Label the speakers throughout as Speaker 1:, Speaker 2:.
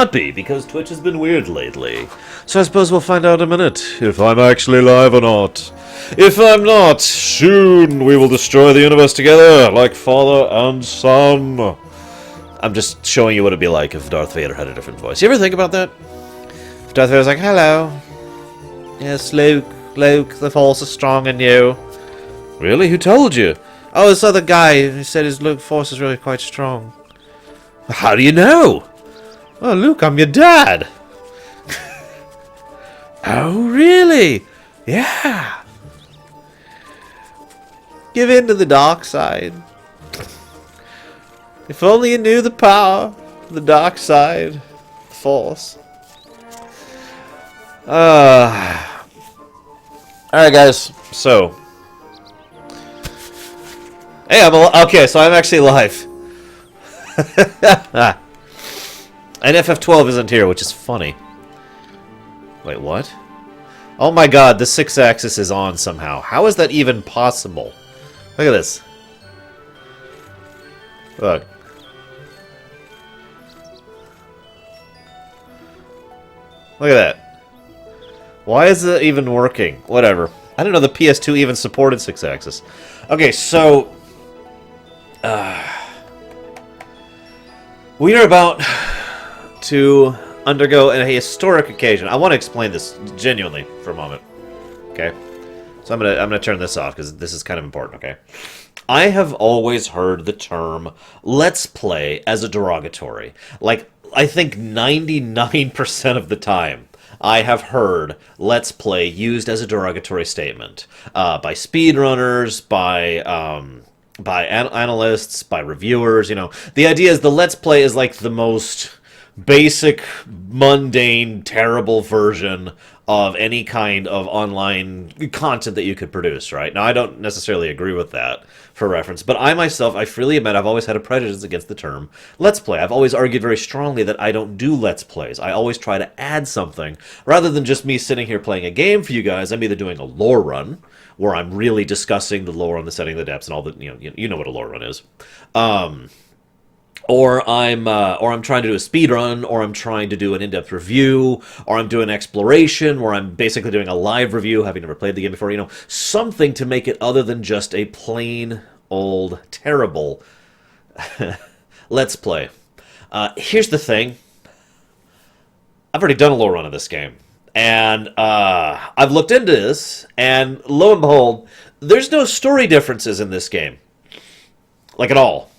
Speaker 1: Not be, because Twitch has been weird lately. So I suppose we'll find out in a minute if I'm actually live or not. If I'm not, soon we will destroy the universe together, like father and son. I'm just showing you what it'd be like if Darth Vader had a different voice. You ever think about that? If Darth Vader's like, hello. Yes, Luke, the Force is strong in you. Really? Who told you? Oh, this other guy who said his Force is really quite strong. How do you know? Oh, Luke, I'm your dad. Oh, really? Yeah. Give in to the dark side. If only you knew the power of the dark side, the Force. Alright, guys. So. Hey, okay, so I'm actually live. And FF12 isn't here, which is funny. Wait, what? Oh my god, the 6-axis is on somehow. How is that even possible? Look at this. Look. Look at that. Why is it even working? Whatever. I didn't know the PS2 even supported 6-axis. Okay, so... we are about to undergo a historic occasion. I want to explain this genuinely for a moment. Okay? So I'm gonna turn this off because this is kind of important, okay? I have always heard the term "let's play" as a derogatory. Like, I think 99% of the time I have heard "let's play" used as a derogatory statement by speedrunners, by analysts, by reviewers. You know, the idea is the "let's play" is like the most basic, mundane, terrible version of any kind of online content that you could produce, right? Now, I don't necessarily agree with that, for reference, but I myself, I freely admit, I've always had a prejudice against the term Let's Play. I've always argued very strongly that I don't do Let's Plays. I always try to add something, rather than just me sitting here playing a game for you guys. I'm either doing a lore run, where I'm really discussing the lore and the setting of the depths and all the, you know what a lore run is. Or I'm trying to do a speed run, or I'm trying to do an in-depth review, or I'm doing exploration, where I'm basically doing a live review, having never played the game before. You know, something to make it other than just a plain old terrible Let's Play. Here's the thing: I've already done a lore run of this game, and I've looked into this, and lo and behold, there's no story differences in this game, like at all.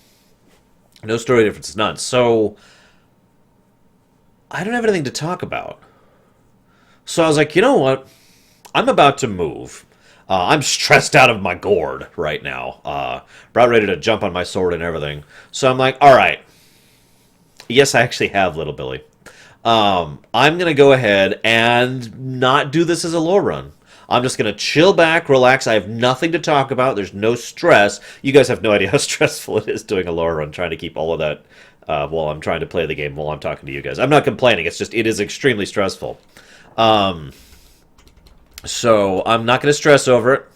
Speaker 1: No story differences, none. So, I don't have anything to talk about. So I was like, you know what? I'm about to move. I'm stressed out of my gourd right now. About ready to jump on my sword and everything. So I'm like, alright. Yes, I actually have, Little Billy. I'm going to go ahead and not do this as a lore run. I'm just going to chill back, relax. I have nothing to talk about. There's no stress. You guys have no idea how stressful it is doing a lore run, trying to keep all of that while I'm trying to play the game, while I'm talking to you guys. I'm not complaining. It's just, it is extremely stressful. So I'm not going to stress over it.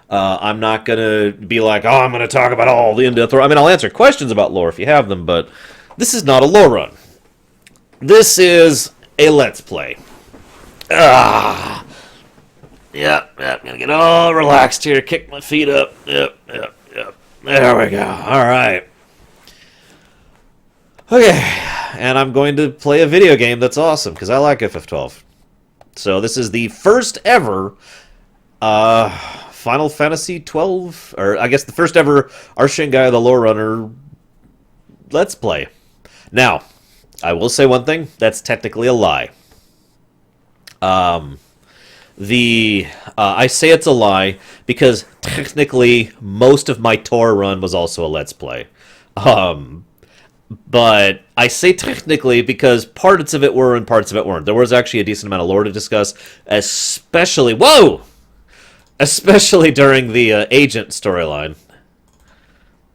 Speaker 1: I'm not going to be like, oh, I'm going to talk about all the in-depth lore. I mean, I'll answer questions about lore if you have them, but this is not a lore run. This is a Let's Play. Yep, gonna get all relaxed here, kick my feet up. Yep. There we go. Alright. Okay, and I'm going to play a video game that's awesome, because I like FF12. So this is the first ever Final Fantasy 12, or I guess the first ever Arshingai the Lore Runner Let's Play. Now, I will say one thing, that's technically a lie. I say it's a lie because technically most of my Tor run was also a Let's Play. But I say technically because parts of it were and parts of it weren't. There was actually a decent amount of lore to discuss, especially during the agent storyline.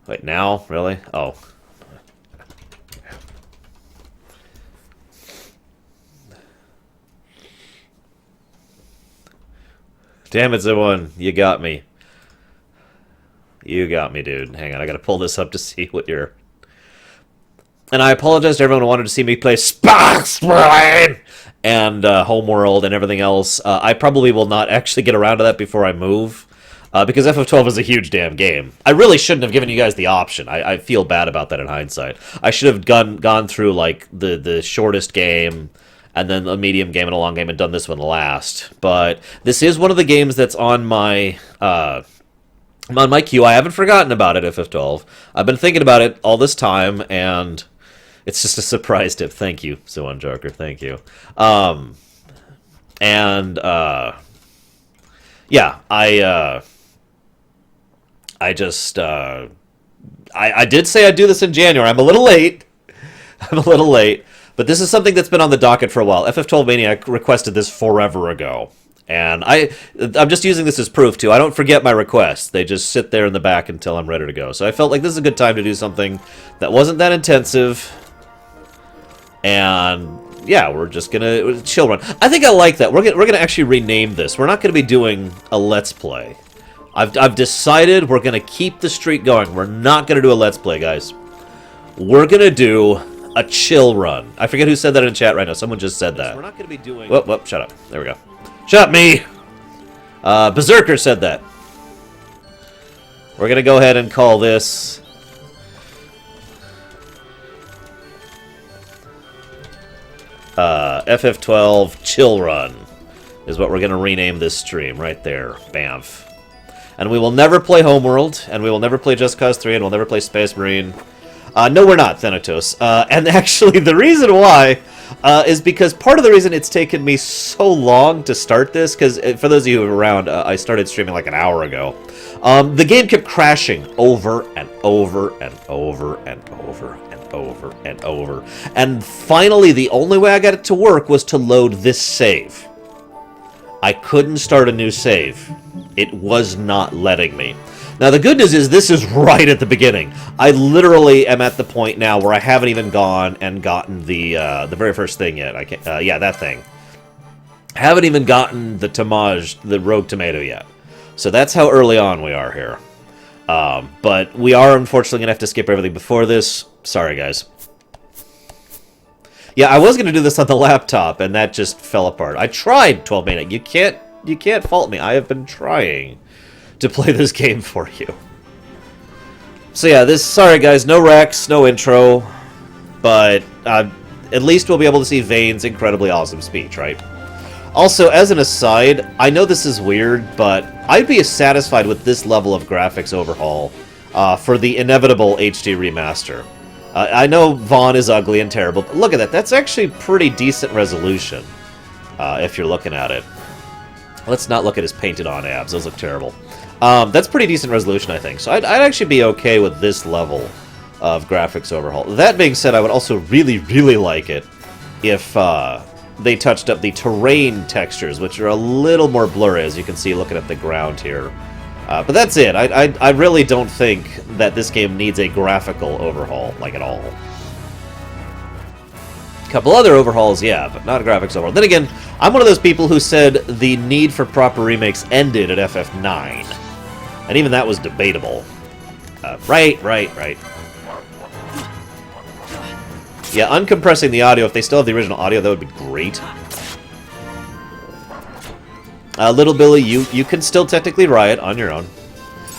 Speaker 1: Wait, now? Really? Oh. Damn it, Zone. You got me. You got me, dude. Hang on, I gotta pull this up to see what you're... And I apologize to everyone who wanted to see me play Sparksplane and Homeworld and everything else. I probably will not actually get around to that before I move. Because FF12 is a huge damn game. I really shouldn't have given you guys the option. I feel bad about that in hindsight. I should have gone through like the shortest game, and then a medium game and a long game, and done this one last. But this is one of the games that's on my queue. I haven't forgotten about it, FF12. I've been thinking about it all this time, and it's just a surprise tip. Thank you, Suan Joker. Thank you. Yeah, I did say I'd do this in January. I'm a little late. But this is something that's been on the docket for a while. FF12 Maniac requested this forever ago. And I'm just using this as proof, too. I don't forget my requests. They just sit there in the back until I'm ready to go. So I felt like this is a good time to do something that wasn't that intensive. And yeah, we're just gonna Chillrun. I think I like that. We're gonna actually rename this. We're not gonna be doing a Let's Play. I've decided we're going to keep the streak going. We're not going to do a Let's Play, guys. We're going to do a Chillrun. I forget who said that in chat right now. Someone just said that. We're not going to be doing... Whoop, shut up. There we go. Shut up, me! Berserker said that. We're going to go ahead and call this... FF12 Chillrun is what we're going to rename this stream right there. Bamf. And we will never play Homeworld, and we will never play Just Cause 3, and we'll never play Space Marine. No, we're not, Thanatos. And actually, the reason why is because part of the reason it's taken me so long to start this, because for those of you who are around, I started streaming like an hour ago. The game kept crashing over and over and over and over and over and over. And finally, the only way I got it to work was to load this save. I couldn't start a new save. It was not letting me. Now, the good news is this is right at the beginning. I literally am at the point now where I haven't even gone and gotten the very first thing yet. I can't, yeah, that thing. Haven't even gotten the rogue tomato yet. So that's how early on we are here. But we are unfortunately going to have to skip everything before this. Sorry, guys. Yeah, I was going to do this on the laptop, and that just fell apart. I tried 12 Maniac. You can't fault me. I have been trying to play this game for you. So yeah, sorry guys, no Rex, no intro, but at least we'll be able to see Vayne's incredibly awesome speech, right? Also, as an aside, I know this is weird, but I'd be satisfied with this level of graphics overhaul for the inevitable HD remaster. I know Vaan is ugly and terrible, but look at that. That's actually pretty decent resolution, if you're looking at it. Let's not look at his painted-on abs. Those look terrible. That's pretty decent resolution, I think. So I'd actually be okay with this level of graphics overhaul. That being said, I would also really, really like it if they touched up the terrain textures, which are a little more blurry, as you can see looking at the ground here. But that's it. I really don't think that this game needs a graphical overhaul, like at all. A couple other overhauls, yeah, but not a graphics overhaul. Then again, I'm one of those people who said the need for proper remakes ended at FF9. And even that was debatable. Right. Yeah, uncompressing the audio, if they still have the original audio, that would be great. Little Billy, you can still technically riot on your own.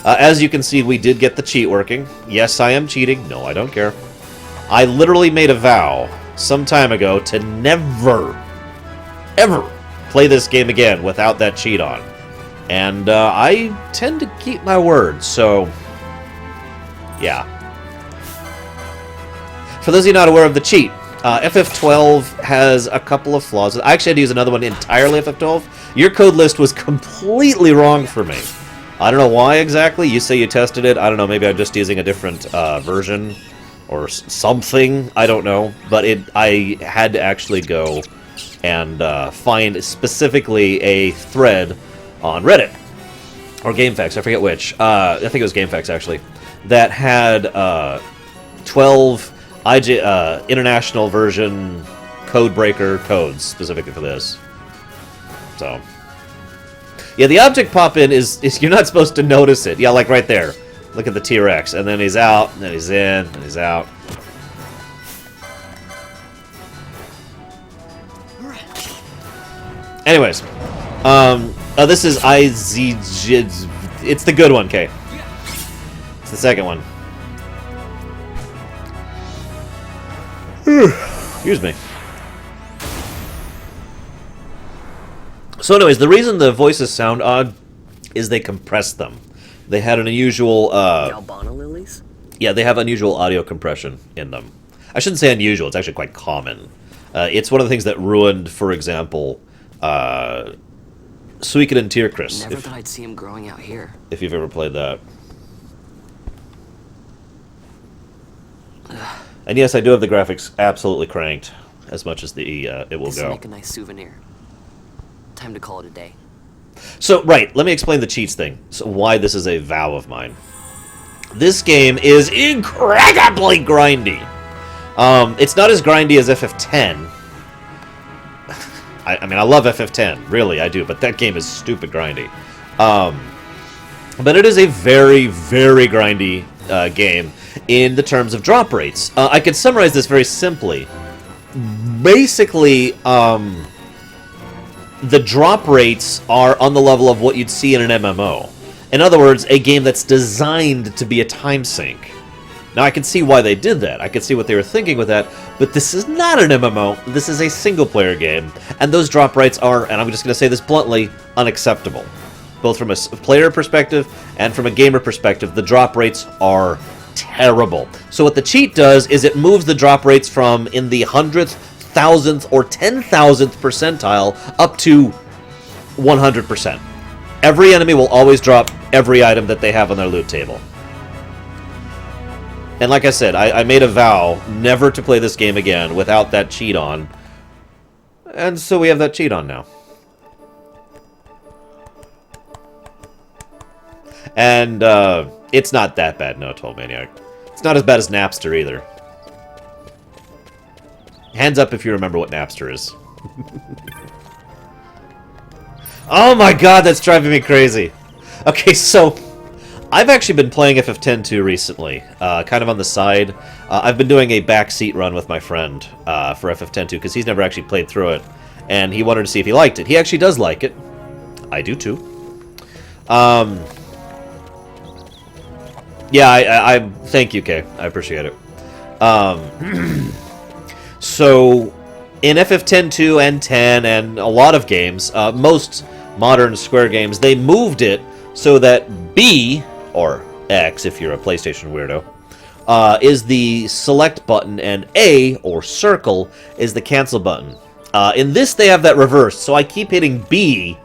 Speaker 1: As you can see, we did get the cheat working. Yes, I am cheating. No, I don't care. I literally made a vow some time ago to never, ever play this game again without that cheat on. And I tend to keep my word, so yeah. For those of you not aware of the cheat, FF12 has a couple of flaws. I actually had to use another one entirely FF12. Your code list was completely wrong for me. I don't know why exactly. You say you tested it. I don't know. Maybe I'm just using a different version or something. I don't know. But I had to actually go and find specifically a thread on Reddit or GameFAQs. I forget which. I think it was GameFAQs, actually. That had 12 international version codebreaker codes specifically for this. So, yeah, the object pop-in is you're not supposed to notice it. Yeah, like right there. Look at the T-Rex. And then he's out, and then he's in, and he's out. Anyways, this is IZJ. It's the good one, Kay. It's the second one. Excuse me. So anyways, the reason the voices sound odd is they compressed them. They had an unusual...
Speaker 2: Albana lilies?
Speaker 1: Yeah, they have unusual audio compression in them. I shouldn't say unusual, it's actually quite common. It's one of the things that ruined, for example, Suikoden Tierkris.
Speaker 2: Never thought I'd see him growing out here.
Speaker 1: If you've ever played that. And yes, I do have the graphics absolutely cranked, as much as the it will
Speaker 2: This
Speaker 1: go.
Speaker 2: will make a nice souvenir. Time to call it a day.
Speaker 1: So, right, let me explain the cheats thing. So, why this is a vow of mine. This game is incredibly grindy. It's not as grindy as FF10. I mean, I love FF10, really, I do, but that game is stupid grindy. But it is a very, very grindy game in the terms of drop rates. I could summarize this very simply. Basically, the drop rates are on the level of what you'd see in an MMO. In other words, a game that's designed to be a time sink. Now, I can see why they did that. I can see what they were thinking with that, but this is not an MMO. This is a single-player game, and those drop rates are, and I'm just going to say this bluntly, unacceptable. Both from a player perspective and from a gamer perspective, the drop rates are terrible. So what the cheat does is it moves the drop rates from in the 100th, 1000th, or 10,000th percentile up to 100%. Every enemy will always drop every item that they have on their loot table. And like I said, I made a vow never to play this game again without that cheat on. And so we have that cheat on now. And it's not that bad, no, 12 Maniac. It's not as bad as Napster either. Hands up if you remember what Napster is. Oh my god, that's driving me crazy. Okay, so I've actually been playing FF10-2 recently, kind of on the side. I've been doing a backseat run with my friend for FF10-2 because he's never actually played through it, and he wanted to see if he liked it. He actually does like it. I do too. Yeah, I thank you, Kay. I appreciate it. So, in FF10-2 and 10 and a lot of games, most modern Square games, they moved it so that B, or X if you're a PlayStation weirdo, is the select button, and A, or circle, is the cancel button. In this, they have that reversed, so I keep hitting B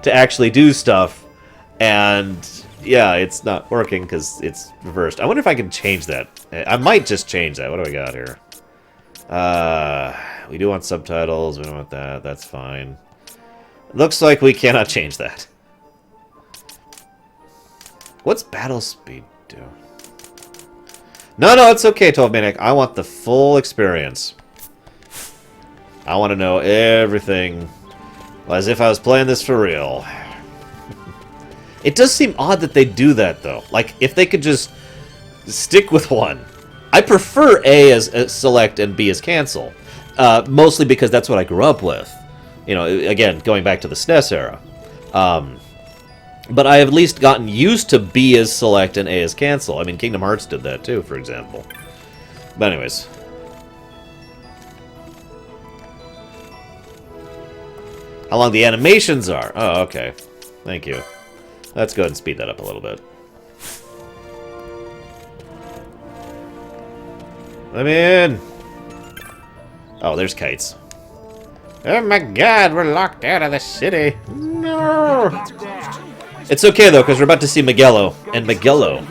Speaker 1: to actually do stuff, and yeah, it's not working because it's reversed. I wonder if I can change that. I might just change that. What do we got here? We do want subtitles. We don't want that. That's fine. Looks like we cannot change that. What's battle speed do? No, it's okay, 12 Maniac. I want the full experience. I want to know everything as if I was playing this for real. It does seem odd that they do that, though. Like, if they could just stick with one. I prefer A as select and B as cancel. Mostly because that's what I grew up with. You know, again, going back to the SNES era. But I have at least gotten used to B as select and A as cancel. I mean, Kingdom Hearts did that too, for example. But anyways. How long the animations are. Oh, okay. Thank you. Let's go ahead and speed that up a little bit. Let me in. Oh, there's kites. Oh my god, we're locked out of the city. No. It's okay, though, because we're about to see Miguelo. And Miguelo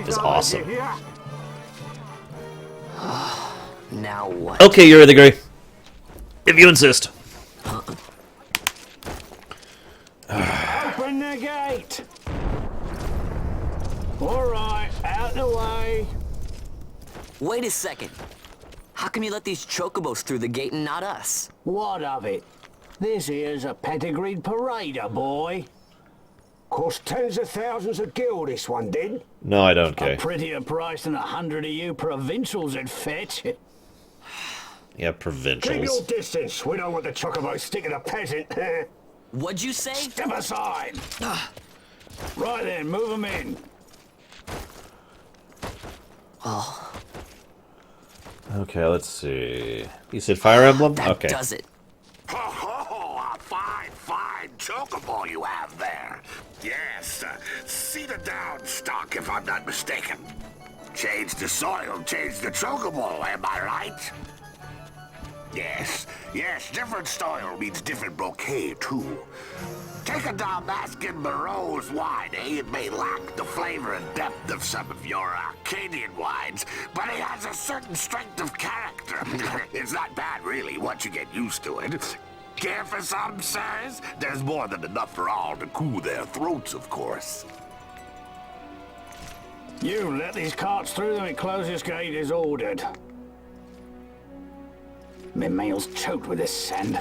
Speaker 1: is awesome.
Speaker 2: Now what?
Speaker 1: Okay, you're the gray. If you insist.
Speaker 3: Open the gate! Alright, out the way.
Speaker 2: Wait a second. How come you let these chocobos through the gate and not us?
Speaker 3: What of it? This here's a pedigreed parader, boy. Cost tens of thousands of gil, this one did.
Speaker 1: No, I don't,
Speaker 3: A
Speaker 1: Kay.
Speaker 3: prettier price than 100 of you provincials would fetch.
Speaker 1: Yeah,
Speaker 3: Keep your
Speaker 1: provincials.
Speaker 3: distance. We don't want the chocobos sticking a peasant.
Speaker 2: What'd you say?
Speaker 3: Step aside. Right then, move them in.
Speaker 2: Oh,
Speaker 1: Okay, let's see. You said Fire Emblem?
Speaker 2: that
Speaker 1: Okay.
Speaker 2: does it.
Speaker 4: Ho ho! A fine chocobo you have there. Yes, cedar down stock if I'm not mistaken. Change the soil, change the chocobo, am I right? Yes, different soil means different bouquet too. Take a Damascus Barreau's wine, eh? It may lack the flavor and depth of some of your Arcadian wines, but it has a certain strength of character. It's not bad, really, once you get used to it. Care for some, sirs? There's more than enough for all to cool their throats, of course.
Speaker 3: You let these carts through the closest gate is ordered. My mail's choked with this sand.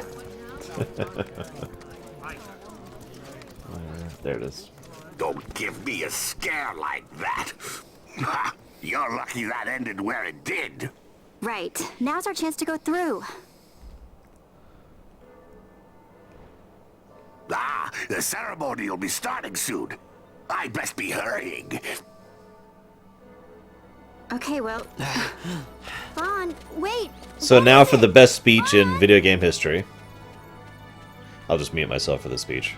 Speaker 1: There it is.
Speaker 4: Don't give me a scare like that. You're lucky that ended where it did.
Speaker 5: Right. Now's our chance to go through.
Speaker 4: The ceremony will be starting soon. I'd best be hurrying.
Speaker 5: Okay, well... Vaughn, wait!
Speaker 1: So now for the best speech in video game history. I'll just mute myself for the speech.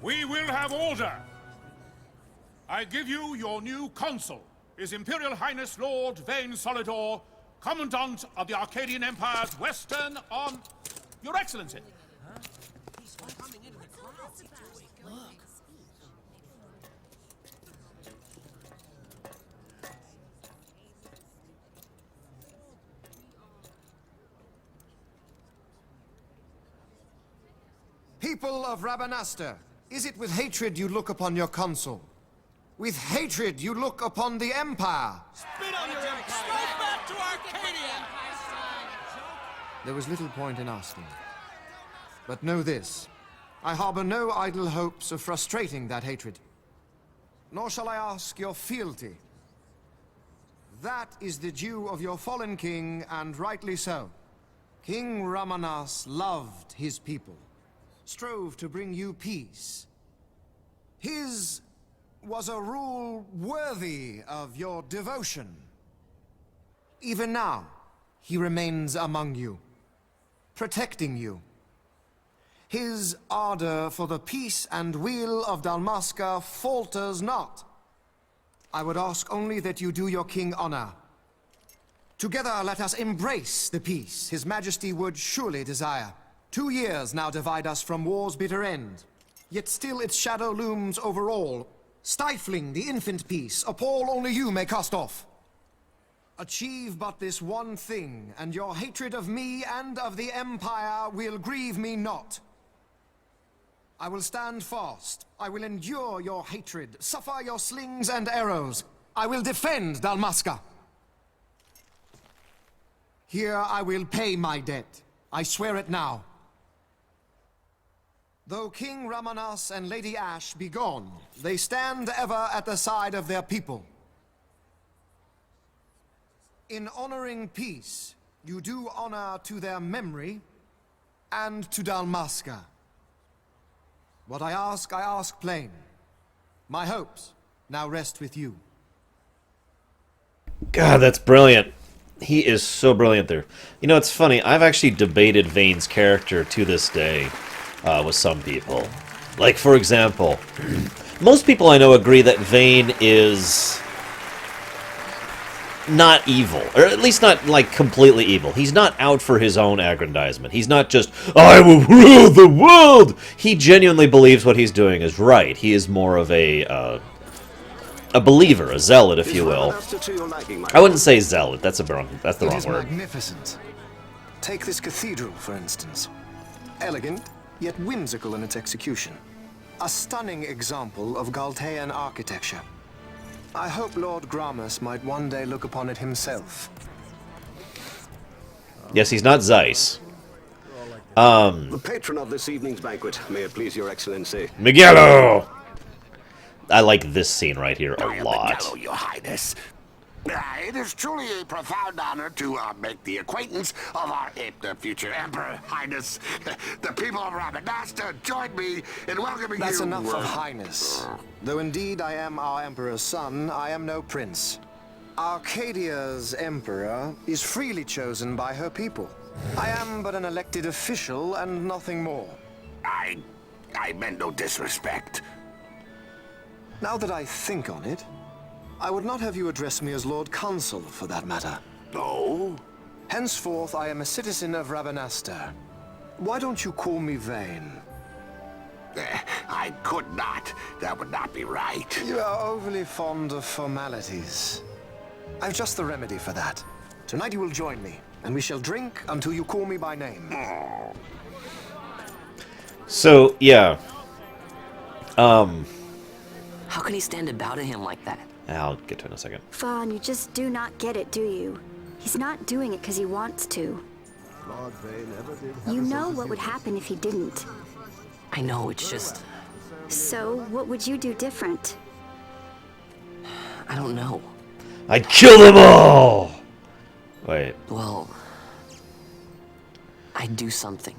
Speaker 6: We will have order. I give you your new consul, His Imperial Highness Lord Vayne Solidor, Commandant of the Arcadian Empire's Western on... Your Excellency.
Speaker 7: People of Rabanastre, is it with hatred you look upon your consul? With hatred you look upon the Empire?
Speaker 8: Spit on your empire! Strike back to Arcadia!
Speaker 7: There was little point in asking. But know this, I harbor no idle hopes of frustrating that hatred. Nor shall I ask your fealty. That is the due of your fallen king, and rightly so. King Rabanastre loved his people, strove to bring you peace. His was a rule worthy of your devotion. Even now, he remains among you, protecting you. His ardor for the peace and weal of Dalmasca falters not. I would ask only that you do your king honor. Together let us embrace the peace his majesty would surely desire. 2 years now divide us from war's bitter end, yet still its shadow looms over all, stifling the infant peace a pall only you may cast off. Achieve but this one thing, and your hatred of me and of the Empire will grieve me not. I will stand fast. I will endure your hatred, suffer your slings and arrows. I will defend Dalmasca. Here I will pay my debt. I swear it now. Though King Rabanastre and Lady Ashe be gone, they stand ever at the side of their people. In honoring peace, you do honor to their memory and to Dalmasca. What I ask plain. My hopes now rest with you.
Speaker 1: God, that's brilliant. He is so brilliant there. You know, it's funny. I've actually debated Vayne's character to this day with some people. Like, for example, most people I know agree that Vayne is not evil, or at least not, like, completely evil. He's not out for his own aggrandizement. He's not just, I will rule the world! He genuinely believes what he's doing is right. He is more of a believer, a zealot, if you will. I wouldn't say zealot. That's the wrong
Speaker 7: It is
Speaker 1: word.
Speaker 7: magnificent. Take this cathedral, for instance. Elegant, yet whimsical in its execution. A stunning example of Galtean architecture. I hope Lord Gramus might one day look upon it himself.
Speaker 1: Yes, he's not Zeiss.
Speaker 9: The patron of this evening's banquet, may it please your excellency.
Speaker 1: Miguelo! I like this scene right here a lot.
Speaker 4: Penelo, your highness. It is truly a profound honor to make the acquaintance of our future emperor, highness. The people of Rabanastre join me in welcoming you.
Speaker 7: That's enough of highness. Though indeed I am our emperor's son, I am no prince. Arcadia's emperor is freely chosen by her people. I am but an elected official and nothing more.
Speaker 4: I meant no disrespect.
Speaker 7: Now that I think on it, I would not have you address me as Lord Consul, for that matter.
Speaker 4: No?
Speaker 7: Henceforth, I am a citizen of Rabanastre. Why don't you call me Vayne?
Speaker 4: I could not. That would not be right.
Speaker 7: You are overly fond of formalities. I've just the remedy for that. Tonight you will join me, and we shall drink until you call me by name.
Speaker 1: So, yeah.
Speaker 2: How can he stand about at him like that?
Speaker 1: I'll get to it in a second.
Speaker 5: Vaan, you just do not get it, do you? He's not doing it because he wants to. You know what would happen if he didn't.
Speaker 2: I know, it's just...
Speaker 5: So, what would you do different?
Speaker 2: I don't know.
Speaker 1: I'd kill them all! Wait.
Speaker 2: Well... I'd do something.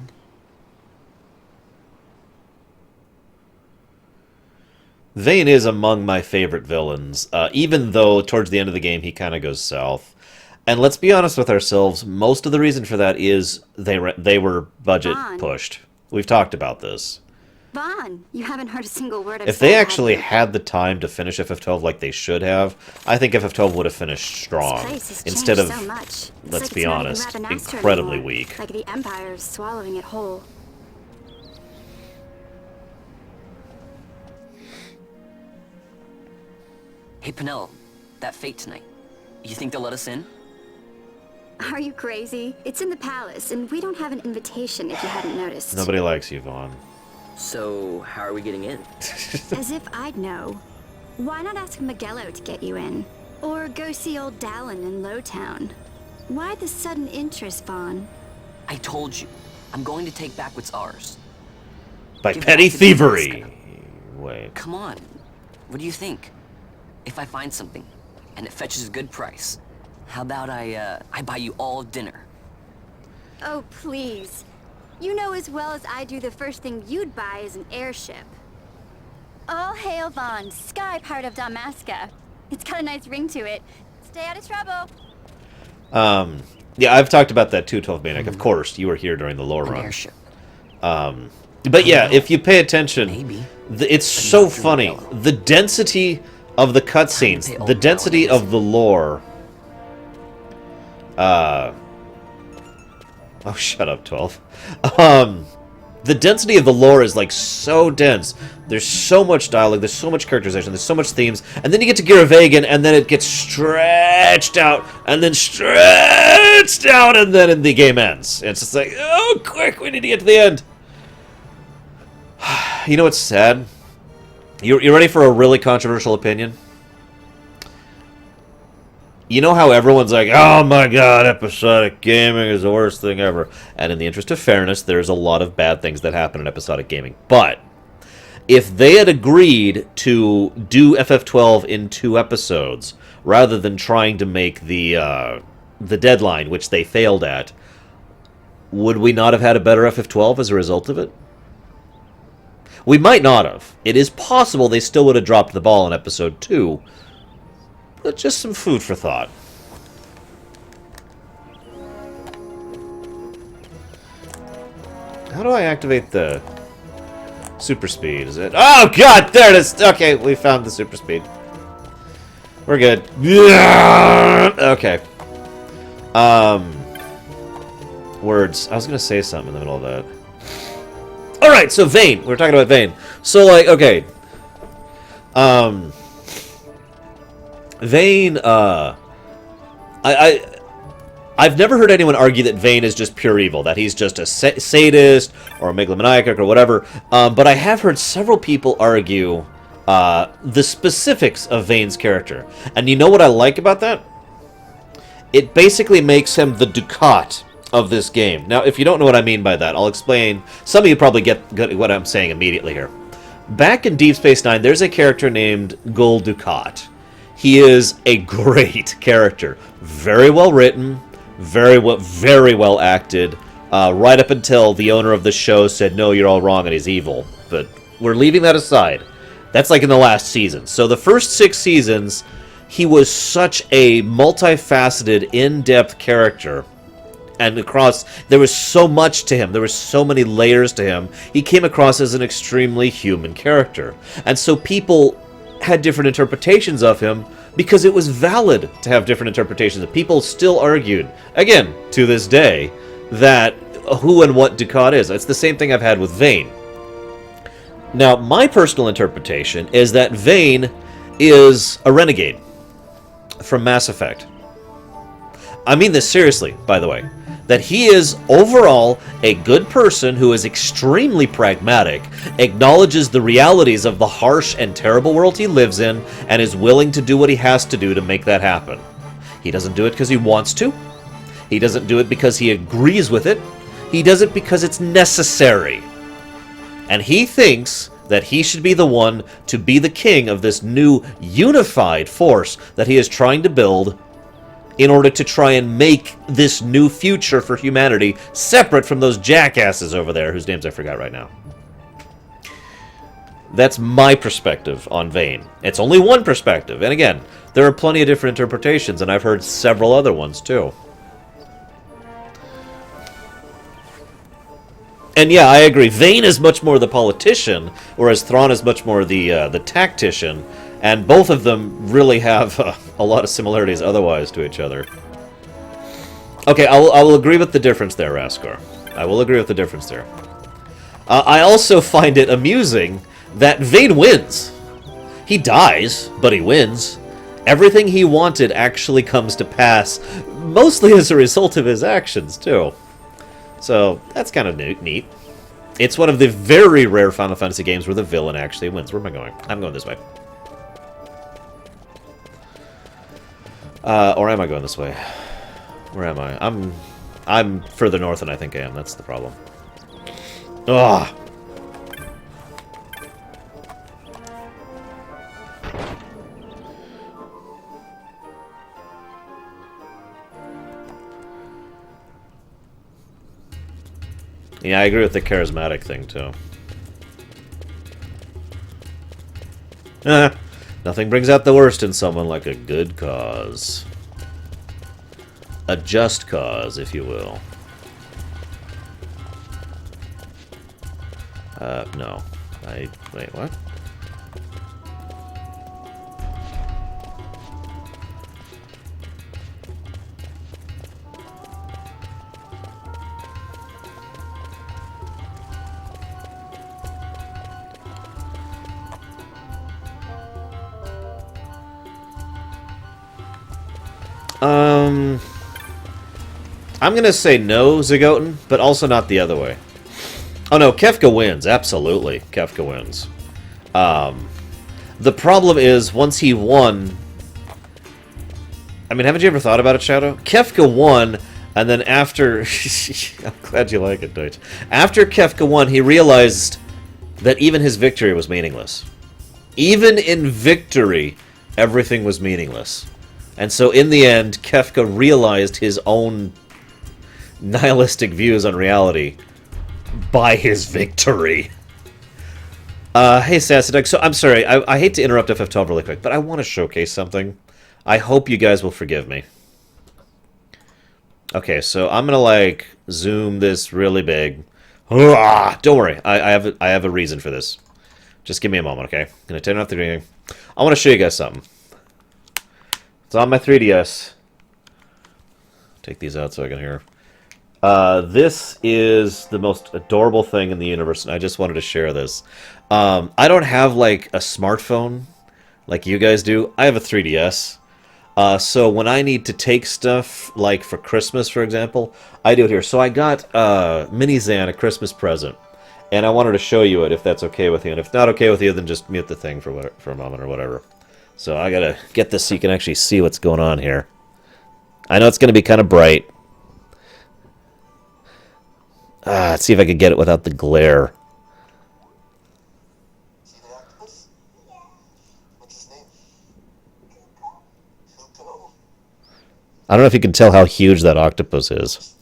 Speaker 1: Vayne is among my favorite villains, even though towards the end of the game he kind of goes south. And let's be honest with ourselves, most of the reason for that is they were budget
Speaker 5: Vaan.
Speaker 1: pushed. We've talked about this.
Speaker 5: Vaan, you haven't heard a single word I've
Speaker 1: If
Speaker 5: said,
Speaker 1: they
Speaker 5: have
Speaker 1: actually
Speaker 5: you?
Speaker 1: had the time to finish FF12 like they should have, I think FF12 would have finished strong.
Speaker 5: This place has
Speaker 1: Instead of,
Speaker 5: changed so much. It's
Speaker 1: let's
Speaker 5: like
Speaker 1: be
Speaker 5: it's not even
Speaker 1: honest,
Speaker 5: Rabanastre
Speaker 1: incredibly
Speaker 5: anymore.
Speaker 1: weak.
Speaker 5: Like the Empire is swallowing it whole.
Speaker 2: Hey, Penelo, that fate tonight. You think they'll let us in?
Speaker 5: Are you crazy? It's in the palace, and we don't have an invitation if you hadn't noticed.
Speaker 1: Nobody likes you, Vaughn.
Speaker 2: So, how are we getting in?
Speaker 5: As if I'd know. Why not ask Miguelo to get you in? Or go see old Dallin in Lowtown? Why the sudden interest, Vaan?
Speaker 2: I told you. I'm going to take back what's ours.
Speaker 1: By
Speaker 2: Give
Speaker 1: petty
Speaker 2: back to
Speaker 1: thievery!
Speaker 2: Alaska.
Speaker 1: Wait.
Speaker 2: Come on. What do you think? If I find something, and it fetches a good price, how about I buy you all dinner?
Speaker 5: Oh, please. You know as well as I do the first thing you'd buy is an airship. All hail Vaan, sky part of Damasca. It's got a nice ring to it. Stay out of trouble.
Speaker 1: Yeah, I've talked about that too, 12 Maniac. Of course, you were here during the lore
Speaker 2: An
Speaker 1: run.
Speaker 2: airship.
Speaker 1: But yeah, if you pay attention,
Speaker 2: Maybe.
Speaker 1: it's so funny. The density of the cutscenes,
Speaker 2: Time to pay
Speaker 1: the
Speaker 2: old
Speaker 1: density
Speaker 2: Paladins.
Speaker 1: of the lore. Oh, shut up, 12. The density of the lore is like so dense. There's so much dialogue, there's so much characterization, there's so much themes, and then you get to Giravegan, and then it gets stretched out, and then stretched out, and then the game ends. It's just like, oh, quick, we need to get to the end. You know what's sad? You ready for a really controversial opinion? You know how everyone's like, oh my god, episodic gaming is the worst thing ever. And in the interest of fairness, there's a lot of bad things that happen in episodic gaming. But if they had agreed to do FF12 in 2 episodes, rather than trying to make the deadline, which they failed at, would we not have had a better FF12 as a result of it? We might not have. It is possible they still would have dropped the ball in episode 2, but just some food for thought. How do I activate the Super speed, is it? Oh, God! There it is! Okay, we found the super speed. We're good. Okay. Words. I was gonna say something in the middle of that. Alright, so Vayne. We were talking about Vayne. So, like, okay. Vayne, I've never heard anyone argue that Vayne is just pure evil, that he's just a sadist or a megalomaniac or whatever, but I have heard several people argue the specifics of Vayne's character. And you know what I like about that? It basically makes him the Ducat of this game. Now, if you don't know what I mean by that, I'll explain. Some of you probably get what I'm saying immediately here. Back in Deep Space Nine, there's a character named Gul Dukat. He is a great character. Very well written, very well acted, right up until the owner of the show said, no, you're all wrong and he's evil. But we're leaving that aside. That's like in the last season. So the first 6 seasons, he was such a multifaceted, in-depth character. And there was so much to him. There were so many layers to him. He came across as an extremely human character. And so people had different interpretations of him because it was valid to have different interpretations. People still argued, again, to this day, that who and what Dukat is. It's the same thing I've had with Vayne. Now, my personal interpretation is that Vayne is a renegade from Mass Effect. I mean this seriously, by the way. That he is, overall, a good person who is extremely pragmatic, acknowledges the realities of the harsh and terrible world he lives in, and is willing to do what he has to do to make that happen. He doesn't do it because he wants to. He doesn't do it because he agrees with it. He does it because it's necessary. And he thinks that he should be the one to be the king of this new unified force that he is trying to build in order to try and make this new future for humanity separate from those jackasses over there whose names I forgot right now. That's my perspective on Vayne. It's only one perspective, and again, there are plenty of different interpretations, and I've heard several other ones too. And yeah, I agree. Vayne is much more the politician, whereas Thrawn is much more the tactician. And both of them really have a lot of similarities otherwise to each other. Okay, I will agree with the difference there, Raskar. I will agree with the difference there. I also find it amusing that Vayne wins. He dies, but he wins. Everything he wanted actually comes to pass, mostly as a result of his actions, too. So, that's kind of neat. It's one of the very rare Final Fantasy games where the villain actually wins. Where am I going? I'm going this way. Or am I going this way? Where am I? I'm further north than I think I am. That's the problem. Ugh. Yeah, I agree with the charismatic thing, too. Nothing brings out the worst in someone like a good cause. A just cause, if you will. No. Wait, what? I'm gonna say no, Zagoten, but also not the other way. Oh no, Kefka wins. Absolutely, Kefka wins. The problem is, once he won... I mean, haven't you ever thought about it, Shadow? Kefka won, and then after... I'm glad you like it, Deutsch. After Kefka won, he realized that even his victory was meaningless. Even in victory, everything was meaningless. And so, in the end, Kefka realized his own nihilistic views on reality by his victory. Hey, Sassadek, so I'm sorry, I hate to interrupt FF12 really quick, but I want to showcase something. I hope you guys will forgive me. Okay, so I'm gonna, like, zoom this really big. Don't worry. I have a reason for this. Just give me a moment, okay? I'm going to turn off the green. I want to show you guys something. It's on my 3DS. Take these out so I can hear. This is the most adorable thing in the universe, and I just wanted to share this. I don't have, like, a smartphone like you guys do. I have a 3DS. So when I need to take stuff, like for Christmas, for example, I do it here. So I got Mini Zan a Christmas present, and I wanted to show you it if that's okay with you. And if not okay with you, then just mute the thing for a moment or whatever. So I gotta get this so you can actually see what's going on here. I know it's gonna be kind of bright. Let's see if I can get it without the glare. I don't know if you can tell how huge that octopus is.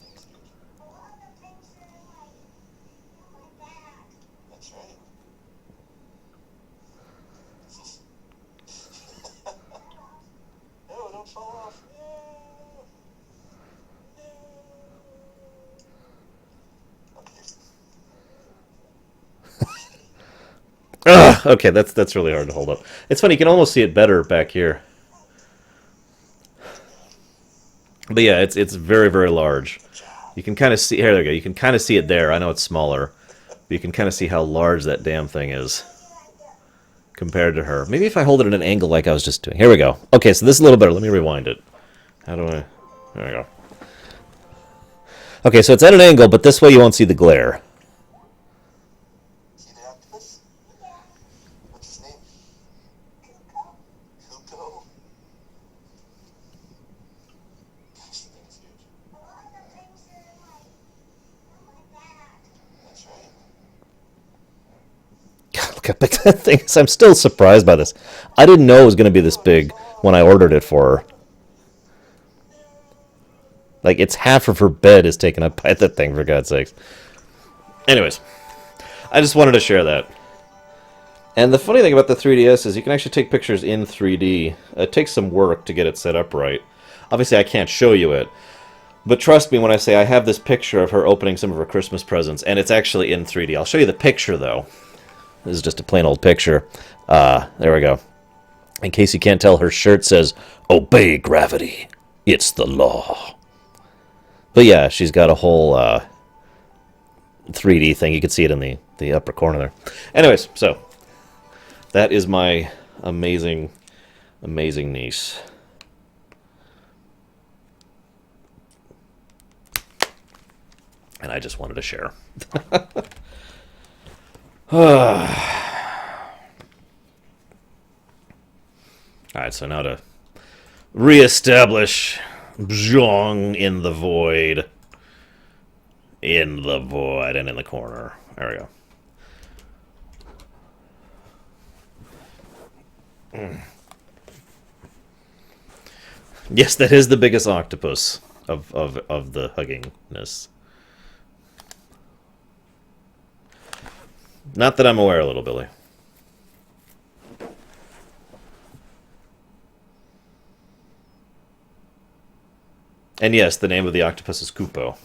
Speaker 1: Ugh, okay, that's really hard to hold up. It's funny, you can almost see it better back here. But yeah, it's very, very large. You can kind of see... Here we go. You can kind of see it there. I know it's smaller. But you can kind of see how large that damn thing is compared to her. Maybe if I hold it at an angle like I was just doing. Here we go. Okay, so this is a little better. Let me rewind it. How do I... There we go. Okay, so it's at an angle, but this way you won't see the glare. Look how big that thing is. I'm still surprised by this. I didn't know it was going to be this big when I ordered it for her. Like, it's half of her bed is taken up by that thing, for God's sakes. Anyways, I just wanted to share that. And the funny thing about the 3DS is you can actually take pictures in 3D. It takes some work to get it set up right. Obviously, I can't show you it. But trust me when I say I have this picture of her opening some of her Christmas presents, and it's actually in 3D. I'll show you the picture, though. This is just a plain old picture. There we go. In case you can't tell, her shirt says, "Obey gravity. It's the law." But yeah, she's got a whole 3D thing. You can see it in the upper corner there. Anyways, so that is my amazing, amazing niece. And I just wanted to share. Alright, so now to reestablish Zhong in the void. In the void and in the corner. There we go. Yes, that is the biggest octopus of the huggingness. Not that I'm aware, little Billy. And yes, the name of the octopus is Kupo.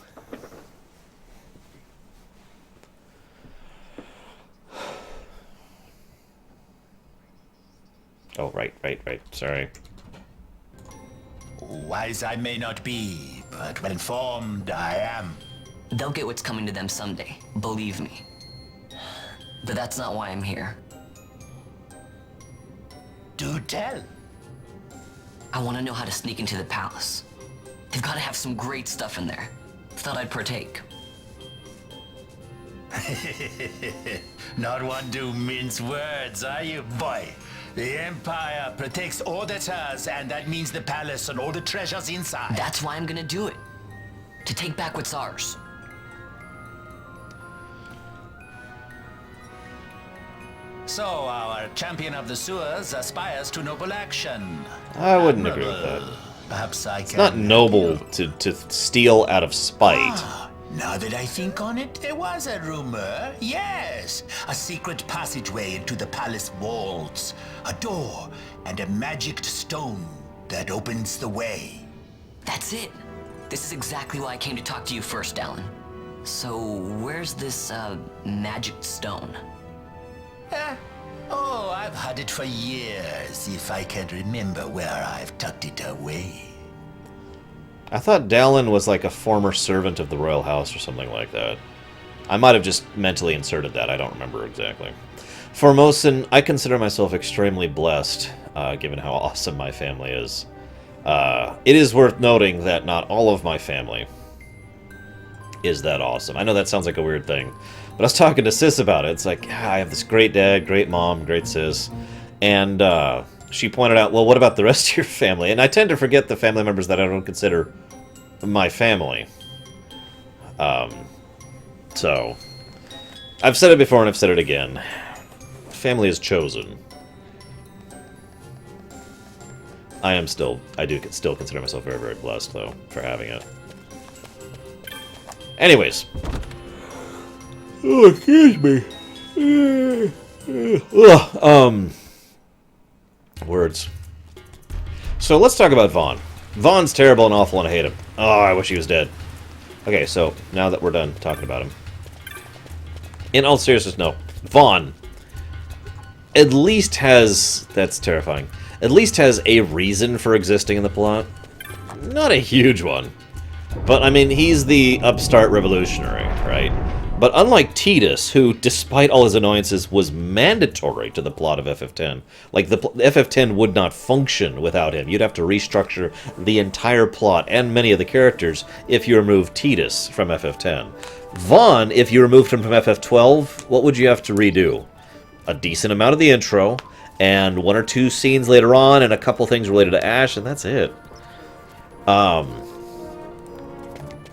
Speaker 1: Oh, right. Sorry.
Speaker 10: Wise I may not be, but well informed I am.
Speaker 2: They'll get what's coming to them someday, believe me. But that's not why I'm here.
Speaker 10: Do tell.
Speaker 2: I want to know how to sneak into the palace. They've got to have some great stuff in there. Thought I'd partake.
Speaker 10: Not one to mince words, are you, boy? The Empire protects all that's hers, and that means the palace and all the treasures inside.
Speaker 2: That's why I'm gonna do it. To take back what's ours.
Speaker 10: So, our champion of the sewers aspires to noble action.
Speaker 1: I wouldn't agree with that.
Speaker 10: Perhaps I can...
Speaker 1: It's not noble to steal out of spite.
Speaker 10: Now that I think on it, there was a rumor. Yes, a secret passageway into the palace walls. A door and a magic stone that opens the way.
Speaker 2: That's it. This is exactly why I came to talk to you first, Alan. So, where's this, magic stone?
Speaker 10: Oh, I've had it for years, if I can remember where I've tucked it away.
Speaker 1: I thought Dallin was like a former servant of the royal house or something like that. I might have just mentally inserted that. I don't remember exactly. Formosan, I consider myself extremely blessed, given how awesome my family is. It is worth noting that not all of my family is that awesome. I know that sounds like a weird thing, but I was talking to Sis about it. It's like, I have this great dad, great mom, great sis, and she pointed out, well, what about the rest of your family? And I tend to forget the family members that I don't consider my family. So, I've said it before and I've said it again. Family is chosen. I do still consider myself very, very blessed, though, for having it. Anyways. Oh, excuse me. Words. So let's talk about Vaan. Vaughn's terrible and awful and I hate him. Oh, I wish he was dead. Okay, so now that we're done talking about him. In all seriousness, no. Vaan at least has... That's terrifying. At least has a reason for existing in the plot. Not a huge one. But, I mean, he's the upstart revolutionary, right? But unlike Titus, who, despite all his annoyances, was mandatory to the plot of FF10, like, the FF10 would not function without him. You'd have to restructure the entire plot and many of the characters if you removed Titus from FF10. Vaan, if you removed him from FF12, what would you have to redo? A decent amount of the intro, and one or two scenes later on, and a couple things related to Ash, and that's it.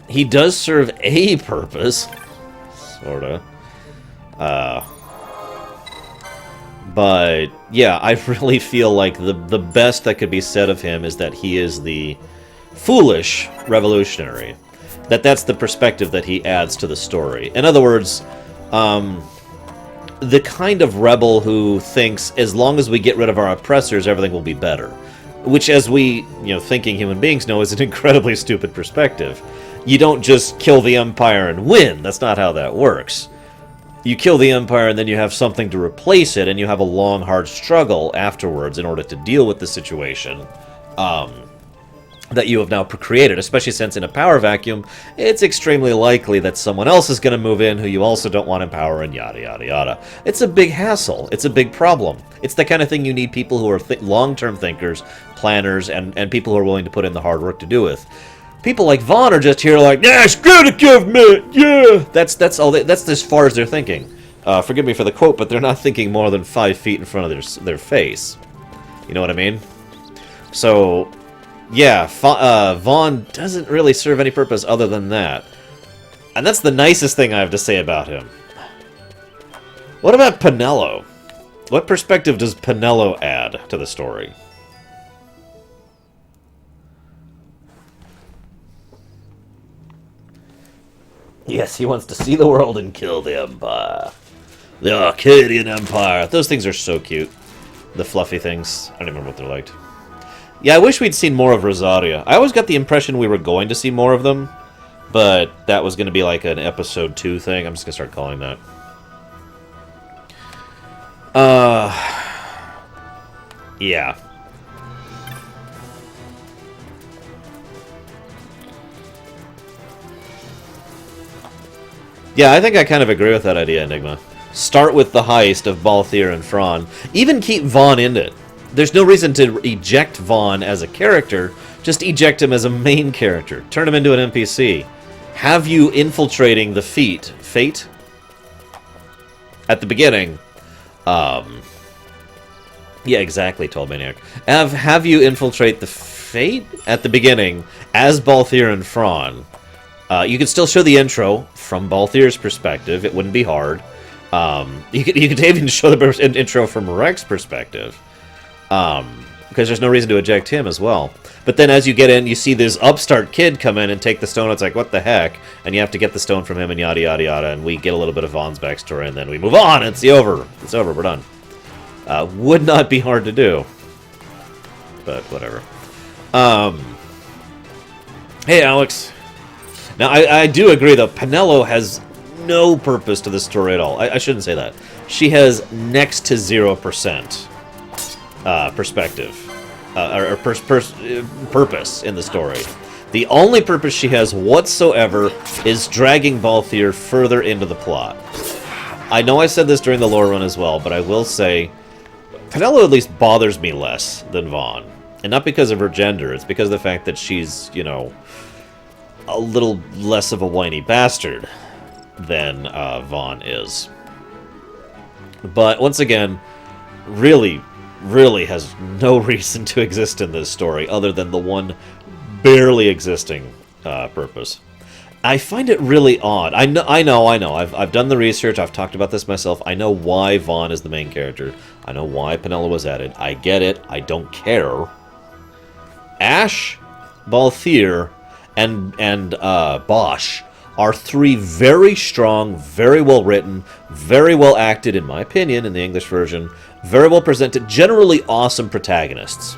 Speaker 1: He does serve a purpose, sorta. But, yeah, I really feel like the best that could be said of him is that he is the foolish revolutionary. That's the perspective that he adds to the story. In other words, the kind of rebel who thinks as long as we get rid of our oppressors, everything will be better. Which, as we, thinking human beings know, is an incredibly stupid perspective. You don't just kill the Empire and win. That's not how that works. You kill the Empire and then you have something to replace it, and you have a long, hard struggle afterwards in order to deal with the situation that you have now created, especially since in a power vacuum, it's extremely likely that someone else is going to move in who you also don't want in power, and yada, yada, yada. It's a big hassle. It's a big problem. It's the kind of thing you need people who are long-term thinkers, planners, and people who are willing to put in the hard work to do with. People like Vaan are just here like, yeah, screw the government, yeah! That's as far as they're thinking. Forgive me for the quote, but they're not thinking more than 5 feet in front of their face. You know what I mean? So... yeah, Vaan doesn't really serve any purpose other than that. And that's the nicest thing I have to say about him. What about Penelo? What perspective does Penelo add to the story? Yes, he wants to see the world and kill the Empire. The Arcadian Empire. Those things are so cute. The fluffy things. I don't even remember what they're like. Yeah, I wish we'd seen more of Rosaria. I always got the impression we were going to see more of them, but that was going to be like an episode 2 thing. I'm just going to start calling that. Yeah. Yeah, I think I kind of agree with that idea, Enigma. Start with the heist of Balthier and Thrawn. Even keep Vaan in it. There's no reason to eject Vaan as a character. Just eject him as a main character. Turn him into an NPC. Have you infiltrating the Fate? At the beginning. Yeah, exactly, Tall Maniac. Have you infiltrate the Fate at the beginning as Balthier and Thrawn. You could still show the intro from Balthier's perspective. It wouldn't be hard. You could even show the intro from Rex's perspective. Because there's no reason to eject him as well. But then as you get in, you see this upstart kid come in and take the stone. It's like, what the heck? And you have to get the stone from him and yada, yada, yada. And we get a little bit of Vaughn's backstory, and then we move on. It's over. It's over. We're done. Would not be hard to do. But whatever. Hey, Alex. Now, I do agree, though, Penelo has no purpose to this story at all. I shouldn't say that. She has next to 0% perspective, or purpose in the story. The only purpose she has whatsoever is dragging Balthier further into the plot. I know I said this during the lore run as well, but I will say, Penelo at least bothers me less than Vaan. And not because of her gender, it's because of the fact that she's, you know, a little less of a whiny bastard than Vaan is. But once again, really has no reason to exist in this story other than the one barely existing purpose. I find it really odd. I know. I've done the research. I've talked about this myself. I know why Vaan is the main character. I know why Penelo was added. I get it. I don't care. Ash, Balthier, and Bosch are three very strong, very well written, very well acted, in my opinion, in the English version, very well presented, generally awesome protagonists.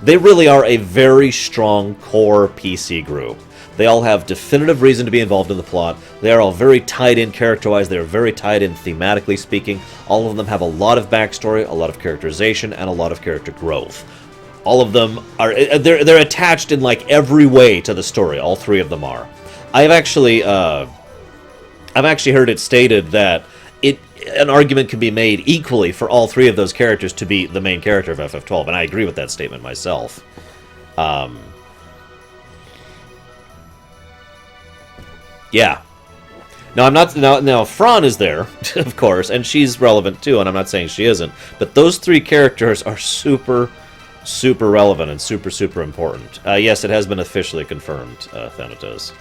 Speaker 1: They really are a very strong core PC group. They all have definitive reason to be involved in the plot. They are all very tied in character-wise. They are very tied in thematically speaking. All of them have a lot of backstory, a lot of characterization, and a lot of character growth. All of them are they're attached in like every way to the story. All three of them are. I've actually heard it stated that an argument can be made equally for all three of those characters to be the main character of FF12, and I agree with that statement myself. Yeah. Now I'm not now Fran is there, of course, and she's relevant too, and I'm not saying she isn't, but those three characters are super relevant and super important. Yes, it has been officially confirmed, Thanatos.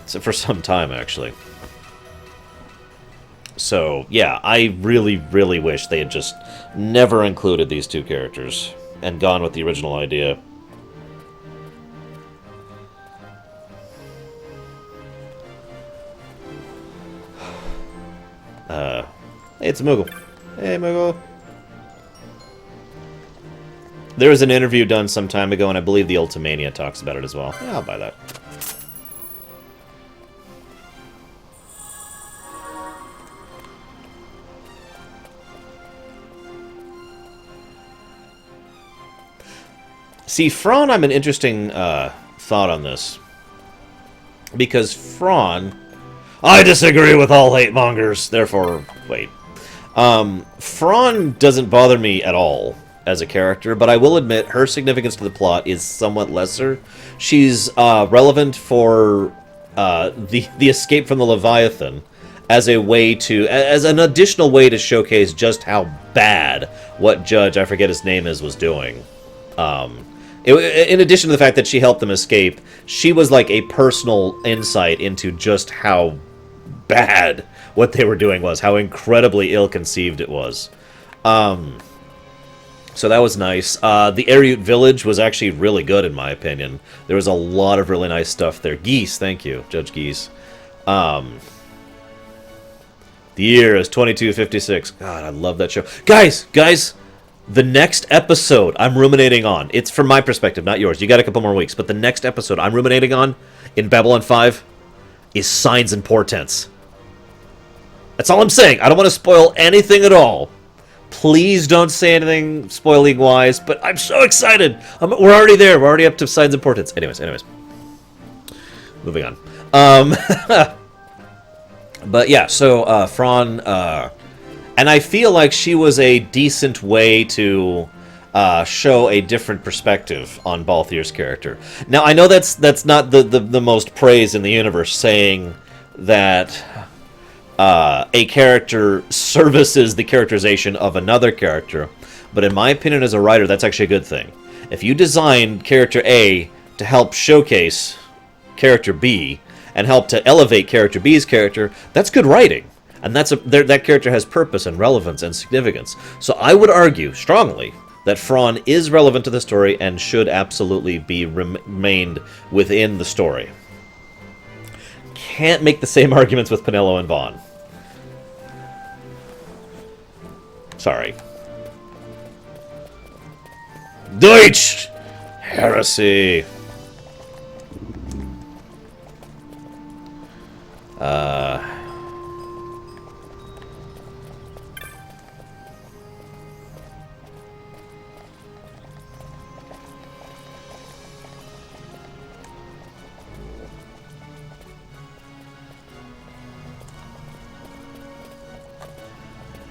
Speaker 1: So for some time, actually. So, yeah, I really wish they had just never included these two characters and gone with the original idea. Hey, it's Moogle. Hey, Moogle. There was an interview done some time ago, and I believe the Ultimania talks about it as well. Yeah, I'll buy that. See, Fran, I'm an interesting thought on this. Because Fran... I disagree with all hate mongers, therefore, wait. Fran doesn't bother me at all as a character, but I will admit her significance to the plot is somewhat lesser. She's relevant for the escape from the Leviathan as a way to, as an additional way to showcase just how bad what Judge, I forget his name is, was doing. In addition to the fact that she helped them escape, she was like a personal insight into just how bad what they were doing was, how incredibly ill-conceived it was. So that was nice. The Ariute village was actually really good, in my opinion. There was a lot of really nice stuff there. Geese, thank you, Judge Geese. The year is 2256. God, I love that show. Guys! The next episode I'm ruminating on, it's from my perspective, not yours. You got a couple more weeks, but the next episode I'm ruminating on in Babylon 5 is Signs and Portents. That's all I'm saying. I don't want to spoil anything at all. Please don't say anything spoiling-wise, but I'm so excited. We're already there. We're already up to Signs and Portents. Anyways. Moving on. But yeah, so Fran... and I feel like she was a decent way to show a different perspective on Balthier's character. Now, I know that's not the most praise in the universe, saying that a character services the characterization of another character, but in my opinion as a writer, that's actually a good thing. If you design character A to help showcase character B, and help to elevate character B's character, that's good writing. And that character has purpose and relevance and significance. So I would argue strongly that Fran is relevant to the story and should absolutely be remained within the story. Can't make the same arguments with Penelo and Vaan. Sorry. Deutsch! Heresy.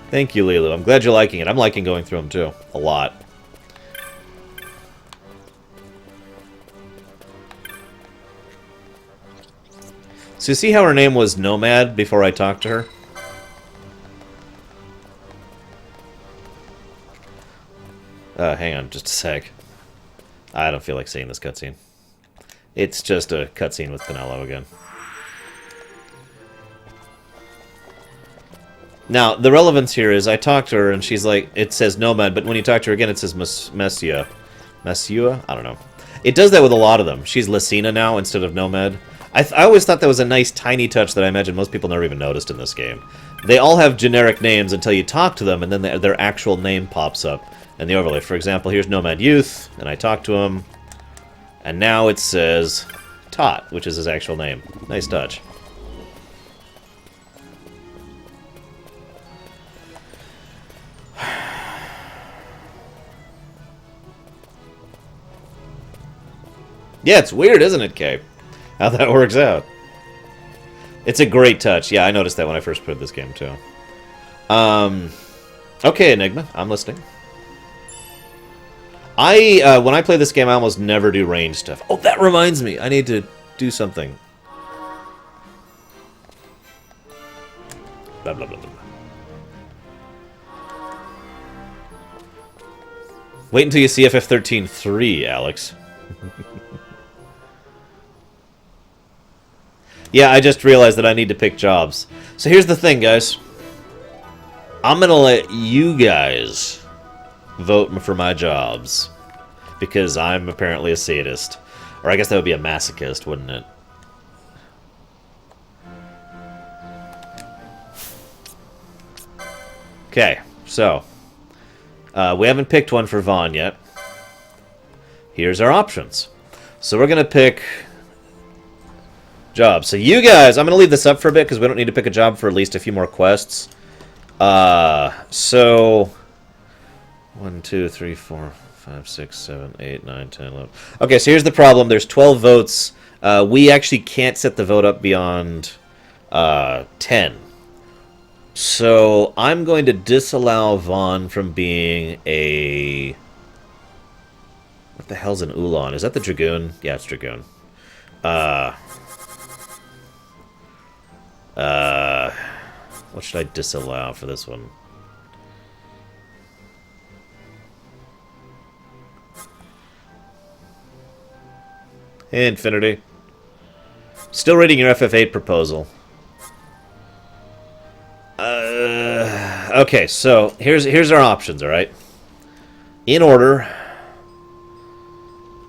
Speaker 1: Thank you, Lilu. I'm glad you're liking it. I'm liking going through them, too. A lot. So you see how her name was Nomad before I talked to her? Hang on just a sec. I don't feel like seeing this cutscene. It's just a cutscene with Penelo again. Now, the relevance here is I talked to her and she's like, it says Nomad, but when you talk to her again it says Messia. Messia? I don't know. It does that with a lot of them. She's Lucina now instead of Nomad. I always thought that was a nice tiny touch that I imagine most people never even noticed in this game. They all have generic names until you talk to them and then their actual name pops up in the overlay. For example, here's Nomad Youth, and I talked to him, and now it says Tot, which is his actual name. Nice touch. Yeah, it's weird, isn't it, Kay? How that works out. It's a great touch. Yeah, I noticed that when I first played this game, too. Okay, Enigma. I'm listening. When I play this game, I almost never do range stuff. Oh, that reminds me. I need to do something. Blah, blah, blah, blah. Wait until you see FF13-3, Alex. Yeah, I just realized that I need to pick jobs. So here's the thing, guys. I'm going to let you guys vote for my jobs. Because I'm apparently a sadist. Or I guess that would be a masochist, wouldn't it? Okay, so. We haven't picked one for Vaan yet. Here's our options. So we're going to pick jobs. So you guys, I'm going to leave this up for a bit because we don't need to pick a job for at least a few more quests. So 1, 2, 3, 4, 5, 6, 7, 8, 9, 10, 11. Okay, so here's the problem. There's 12 votes. We actually can't set the vote up beyond 10. So I'm going to disallow Vaan from being a... What the hell's an Ulan? Is that the Dragoon? Yeah, it's Dragoon. What should I disallow for this one? Hey, Infinity. Still reading your FF8 proposal. Okay, so here's our options, alright? In order.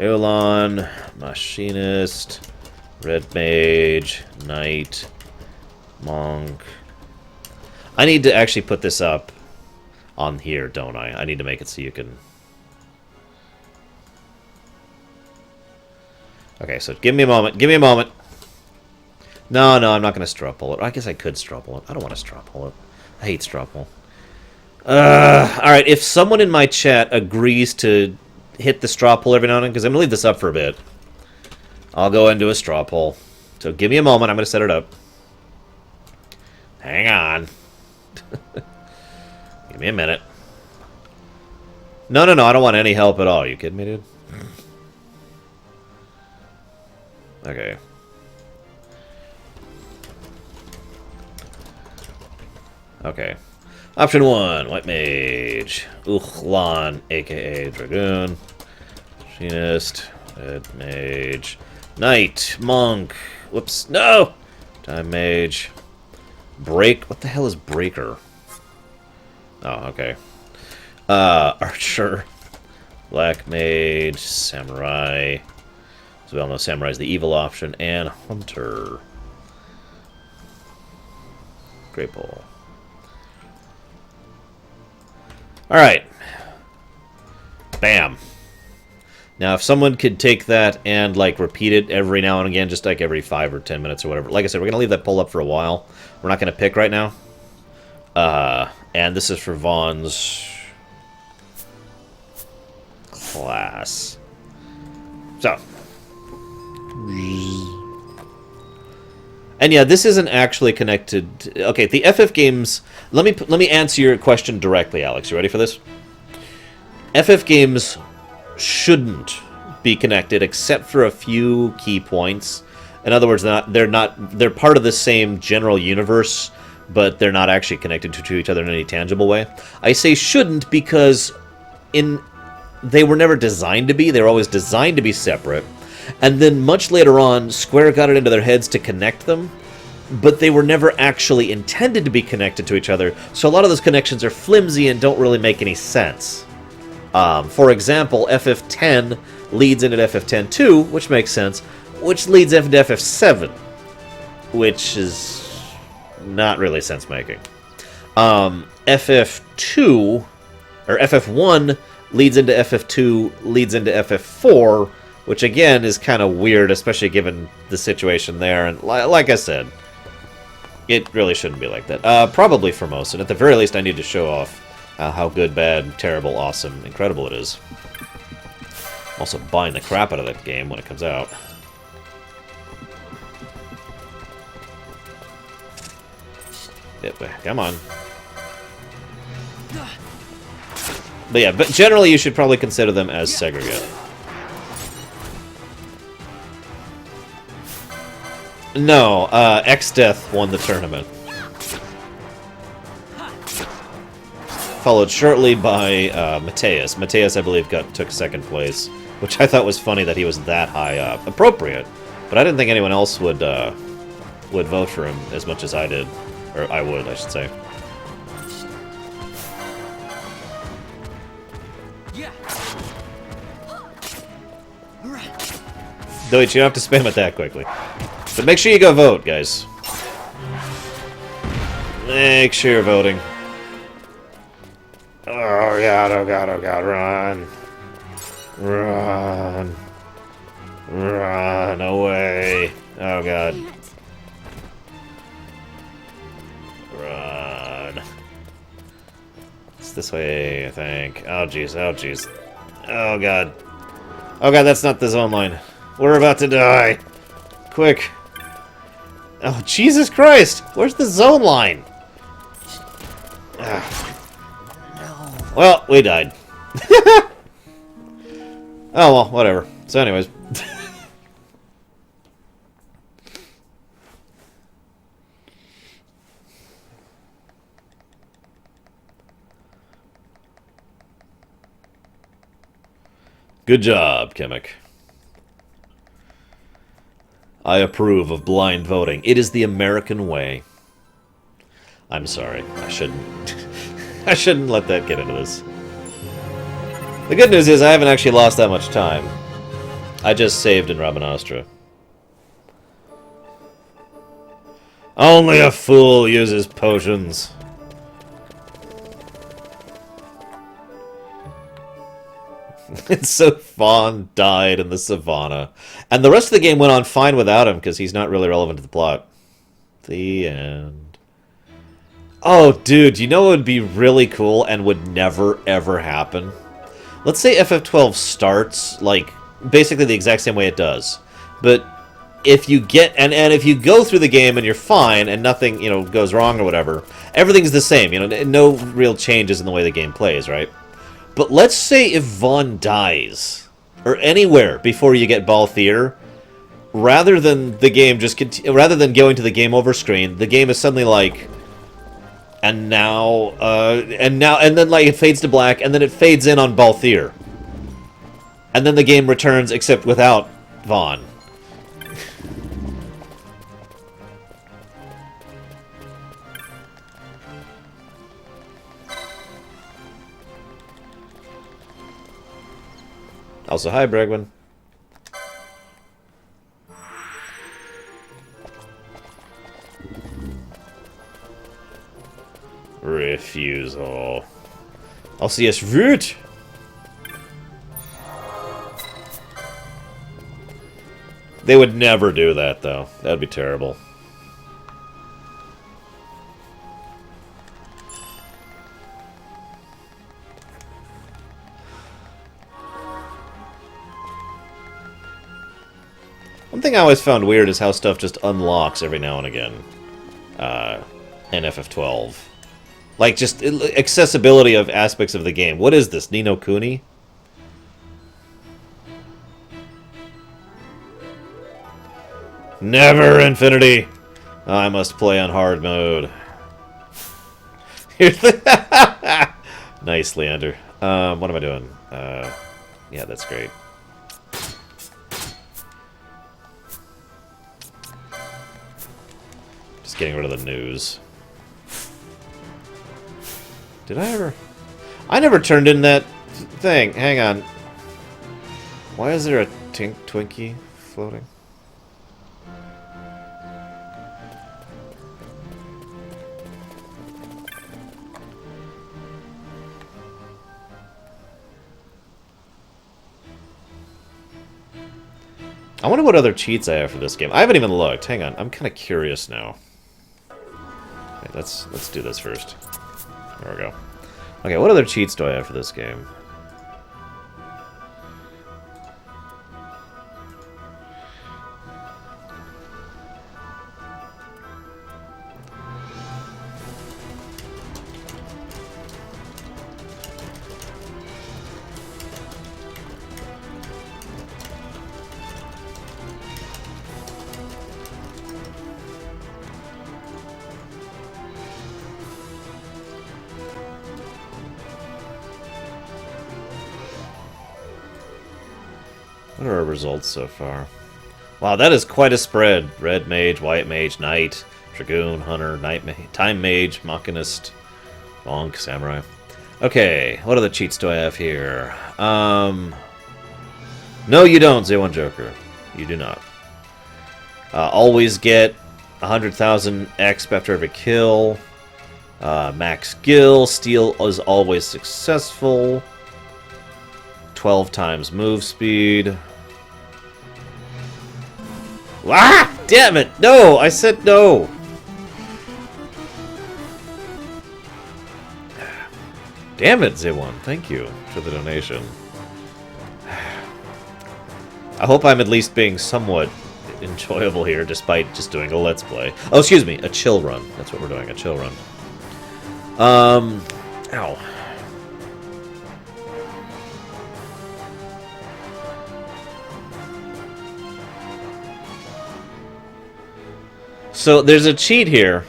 Speaker 1: Ulan, Machinist, Red Mage, Knight, Monk. I need to actually put this up on here, don't I? I need to make it so you can... Okay, so give me a moment. Give me a moment. No, I'm not going to straw pull it. I guess I could straw pull it. I don't want to straw pull it. I hate straw pull. Alright, if someone in my chat agrees to hit the straw pull every now and then, because I'm going to leave this up for a bit, I'll go into a straw pull. So give me a moment. I'm going to set it up. Hang on. Give me a minute. No, I don't want any help at all. Are you kidding me, dude? Okay. Okay. Option 1, White Mage. Ulan, aka Dragoon. Machinist. Red Mage. Knight. Monk. Whoops. No! Time Mage. Break. What the hell is Breaker? Oh, okay. Archer. Black Mage. Samurai. As we all know, Samurai is the evil option. And Hunter. Great Pole. Alright. Bam. Now, if someone could take that and, like, repeat it every now and again, just like every 5 or 10 minutes or whatever. Like I said, we're going to leave that poll up for a while. We're not going to pick right now. And this is for Vaughn's class. So. And yeah, this isn't actually connected. Okay, the FF games... Let me answer your question directly, Alex. You ready for this? FF games shouldn't be connected except for a few key points. In other words, they're part of the same general universe, but they're not actually connected to each other in any tangible way. I say shouldn't because they were never designed to be. They were always designed to be separate. And then much later on, Square got it into their heads to connect them, but they were never actually intended to be connected to each other. So a lot of those connections are flimsy and don't really make any sense. For example, FF10 leads into FF10-2, which makes sense, which leads into FF7, which is not really sense-making. FF2, or FF1 leads into FF2, leads into FF4, which again is kind of weird, especially given the situation there, and like I said, it really shouldn't be like that. Probably for most, and at the very least I need to show off how good, bad, terrible, awesome, incredible it is. Also buying the crap out of that game when it comes out. Come on. But yeah, but generally you should probably consider them as segregate. No, XDeath won the tournament. Followed shortly by Mateus. Mateus, I believe, took second place, which I thought was funny that he was that high up. Appropriate, but I didn't think anyone else would vote for him as much as I did. Or I would, I should say. Deutsch, you don't have to spam it that quickly. But make sure you go vote, guys. Make sure you're voting. Oh god, oh god, oh god, run. Run. Run away. Oh god. Run. It's this way, I think. Oh jeez, oh jeez. Oh god. Oh god, that's not the zone line. We're about to die. Quick. Oh, Jesus Christ! Where's the zone line? Ah. Well, we died. Oh, well, whatever. So anyways. Good job, Chemic. I approve of blind voting. It is the American way. I'm sorry. I shouldn't. I shouldn't let that get into this. The good news is I haven't actually lost that much time. I just saved in Rabanastre. Only a fool uses potions. It's so Vaan died in the savannah. And the rest of the game went on fine without him, because he's not really relevant to the plot. The end. Oh, dude, you know what would be really cool and would never, ever happen? Let's say FF12 starts, like, basically the exact same way it does. But if you get... And if you go through the game and you're fine and nothing, you know, goes wrong or whatever, everything's the same, you know, no real changes in the way the game plays, right? But let's say if Vaan dies, or anywhere before you get Balthier, rather than the game just rather than going to the game over screen, the game is suddenly like, and then like it fades to black, and then it fades in on Balthier, and then the game returns except without Vaan. Also, hi, Bregman. Refusal. Also, yes, root. They would never do that, though. That would be terrible. One thing I always found weird is how stuff just unlocks every now and again. In FF12. Like, just accessibility of aspects of the game. What is this, Ni no Kuni? Never, Infinity! I must play on hard mode. Nice, Leander. What am I doing? Yeah, that's great. Just getting rid of the news. Did I ever... I never turned in that thing. Hang on. Why is there a Twinkie floating? I wonder what other cheats I have for this game. I haven't even looked. Hang on. I'm kind of curious now. Right, let's do this first. There we go. Okay, what other cheats do I have for this game? What are our results so far? Wow, that is quite a spread. Red Mage, White Mage, Knight, Dragoon, Hunter, Night Mage, Time Mage, Machinist, Monk, Samurai. Okay, what other cheats do I have here? No, you don't, Z1 Joker. You do not. Always get 100,000 XP after every kill. Max Skill. Steal is always successful. 12 times move speed. Ah! Damn it! No! I said no! Damn it, Z1. Thank you for the donation. I hope I'm at least being somewhat enjoyable here, despite just doing a Let's Play. Oh, excuse me, a chill run. That's what we're doing, a chill run. Ow. So there's a cheat here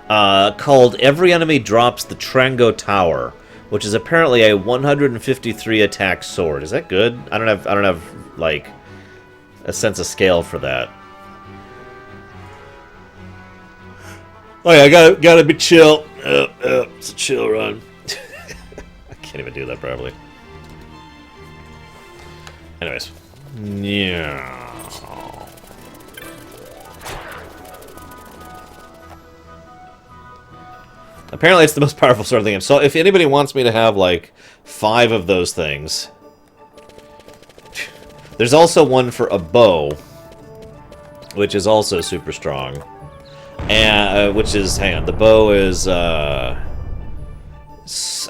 Speaker 1: called Every Enemy Drops the Trango Tower, which is apparently a 153 attack sword. Is that good? I don't have like a sense of scale for that. Oh yeah, gotta be chill. It's a chill run. I can't even do that properly. Anyways, yeah. Apparently it's the most powerful sword in the game. So if anybody wants me to have, like, 5 of those things... There's also one for a bow, which is also super strong. And, which is... Hang on. The bow is, I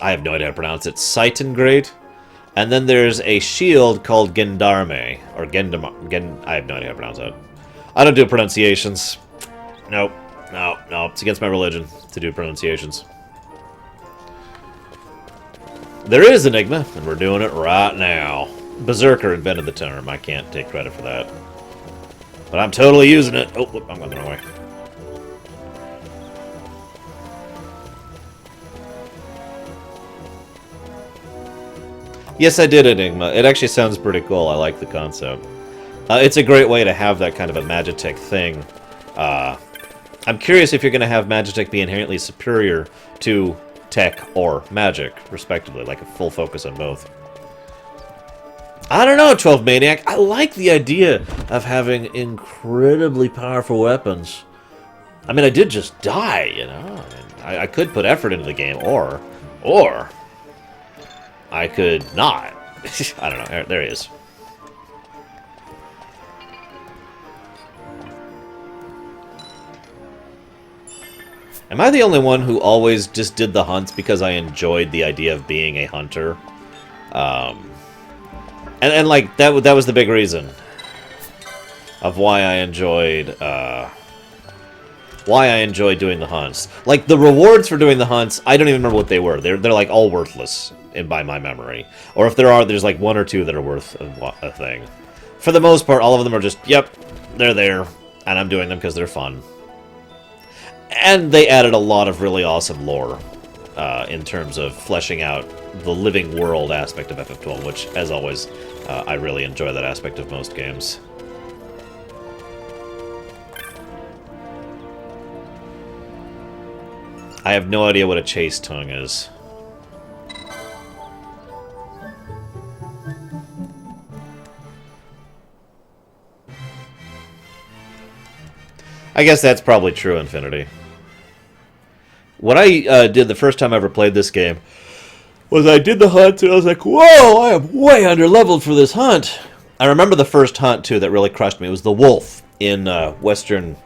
Speaker 1: have no idea how to pronounce it. Sightengrade. And then there's a shield called Gendarme. Or I have no idea how to pronounce that. I don't do pronunciations. Nope. No, it's against my religion to do pronunciations. There is Enigma, and we're doing it right now. Berserker invented the term. I can't take credit for that. But I'm totally using it. Oh, I'm going the wrong way. Yes, I did Enigma. It actually sounds pretty cool. I like the concept. It's a great way to have that kind of a Magitech thing. I'm curious if you're going to have Magitech be inherently superior to tech or magic, respectively, like a full focus on both. I don't know, 12 Maniac. I like the idea of having incredibly powerful weapons. I mean, I did just die, you know? I could put effort into the game, or I could not. I don't know. There he is. Am I the only one who always just did the hunts because I enjoyed the idea of being a hunter? And like, that was the big reason of why I enjoyed doing the hunts. Like, the rewards for doing the hunts, I don't even remember what they were. They're like all worthless by my memory. Or if there's like one or two that are worth a thing. For the most part, all of them are just, yep, they're there, and I'm doing them because they're fun. And they added a lot of really awesome lore in terms of fleshing out the living world aspect of FF12, which, as always, I really enjoy that aspect of most games. I have no idea what a chase tongue is. I guess that's probably true, Infinity. What I did the first time I ever played this game was I did the hunt, and I was like, whoa, I am way under-leveled for this hunt. I remember the first hunt, too, that really crushed me. It was the wolf in the Western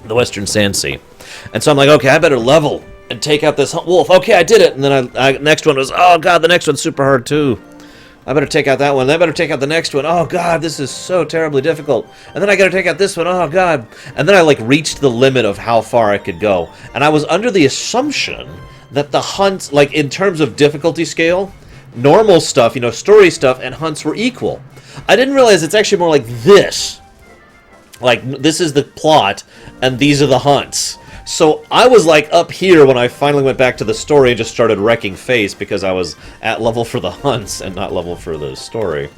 Speaker 1: Sandsea. And so I'm like, okay, I better level and take out this wolf. Okay, I did it. And then next one was, oh, God, the next one's super hard, too. I better take out that one. I better take out the next one. Oh, God, this is so terribly difficult. And then I gotta take out this one. Oh, God. And then I, like, reached the limit of how far I could go. And I was under the assumption that the hunts, like, in terms of difficulty scale, normal stuff, you know, story stuff, and hunts were equal. I didn't realize it's actually more like this. Like, this is the plot, and these are the hunts. So I was like up here when I finally went back to the story and just started wrecking face because I was at level for the hunts and not level for the story.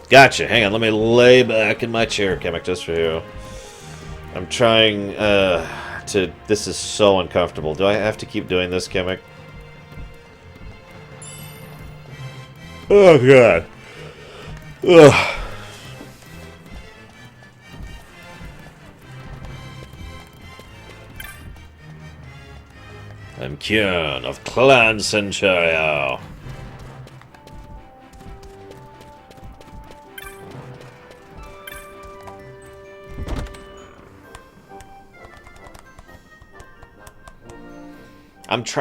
Speaker 1: Gotcha. Hang on, let me lay back in my chair, Kamek, just for you. I'm trying to... This is so uncomfortable. Do I have to keep doing this, Kamek? Oh, God. Ugh. I'm Kieran of Clan Centurio.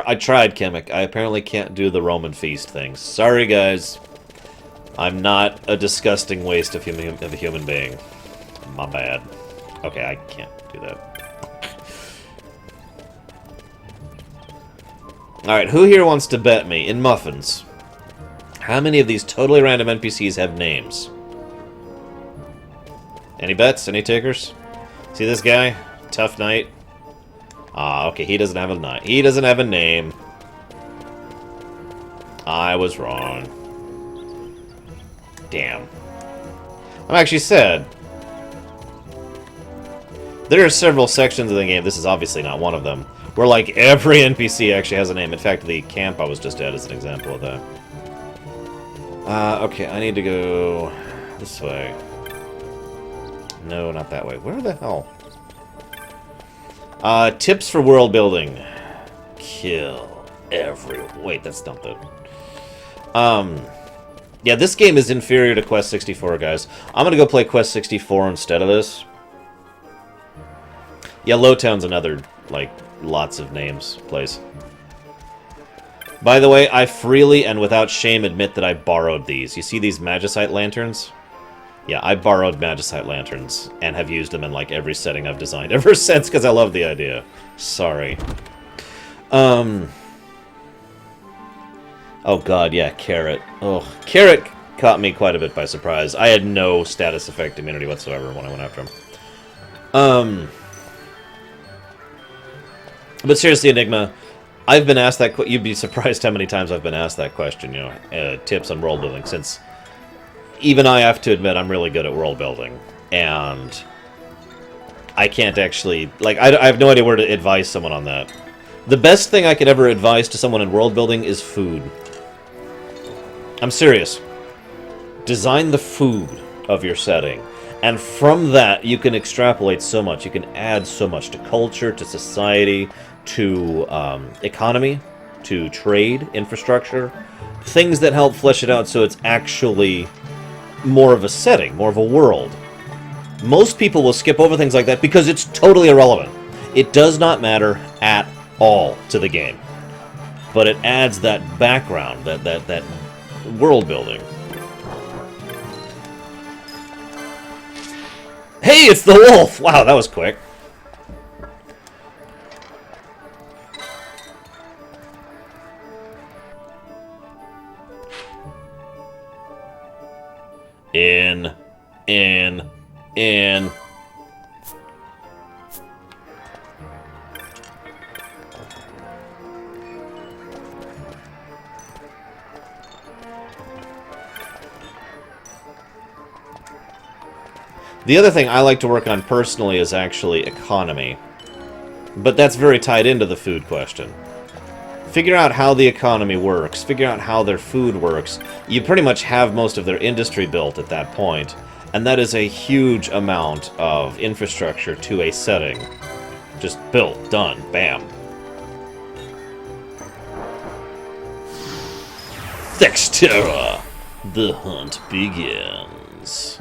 Speaker 1: I tried, Kamek. I apparently can't do the Roman feast thing. Sorry, guys. I'm not a disgusting waste of a human being. My bad. Okay, I can't do that. Alright, who here wants to bet me, in muffins, how many of these totally random NPCs have names? Any bets? Any takers? See this guy? Tough Knight? Ah, okay, he doesn't have a knight. He doesn't have a name. I was wrong. Damn. I'm actually sad. There are several sections of the game, this is obviously not one of them, where like every NPC actually has a name. In fact, the camp I was just at is an example of that. Okay, I need to go this way. No, not that way. Where the hell? Tips for world building. Kill every... Wait, that's not the... Yeah, this game is inferior to Quest 64, guys. I'm gonna go play Quest 64 instead of this. Yeah, Lowtown's another, like, lots of names place. By the way, I freely and without shame admit that I borrowed these. You see these Magicite lanterns? Yeah, I borrowed Magicite lanterns and have used them in, like, every setting I've designed ever since because I love the idea. Sorry. Oh god, yeah, Carrot. Oh, Carrot caught me quite a bit by surprise. I had no status effect immunity whatsoever when I went after him. But seriously, Enigma, I've been asked that... You'd be surprised how many times I've been asked that question, you know, tips on world building, since even I have to admit I'm really good at world building, and I can't actually... Like, I have no idea where to advise someone on that. The best thing I could ever advise to someone in world building is food. I'm serious. Design the food of your setting. And from that, you can extrapolate so much. You can add so much to culture, to society, to economy, to trade, infrastructure. Things that help flesh it out so it's actually more of a setting, more of a world. Most people will skip over things like that because it's totally irrelevant. It does not matter at all to the game. But it adds that background, that world building. Hey, it's the wolf! Wow, that was quick. In. The other thing I like to work on personally is actually economy. But that's very tied into the food question. Figure out how the economy works. Figure out how their food works. You pretty much have most of their industry built at that point. And that is a huge amount of infrastructure to a setting. Just built, done, bam. Thexterra! The hunt begins.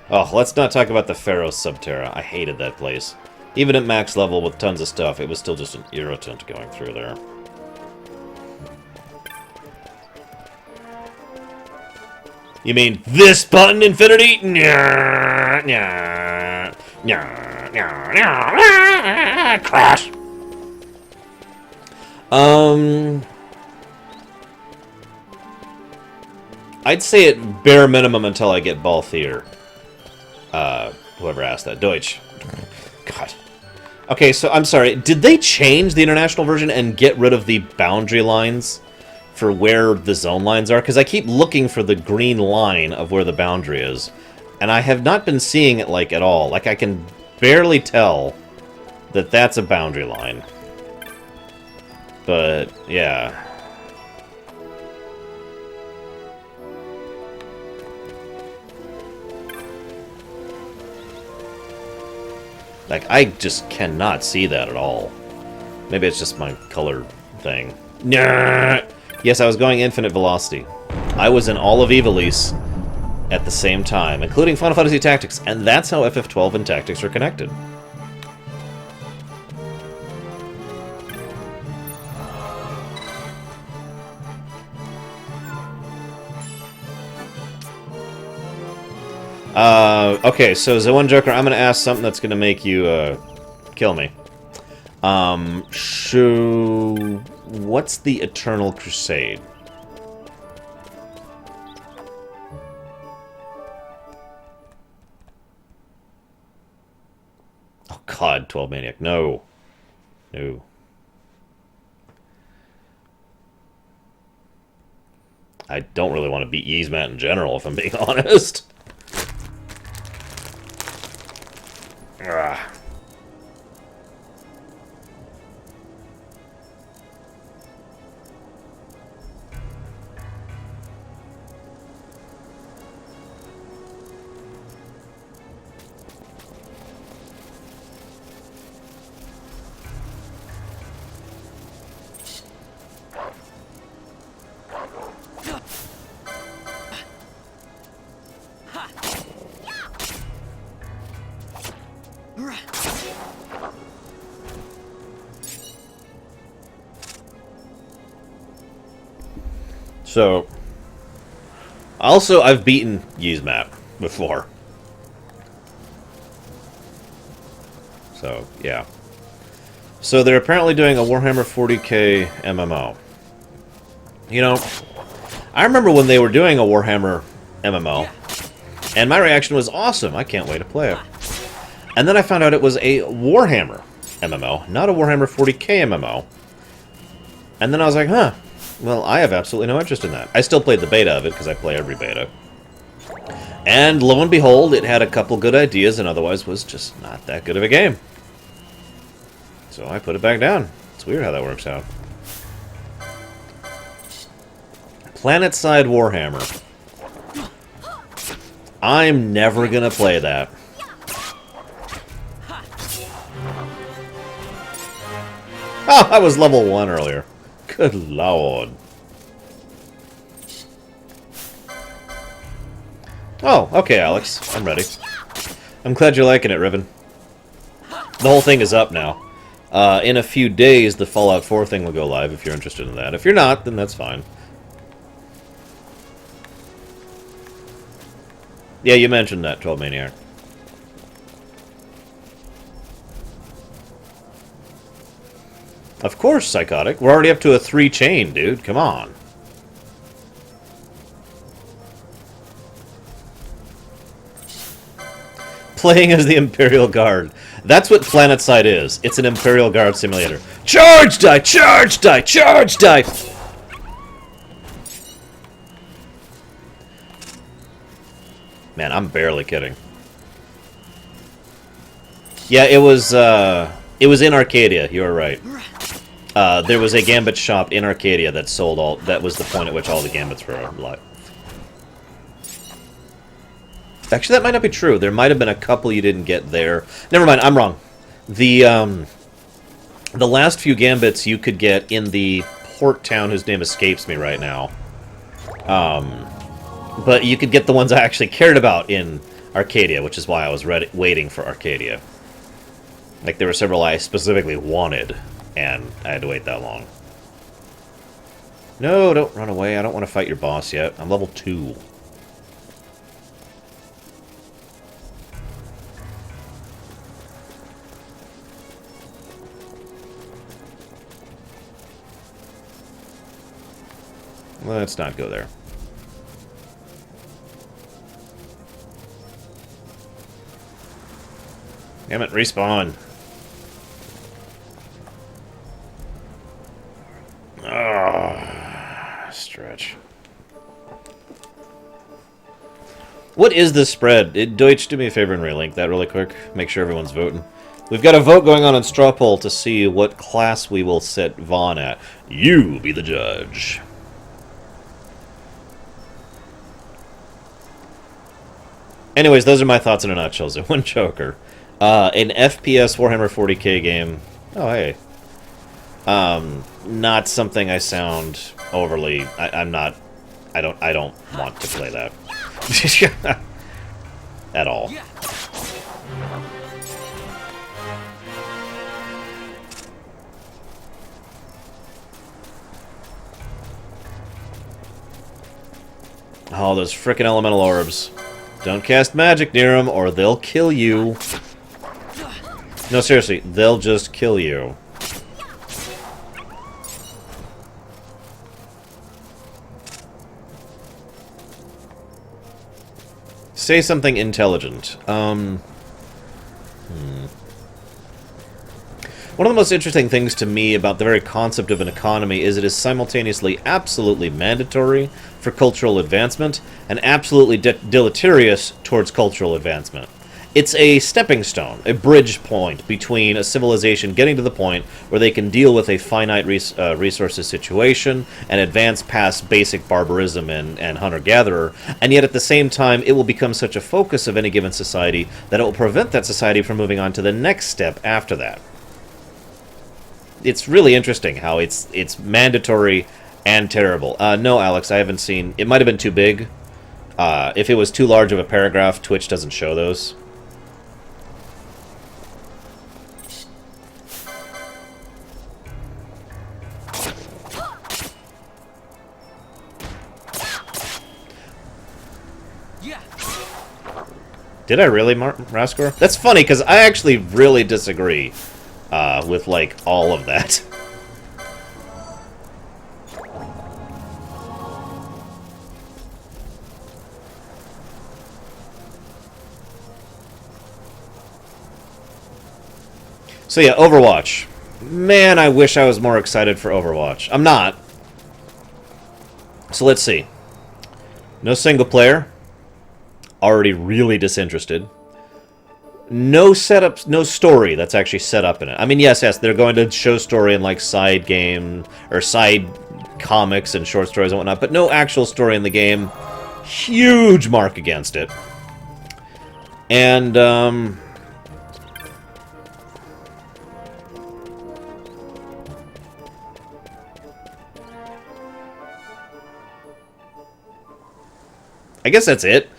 Speaker 1: Oh, let's not talk about the Pharaoh's Subterra. I hated that place. Even at max level with tons of stuff, it was still just an irritant going through there. You mean this button, Infinity? Nya, nya, nya, nya, nya. Crash! I'd say at bare minimum until I get Balthier. Whoever asked that. Deutsch. God. Okay, so I'm sorry. Did they change the international version and get rid of the boundary lines for where the zone lines are? Because I keep looking for the green line of where the boundary is, and I have not been seeing it, like, at all. Like, I can barely tell that that's a boundary line. But, yeah. Like, I just cannot see that at all. Maybe it's just my color thing. Nah! Yes, I was going infinite velocity. I was in all of Ivalice at the same time, including Final Fantasy Tactics, and that's how FF12 and Tactics are connected. Okay, so Zoan Joker, I'm gonna ask something that's gonna make you, kill me. What's the Eternal Crusade? Oh god, 12 Maniac, no. No. I don't really want to beat Yzmat in general, if I'm being honest. Ugh. So, also, I've beaten Yzmat before. So, yeah. So, they're apparently doing a Warhammer 40k MMO. You know, I remember when they were doing a Warhammer MMO, and my reaction was awesome, I can't wait to play it. And then I found out it was a Warhammer MMO, not a Warhammer 40k MMO. And then I was like, huh. Well, I have absolutely no interest in that. I still played the beta of it, because I play every beta. And lo and behold, it had a couple good ideas, and otherwise was just not that good of a game. So I put it back down. It's weird how that works out. Planetside Warhammer. I'm never gonna play that. Oh, I was level 1 earlier. Good lord. Oh, okay, Alex. I'm ready. I'm glad you're liking it, Riven. The whole thing is up now. In a few days, the Fallout 4 thing will go live if you're interested in that. If you're not, then that's fine. Yeah, you mentioned that, 12 Maniac. Of course, Psychotic. We're already up to a 3 chain, dude. Come on. Playing as the Imperial Guard. That's what PlanetSide is. It's an Imperial Guard simulator. Charge die! Charge die! Charge die! Man, I'm barely kidding. Yeah, it was in Arcadia. You were right. There was a Gambit shop in Arcadia that sold all. That was the point at which all the Gambits were live. Actually, that might not be true. There might have been a couple you didn't get there. Never mind, I'm wrong. The last few Gambits you could get in the port town whose name escapes me right now. But you could get the ones I actually cared about in Arcadia, which is why I was waiting for Arcadia. Like, there were several I specifically wanted, and I had to wait that long. No, don't run away. I don't want to fight your boss yet. I'm level 2. Let's not go there. Damn it, respawn. Ah, stretch. What is this spread? Deutsch, do me a favor and relink that really quick. Make sure everyone's voting. We've got a vote going on in Straw Poll to see what class we will set Vaan at. You be the judge. Anyways, those are my thoughts in a nutshell. So, one choker. An FPS Warhammer 40k game. Oh, hey. Not something I sound overly... I'm not... I don't want to play that. At all. Oh, those frickin' elemental orbs. Don't cast magic near them, or they'll kill you. No, seriously, they'll just kill you. Say something intelligent. One of the most interesting things to me about the very concept of an economy is it is simultaneously absolutely mandatory for cultural advancement and absolutely deleterious towards cultural advancement. It's a stepping stone, a bridge point between a civilization getting to the point where they can deal with a finite resources situation and advance past basic barbarism and hunter-gatherer, and yet at the same time it will become such a focus of any given society that it will prevent that society from moving on to the next step after that. It's really interesting how it's mandatory and terrible. No, Alex, I haven't seen... It might have been too big. If it was too large of a paragraph, Twitch doesn't show those. Did I really, Raskor? That's funny, because I actually really disagree with, like, all of that. So yeah, Overwatch. Man, I wish I was more excited for Overwatch. I'm not. So let's see. No single player. Already really disinterested. No setup, no story that's actually set up in it. I mean, yes, they're going to show story in, like, side game, or side comics and short stories and whatnot, but no actual story in the game. Huge mark against it. And, I guess that's it.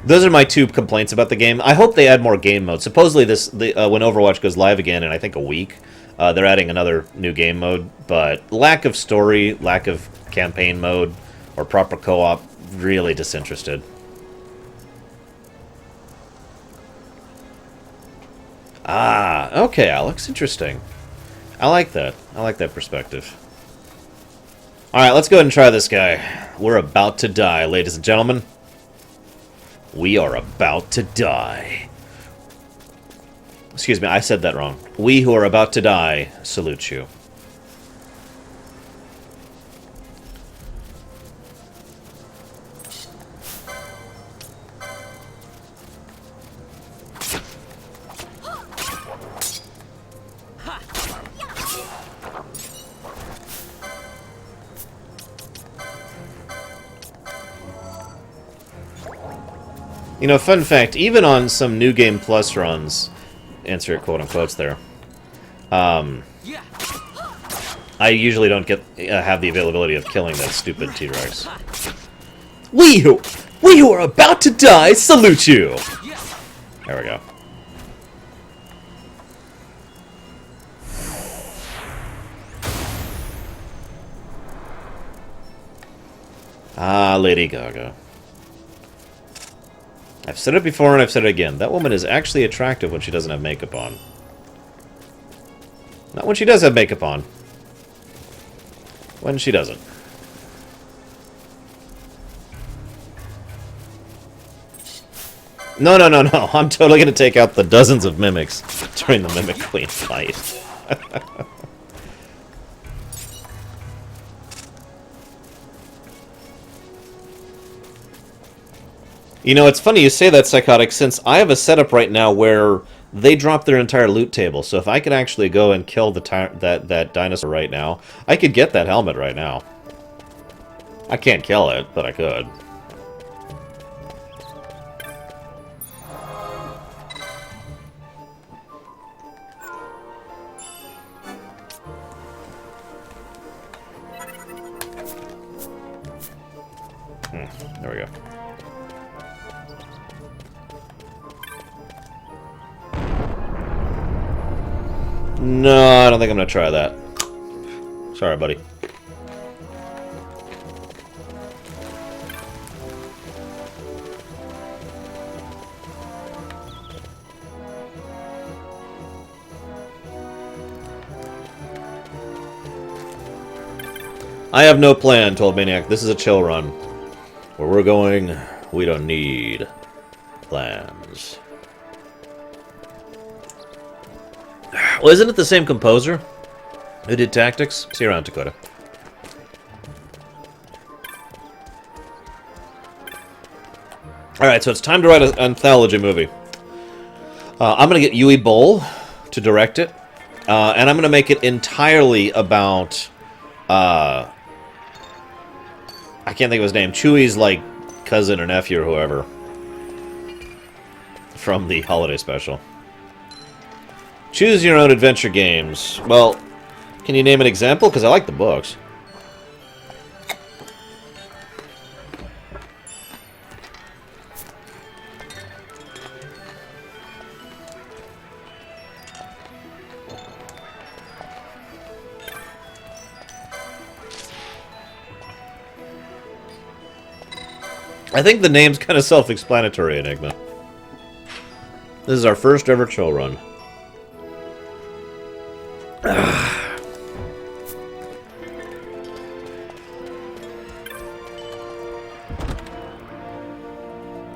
Speaker 1: Those are my 2 complaints about the game. I hope they add more game modes. Supposedly, when Overwatch goes live again in, I think, a week, they're adding another new game mode. But lack of story, lack of campaign mode, or proper co-op, really disinterested. Ah, okay, Alex. Interesting. I like that. I like that perspective. Alright, let's go ahead and try this guy. We're about to die, ladies and gentlemen. We are about to die. Excuse me, I said that wrong. We who are about to die salute you. You know, fun fact, even on some New Game Plus runs, answer your quote-unquotes there, I usually don't get have the availability of killing that stupid T-Rex. We who are about to die salute you! There we go. Ah, Lady Gaga. I've said it before and I've said it again. That woman is actually attractive when she doesn't have makeup on. Not when she does have makeup on. When she doesn't. No. I'm totally going to take out the dozens of mimics during the Mimic Queen fight. You know, it's funny you say that, Psychotic, since I have a setup right now where they drop their entire loot table. So if I could actually go and kill that dinosaur right now, I could get that helmet right now. I can't kill it, but I could. There we go. No, I don't think I'm going to try that. Sorry, buddy. I have no plan, told Maniac. This is a chill run. Where we're going, we don't need plans. Well, isn't it the same composer who did Tactics? See you around, Dakota. Alright, so it's time to write an anthology movie. I'm going to get Yui Boll to direct it. And I'm going to make it entirely about... I can't think of his name. Chewie's, like, cousin or nephew or whoever. From the holiday special. Choose your own adventure games. Well, can you name an example? Because I like the books. I think the name's kind of self-explanatory, Enigma. This is our first ever chill run.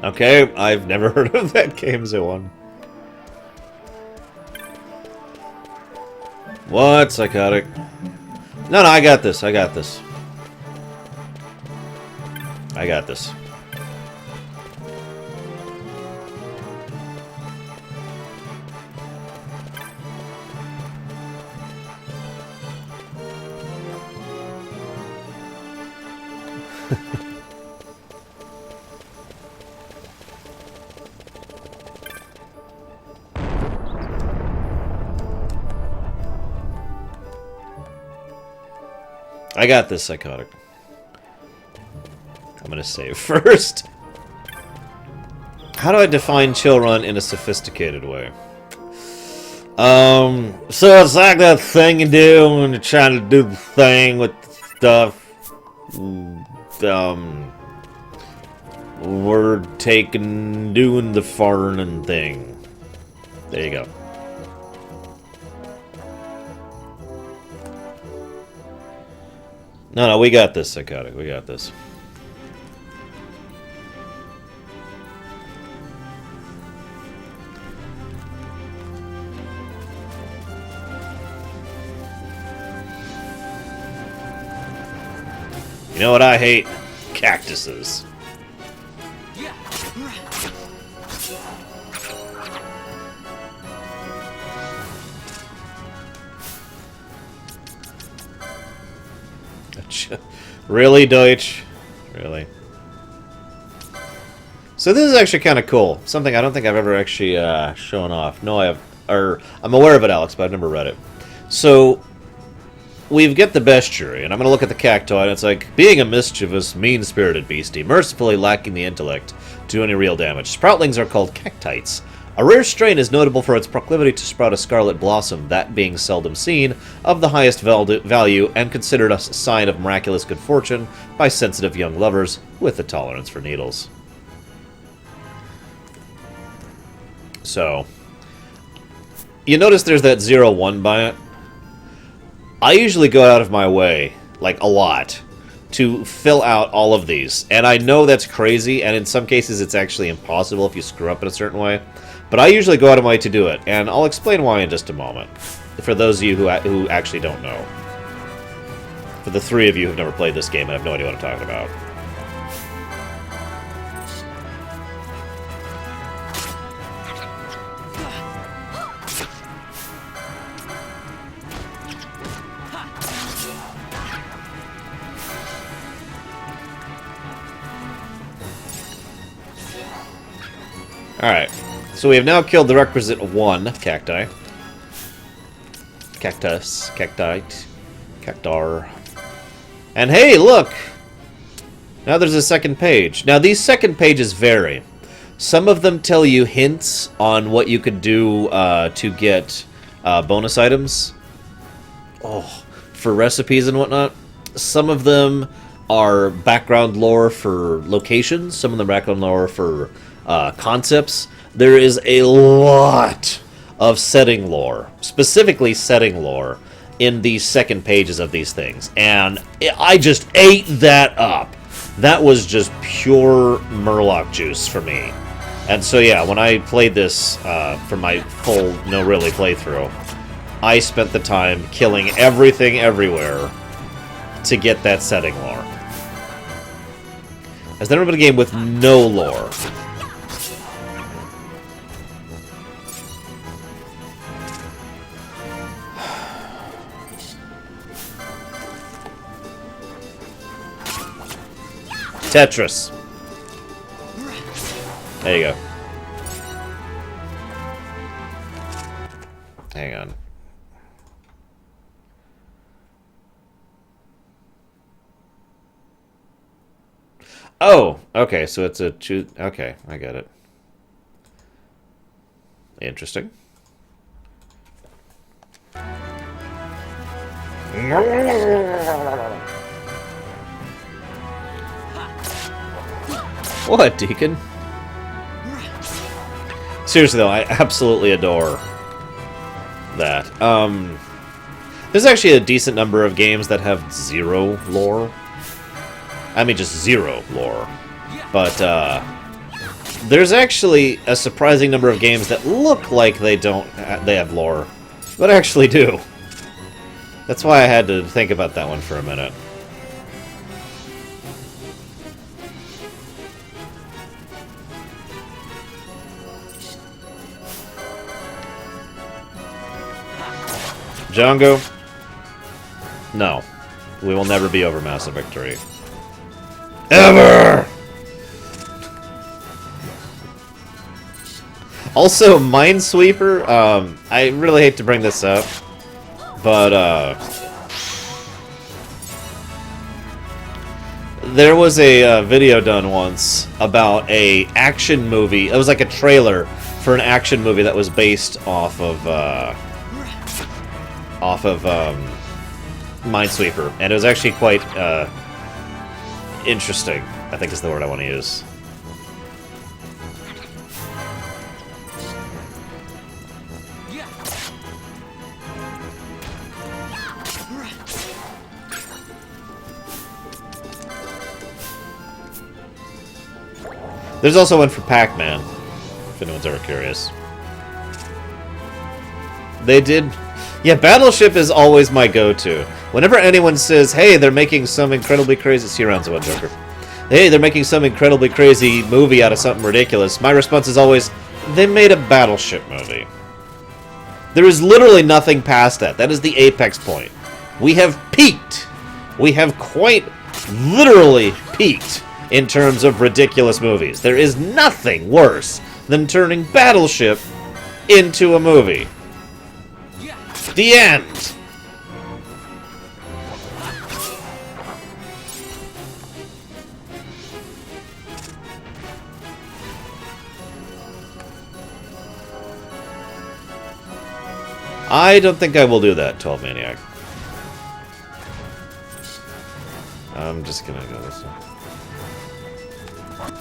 Speaker 1: Okay, I've never heard of that game, Zoan. What, Psychotic? No, I got this. I got this. I got this. I got this, Psychotic. I'm gonna save first. How do I define Chillrun in a sophisticated way? So it's like that thing you do when you're trying to do the thing with stuff. We're doing the farting thing. There you go. No, we got this, Psychotic. We got this. You know what I hate? Cactuses. Really, Deutsch? Really? So this is actually kind of cool. Something I don't think I've ever actually shown off. No, I have, or I'm aware of it, Alex, but I've never read it. So we've got the bestiary, and I'm going to look at the cacti, and it's like, being a mischievous, mean-spirited beastie, mercifully lacking the intellect to do any real damage. Sproutlings are called cactites. A rare strain is notable for its proclivity to sprout a scarlet blossom, that being seldom seen, of the highest value, and considered a sign of miraculous good fortune by sensitive young lovers with a tolerance for needles. So, you notice there's that 0-1 by it? I usually go out of my way, like a lot, to fill out all of these. And I know that's crazy, and in some cases it's actually impossible if you screw up in a certain way. But I usually go out of my way to do it, and I'll explain why in just a moment. For those of you who actually don't know. For the 3 of you who've never played this game and have no idea what I'm talking about. Alright, so we have now killed the requisite 1 cacti. Cactus, cactite, cactar. And hey, look! Now there's a second page. Now these second pages vary. Some of them tell you hints on what you could do to get bonus items. Oh, for recipes and whatnot. Some of them are background lore for locations. Some of them background lore for concepts. There is a lot of setting lore, specifically setting lore, in these second pages of these things. And I just ate that up. That was just pure Murloc juice for me. And so yeah, when I played this for my full No Really playthrough, I spent the time killing everything everywhere to get that setting lore. Has there ever been a game with no lore? Tetris. There you go. Hang on. Oh, okay, so it's a choose. Okay, I get it. Interesting. What, Deacon? Seriously though, I absolutely adore that. There's actually a decent number of games that have 0 lore. I mean, just 0 lore. But, there's actually a surprising number of games that look like they have lore, but actually do. That's why I had to think about that one for a minute. Django? No. We will never be over Massive Victory. Ever! Also, Minesweeper, I really hate to bring this up, but, There was a video done once about a action movie. It was like a trailer for an action movie that was based off of Minesweeper, and it was actually quite interesting, I think is the word I want to use. There's also one for Pac-Man, if anyone's ever curious. They did... Yeah, Battleship is always my go-to. Whenever anyone says, hey, they're making some incredibly crazy... Chillrun's a one joker. Hey, they're making some incredibly crazy movie out of something ridiculous. My response is always, they made a Battleship movie. There is literally nothing past that. That is the apex point. We have peaked. We have quite literally peaked in terms of ridiculous movies. There is nothing worse than turning Battleship into a movie. The end! I don't think I will do that, 12 Maniac. I'm just gonna go this way.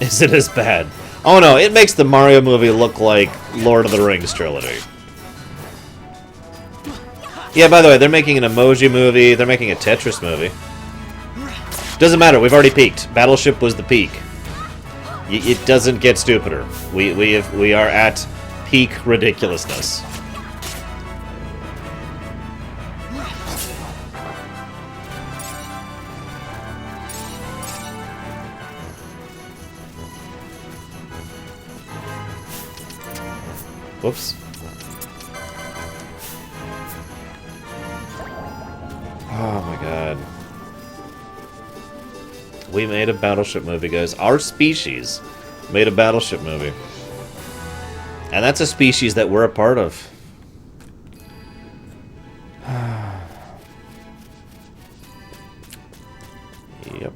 Speaker 1: Is it as bad? Oh no, it makes the Mario movie look like Lord of the Rings trilogy. Yeah, by the way, they're making an emoji movie, they're making a Tetris movie. Doesn't matter, we've already peaked. Battleship was the peak. It doesn't get stupider. We are at peak ridiculousness. Whoops. Oh my god. We made a Battleship movie, guys. Our species made a Battleship movie. And that's a species that we're a part of. Yep.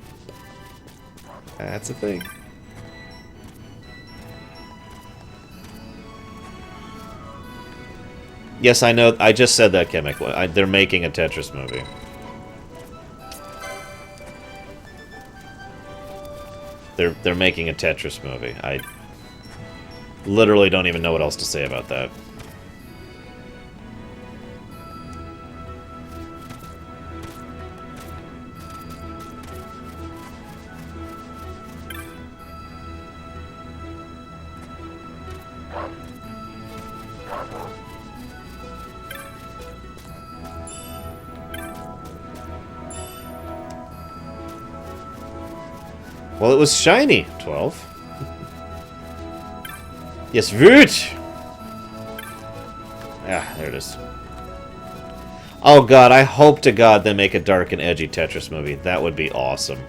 Speaker 1: That's a thing. Yes, I know. I just said that, Chemic. They're making a Tetris movie. They're making a Tetris movie. I literally don't even know what else to say about that. Well, it was shiny, 12. Yes, wird! Ah, there it is. Oh god, I hope to god they make a dark and edgy Tetris movie. That would be awesome.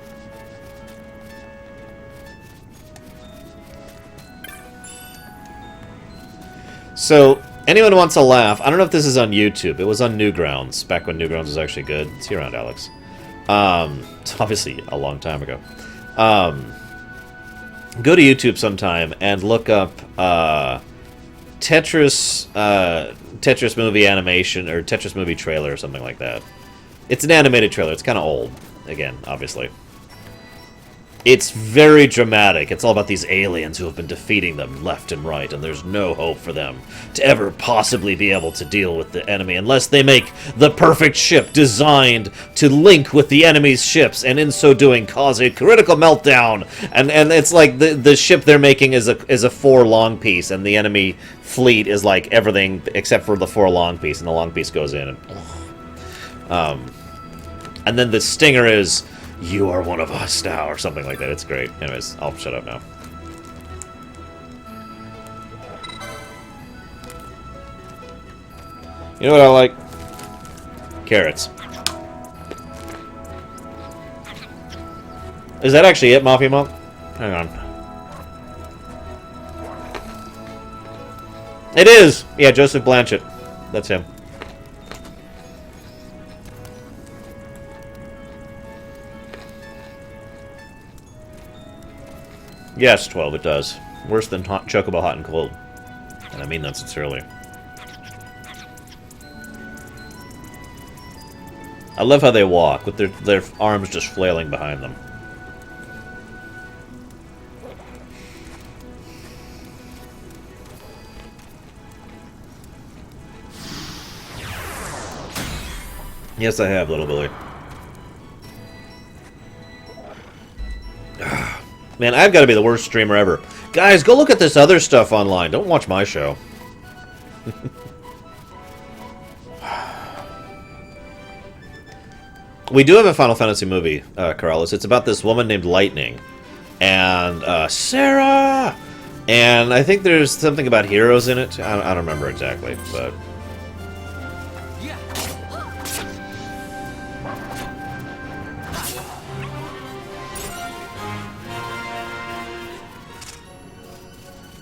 Speaker 1: So, anyone wants to laugh, I don't know if this is on YouTube. It was on Newgrounds, back when Newgrounds was actually good. It's here around, Alex. It's obviously a long time ago. Go to YouTube sometime and look up Tetris Tetris movie animation or Tetris movie trailer or something like that. It's an animated trailer. It's kind of old, again, obviously. It's very dramatic. It's all about these aliens who have been defeating them left and right, and there's no hope for them to ever possibly be able to deal with the enemy unless they make the perfect ship designed to link with the enemy's ships, and in so doing cause a critical meltdown. And it's like the ship they're making is a 4 long piece, and the enemy fleet is like everything except for the 4 long piece, and the long piece goes in. And then the stinger is, "You are one of us now," or something like that. It's great. Anyways, I'll shut up now. You know what I like? Carrots. Is that actually it, Mafia Monk? Hang on. It is! Yeah, Joseph Blanchett. That's him. Yes, 12, it does. Worse than Chocobo Hot and Cold. And I mean that sincerely. I love how they walk, with their arms just flailing behind them. Yes, I have, little Billy. Man, I've got to be the worst streamer ever. Guys, go look at this other stuff online. Don't watch my show. We do have a Final Fantasy movie, Corrales. It's about this woman named Lightning. And, Sarah! And I think there's something about heroes in it. I don't remember exactly, but...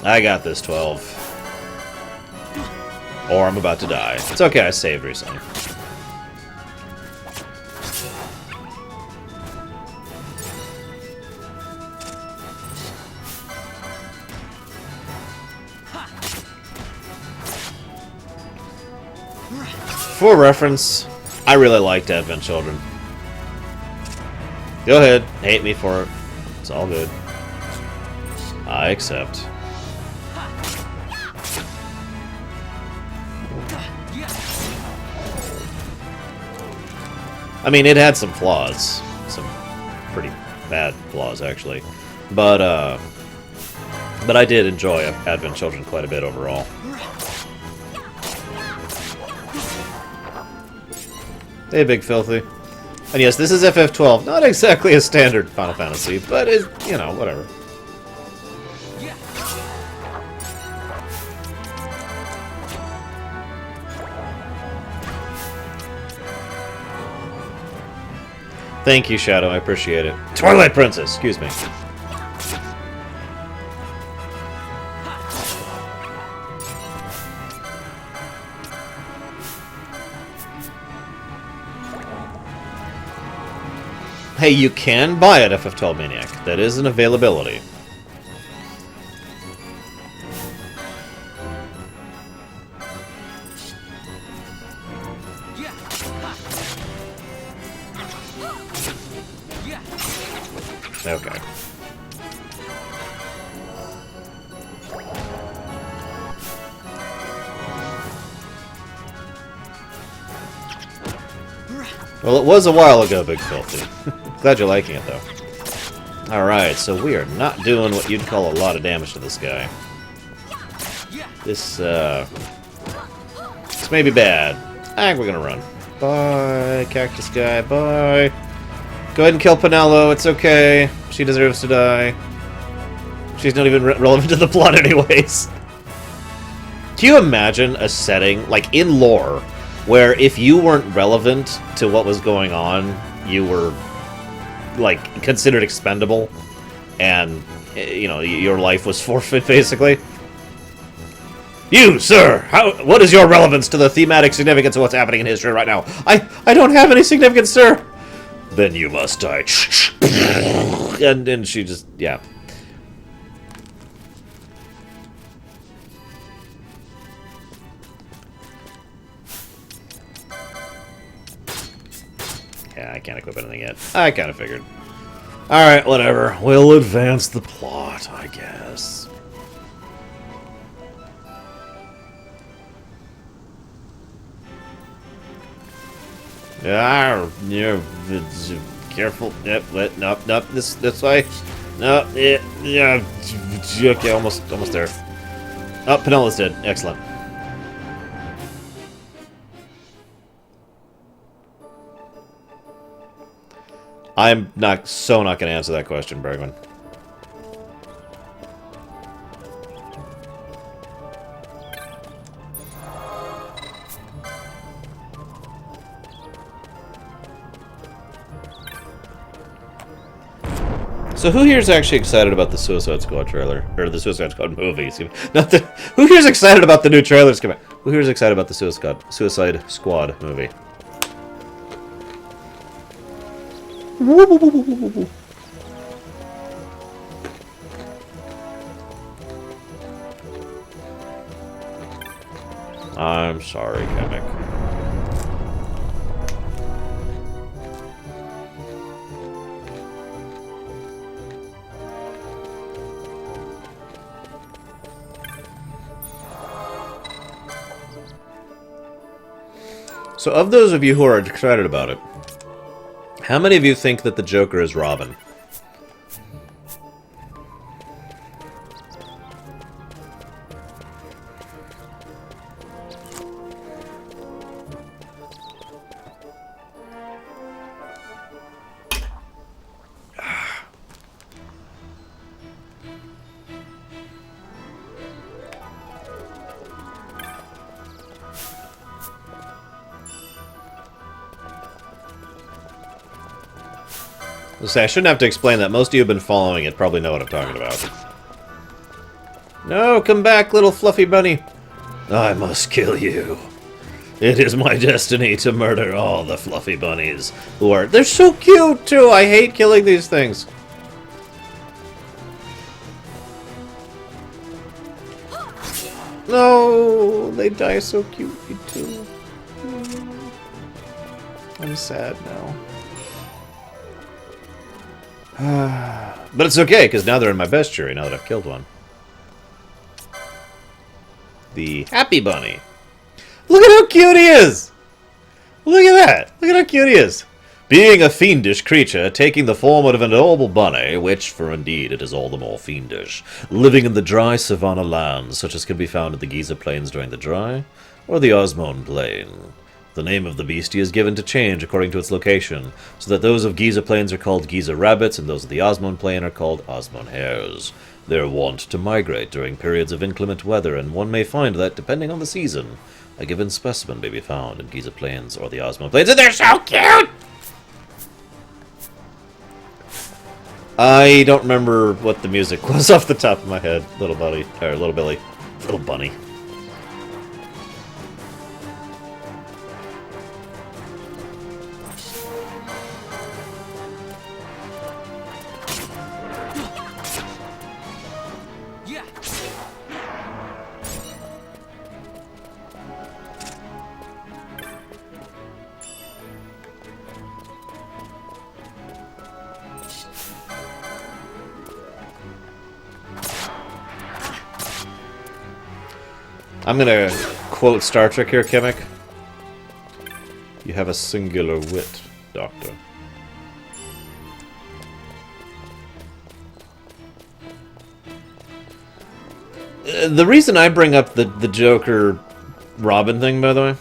Speaker 1: I got this, 12. Or I'm about to die. It's okay, I saved recently. For reference, I really liked Advent Children. Go ahead, hate me for it. It's all good. I accept. I mean, it had some flaws. Some pretty bad flaws, actually. But I did enjoy Advent Children quite a bit overall. Hey, Big Filthy. And yes, this is FF12. Not exactly a standard Final Fantasy, but it's, you know, whatever. Thank you, Shadow. I appreciate it. Twilight Princess, excuse me. Hey, you can buy it, FF12 Maniac. That is an availability. Okay. Well, it was a while ago, Big Filthy. Glad you're liking it, though. Alright, so we are not doing what you'd call a lot of damage to this guy. This may be bad. I think we're gonna run. Bye, Cactus Guy, bye. Go ahead and kill Penelo, it's okay. She deserves to die. She's not even relevant to the plot anyways. Can you imagine a setting, like in lore, where if you weren't relevant to what was going on, you were, like, considered expendable, and, you know, your life was forfeit, basically? You, sir! What is your relevance to the thematic significance of what's happening in history right now? I don't have any significance, sir! Then you must die. And she just, yeah. Yeah, I can't equip anything yet. I kind of figured. Alright, whatever. We'll advance the plot, I guess. Yeah, careful. Yep, nope, this way. No, yeah, okay, almost there. Oh, Penelo's dead. Excellent. I'm not going to answer that question, Bergman. So who here is actually excited about the Suicide Squad trailer? Or the Suicide Squad movie, excuse me. Not the, who here is excited about the new trailers coming out? Who here is excited about the Suicide Squad movie? I'm sorry, Kamek. So, of those of you who are excited about it, how many of you think that the Joker is Robin? I shouldn't have to explain that. Most of you have been following it, probably know what I'm talking about. No, come back, little fluffy bunny. I must kill you. It is my destiny to murder all the fluffy bunnies who are... They're so cute, too! I hate killing these things. No, they die so cutely, too. I'm sad now. But it's okay, because now they're in my bestiary, now that I've killed one. The Happy Bunny. Look at how cute he is! Look at that! Look at how cute he is! Being a fiendish creature, taking the form of an adorable bunny, which, for indeed, it is all the more fiendish, living in the dry savanna lands, such as can be found in the Giza Plains during the dry, or the Osmone Plain. The name of the beastie is given to change according to its location, so that those of Giza Plains are called Giza rabbits, and those of the Osmone Plain are called Osmone hares. They are wont to migrate during periods of inclement weather, and one may find that, depending on the season, a given specimen may be found in Giza Plains or the Osmone Plains, and they're so cute! I don't remember what the music was off the top of my head, little buddy, or little Billy, little bunny. I'm gonna quote Star Trek here, Kamek. You have a singular wit, Doctor. The reason I bring up the Joker Robin thing, by the way,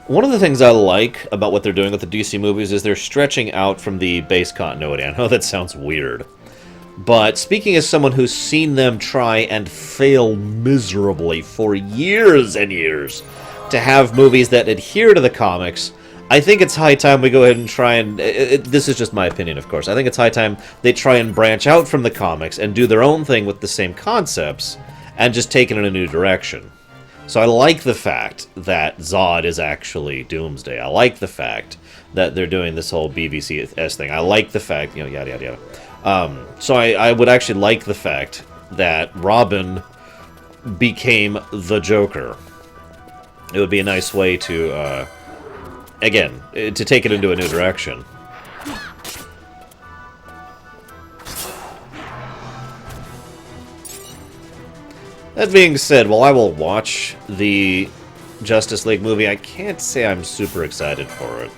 Speaker 1: one of the things I like about what they're doing with the DC movies is they're stretching out from the base continuity. I know that sounds weird. But speaking as someone who's seen them try and fail miserably for years and years to have movies that adhere to the comics, I think it's high time we go ahead and try and... this is just my opinion, of course. I think it's high time they try and branch out from the comics and do their own thing with the same concepts and just take it in a new direction. So I like the fact that Zod is actually Doomsday. I like the fact that they're doing this whole BVCS thing. I like the fact, you know, yada, yada, yada. So I would actually like the fact that Robin became the Joker. It would be a nice way to, again, to take it into a new direction. That being said, while I will watch the Justice League movie, I can't say I'm super excited for it.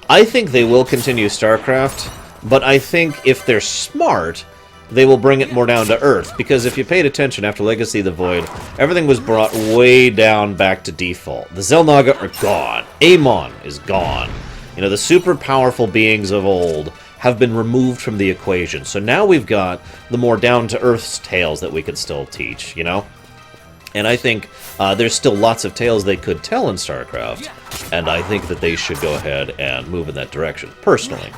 Speaker 1: I think they will continue StarCraft, but I think if they're smart, they will bring it more down to Earth. Because if you paid attention after Legacy of the Void, everything was brought way down back to default. The Xel'Naga are gone. Amon is gone. You know, the super powerful beings of old have been removed from the equation. So now we've got the more down-to-Earth tales that we could still teach, you know? And I think there's still lots of tales they could tell in StarCraft, and I think that they should go ahead and move in that direction, personally.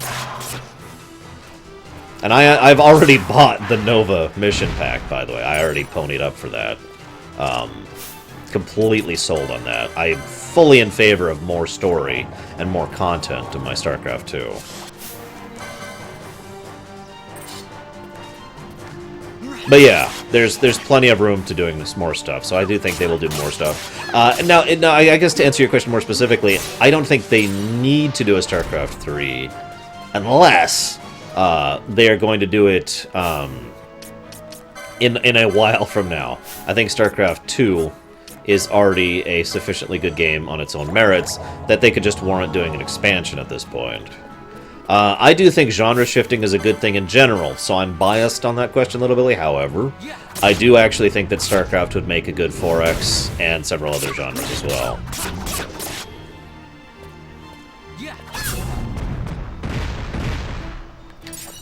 Speaker 1: And I've already bought the Nova mission pack, by the way. I already ponied up for that. completely sold on that. I'm fully in favor of more story and more content in my StarCraft 2. But yeah, there's plenty of room to doing this more stuff, so I do think they will do more stuff. Now, I guess to answer your question more specifically, I don't think they need to do a StarCraft 3 unless they are going to do it in a while from now. I think StarCraft 2 is already a sufficiently good game on its own merits that they could just warrant doing an expansion at this point. I do think genre shifting is a good thing in general, so I'm biased on that question a little bit. However, I do actually think that StarCraft would make a good 4X and several other genres as well.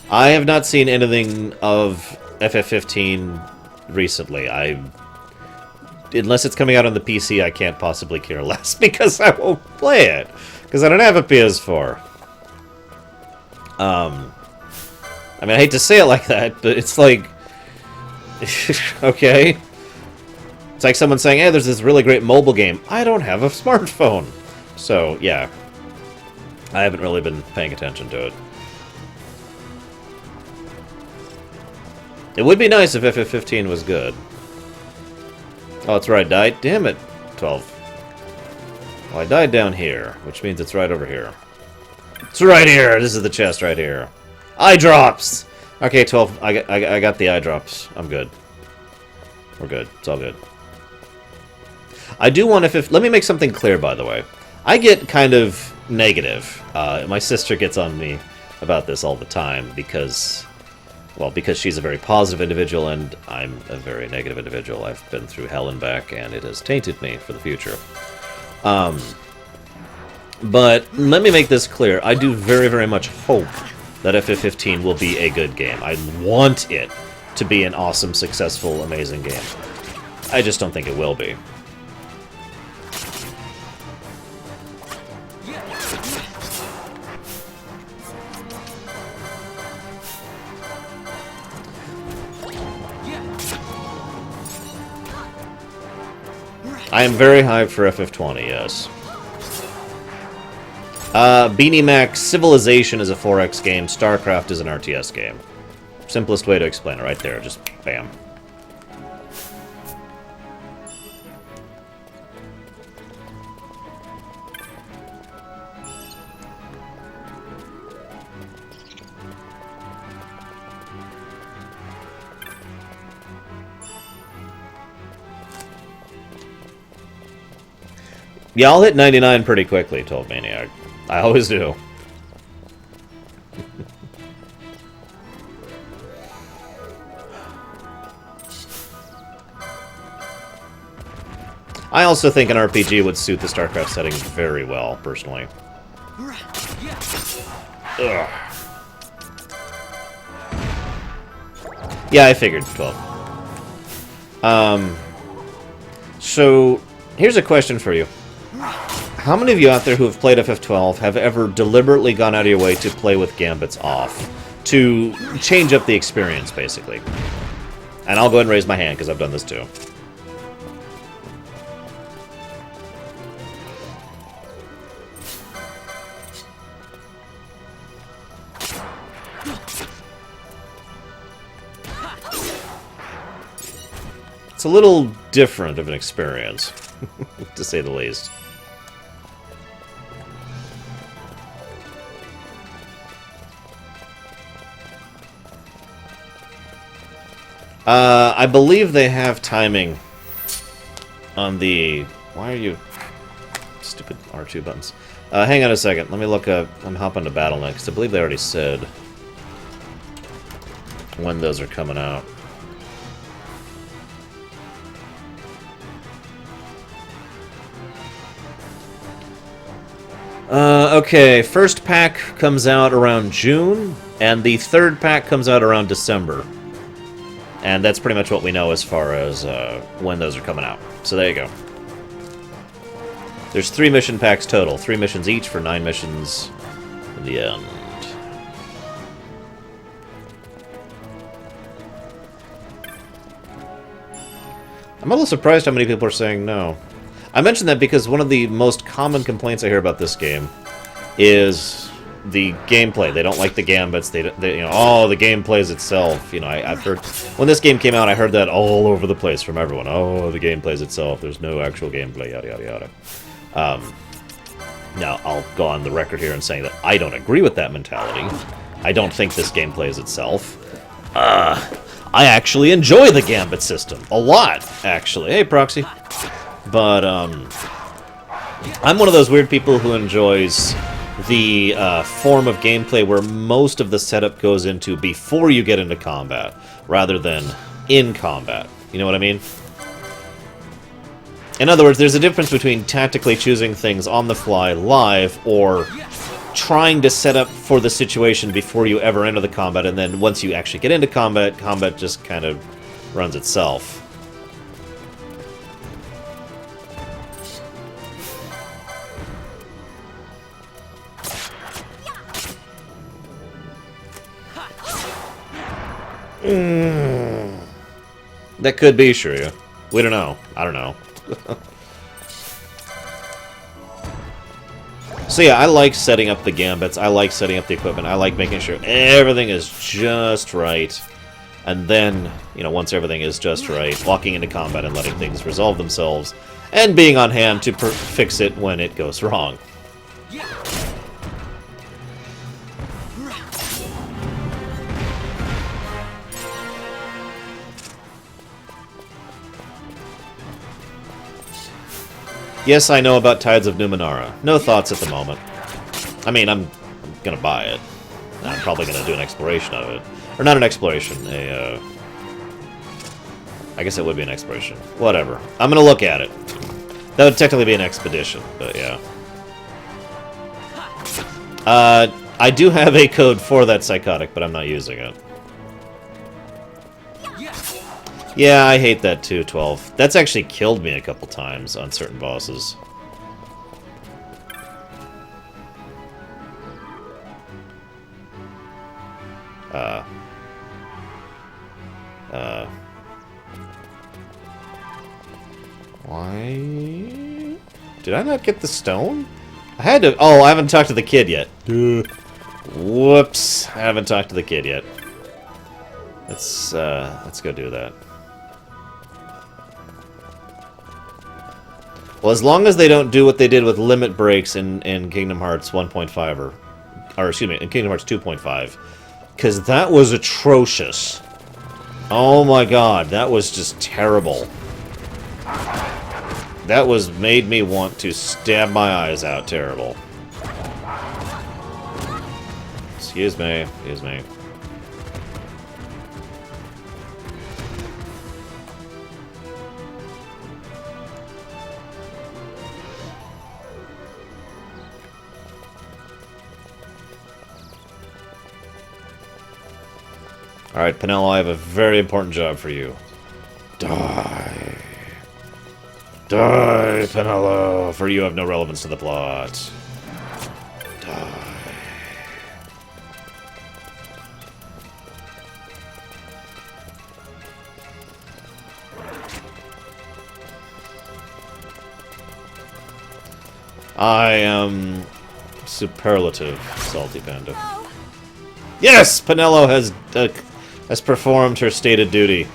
Speaker 1: I have not seen anything of FF15 recently. Unless it's coming out on the PC, I can't possibly care less because I won't play it. Because I don't have a PS4. I mean, I hate to say it like that, but it's like... okay. It's like someone saying, hey, there's this really great mobile game. I don't have a smartphone. So, yeah. I haven't really been paying attention to it. It would be nice if FF15 was good. Oh, it's where I died? Damn it, 12. Well, I died down here, which means it's right over here. It's right here! This is the chest right here. Eye drops! Okay, 12, I got the eye drops. I'm good. We're good. It's all good. I do want FF... Let me make something clear, by the way. I get kind of negative. My sister gets on me about this all the time because... Well, because she's a very positive individual and I'm a very negative individual. I've been through hell and back, and it has tainted me for the future. But let me make this clear. I do very, very much hope that FF15 will be a good game. I want it to be an awesome, successful, amazing game. I just don't think it will be. I am very hyped for FF20, yes. Beanie Mac, Civilization is a 4X game, StarCraft is an RTS game. Simplest way to explain it right there, just bam. Yeah, I'll hit 99 pretty quickly, told Maniac. I always do. I also think an RPG would suit the StarCraft setting very well, personally. Ugh. Yeah, I figured 12. So, here's a question for you. How many of you out there who have played FF12 have ever deliberately gone out of your way to play with gambits off? To change up the experience, basically. And I'll go ahead and raise my hand, because I've done this too. It's a little different of an experience, to say the least. I believe they have timing on the... Why are you... Stupid R2 buttons. Hang on a second. Let me look up... Let me hop onto Battle.net, because I believe they already said when those are coming out. Okay, first pack comes out around June, and the third pack comes out around December. And that's pretty much what we know as far as when those are coming out. So there you go. There's 3 mission packs total. 3 missions each for 9 missions in the end. I'm a little surprised how many people are saying no. I mentioned that because one of the most common complaints I hear about this game is the gameplay. They don't like the gambits. They you know, oh, the game plays itself. You know, I've heard when this game came out, I heard that all over the place from everyone. Oh, the game plays itself. There's no actual gameplay. Yada yada yada. Now I'll go on the record here and saying that I don't agree with that mentality. I don't think this game plays itself. I actually enjoy the gambit system a lot, actually. Hey, Proxy. But I'm one of those weird people who enjoys the form of gameplay where most of the setup goes into before you get into combat, rather than in combat. You know what I mean? In other words, there's a difference between tactically choosing things on the fly live or trying to set up for the situation before you ever enter the combat, and then once you actually get into combat, combat just kind of runs itself. That could be, Shiryu. We don't know. I don't know. So yeah, I like setting up the gambits. I like setting up the equipment. I like making sure everything is just right. And then, you know, once everything is just right, walking into combat and letting things resolve themselves, and being on hand to fix it when it goes wrong. Yes, I know about Tides of Numenera. No thoughts at the moment. I mean, I'm gonna buy it. I'm probably gonna do an exploration of it. Or not an exploration, I guess it would be an exploration. Whatever. I'm gonna look at it. That would technically be an expedition, but yeah. I do have a code for that psychotic, but I'm not using it. Yeah, I hate that too, 12. That's actually killed me a couple times on certain bosses. Why? Did I not get the stone? I had to... Oh, I haven't talked to the kid yet. Whoops. I haven't talked to the kid yet. Let's go do that. Well, as long as they don't do what they did with limit breaks in Kingdom Hearts 1.5 or excuse me, in Kingdom Hearts 2.5, because that was atrocious. Oh my god, that was just terrible. That was made me want to stab my eyes out. Terrible. Excuse me, excuse me. Alright, Penelo, I have a very important job for you. Die. Die, Penelo, for you have no relevance to the plot. Die. I am superlative, Salty Panda. Yes! Penelo has performed her stated duty.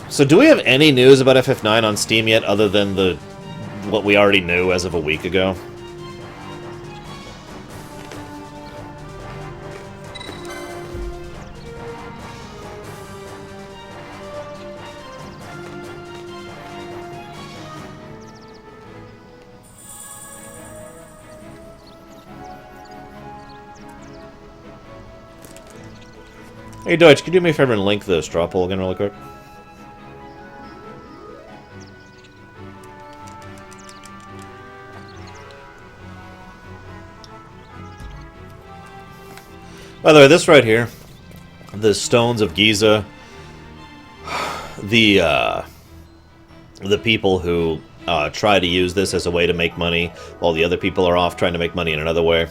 Speaker 1: So do we have any news about FF9 on Steam yet, other than what we already knew as of a week ago? Hey Deutsch, can you do me a favor and link the straw poll again really quick? By the way, this right here, the Stones of Giza, the people who try to use this as a way to make money while the other people are off trying to make money in another way.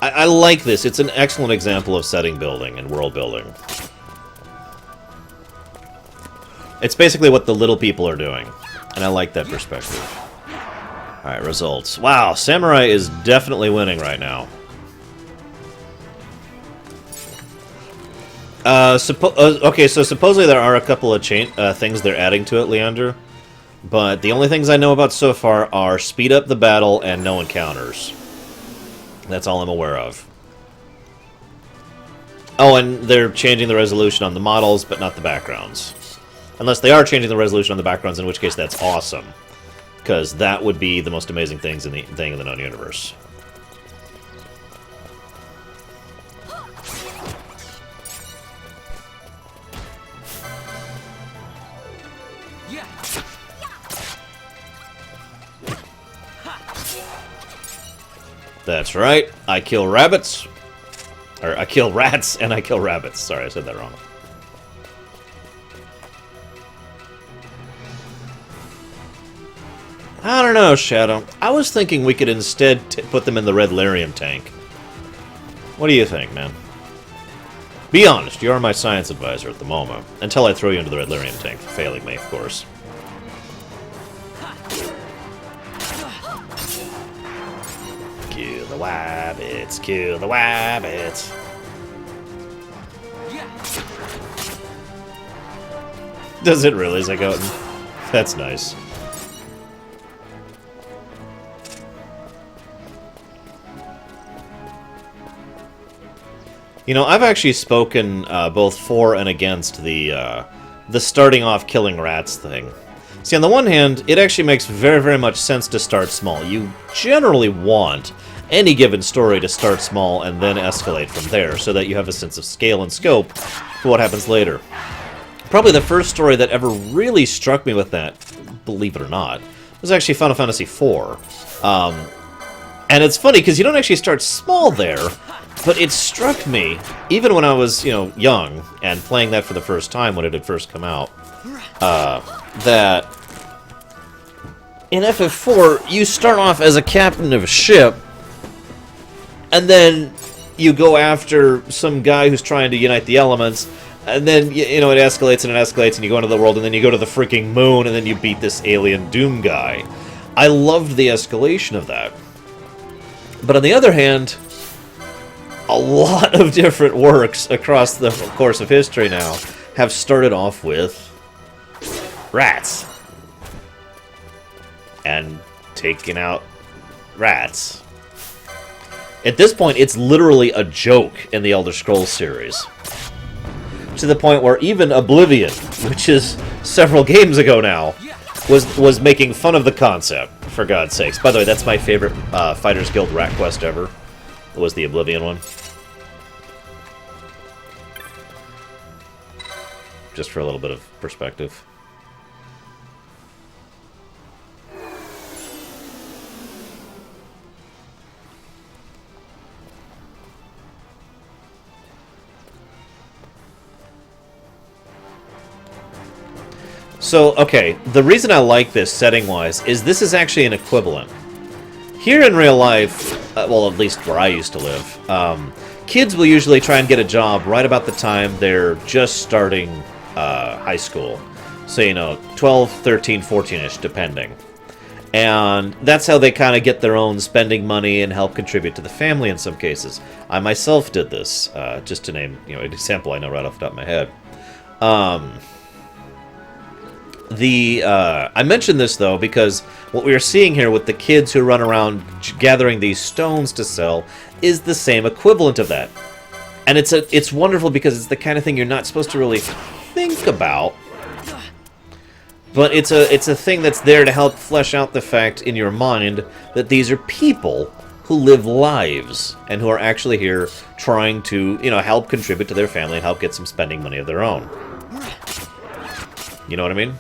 Speaker 1: I like this. It's an excellent example of setting building and world building. It's basically what the little people are doing, and I like that perspective. Alright, results. Wow, Samurai is definitely winning right now. Okay, so supposedly there are a couple of things they're adding to it, Leander. But the only things I know about so far are speed up the battle and no encounters. That's all I'm aware of. Oh, and they're changing the resolution on the models, but not the backgrounds. Unless they are changing the resolution on the backgrounds, in which case that's awesome. Because that would be the most amazing things in the known universe. That's right. I kill rabbits. Or I kill rats and I kill rabbits. Sorry, I said that wrong. I don't know, Shadow. I was thinking we could instead put them in the red lyrium tank. What do you think, man? Be honest, you are my science advisor at the moment. Until I throw you into the red lyrium tank, failing me, of course. Kill the wabbits, kill the wabbits. Does it really, Zagoten? That's nice. You know, I've actually spoken both for and against the starting off killing rats thing. See, on the one hand, it actually makes very, very much sense to start small. You generally want any given story to start small and then escalate from there, so that you have a sense of scale and scope for what happens later. Probably the first story that ever really struck me with that, believe it or not, was actually Final Fantasy IV. And it's funny, because you don't actually start small there, but it struck me, even when I was, young, and playing that for the first time when it had first come out, that in FF4, you start off as a captain of a ship, and then you go after some guy who's trying to unite the elements, and then, it escalates and it escalates, and you go into the world, and then you go to the freaking moon, and then you beat this alien Doom guy. I loved the escalation of that. But on the other hand, a lot of different works across the course of history now have started off with rats. And taking out rats. At this point, it's literally a joke in the Elder Scrolls series. To the point where even Oblivion, which is several games ago now, was making fun of the concept, for God's sakes. By the way, that's my favorite Fighters Guild rat quest ever. Was the Oblivion one. Just for a little bit of perspective. So, okay, the reason I like this setting-wise is this is actually an equivalent. Here in real life, well, at least where I used to live, kids will usually try and get a job right about the time they're just starting high school. So, 12, 13, 14-ish, depending. And that's how they kind of get their own spending money and help contribute to the family in some cases. I myself did this, just to name an example I know right off the top of my head. I mentioned this, though, because what we are seeing here with the kids who run around gathering these stones to sell is the same equivalent of that. And it's wonderful because it's the kind of thing you're not supposed to really think about. But it's a thing that's there to help flesh out the fact in your mind that these are people who live lives and who are actually here trying to, help contribute to their family and help get some spending money of their own. You know what I mean?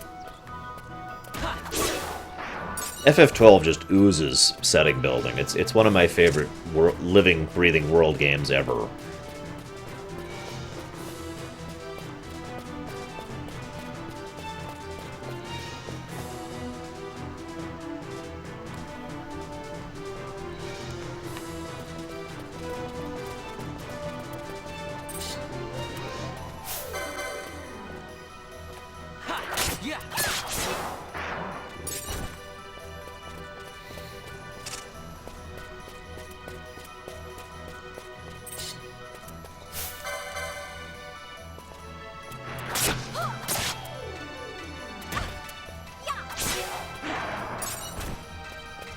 Speaker 1: FF12 just oozes setting building. It's one of my favorite living, breathing world games ever.
Speaker 8: Yeah.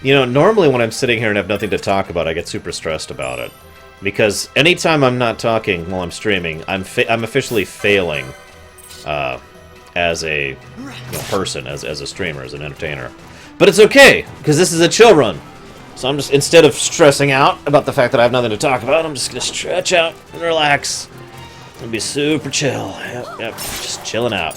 Speaker 1: You know, normally when I'm sitting here and have nothing to talk about, I get super stressed about it. Because anytime I'm not talking while I'm streaming, I'm officially failing as a person, as a streamer, as an entertainer. But it's okay, because this is a chill run. So I'm just, instead of stressing out about the fact that I have nothing to talk about, I'm just going to stretch out and relax. And be super chill. Yep, just chilling out.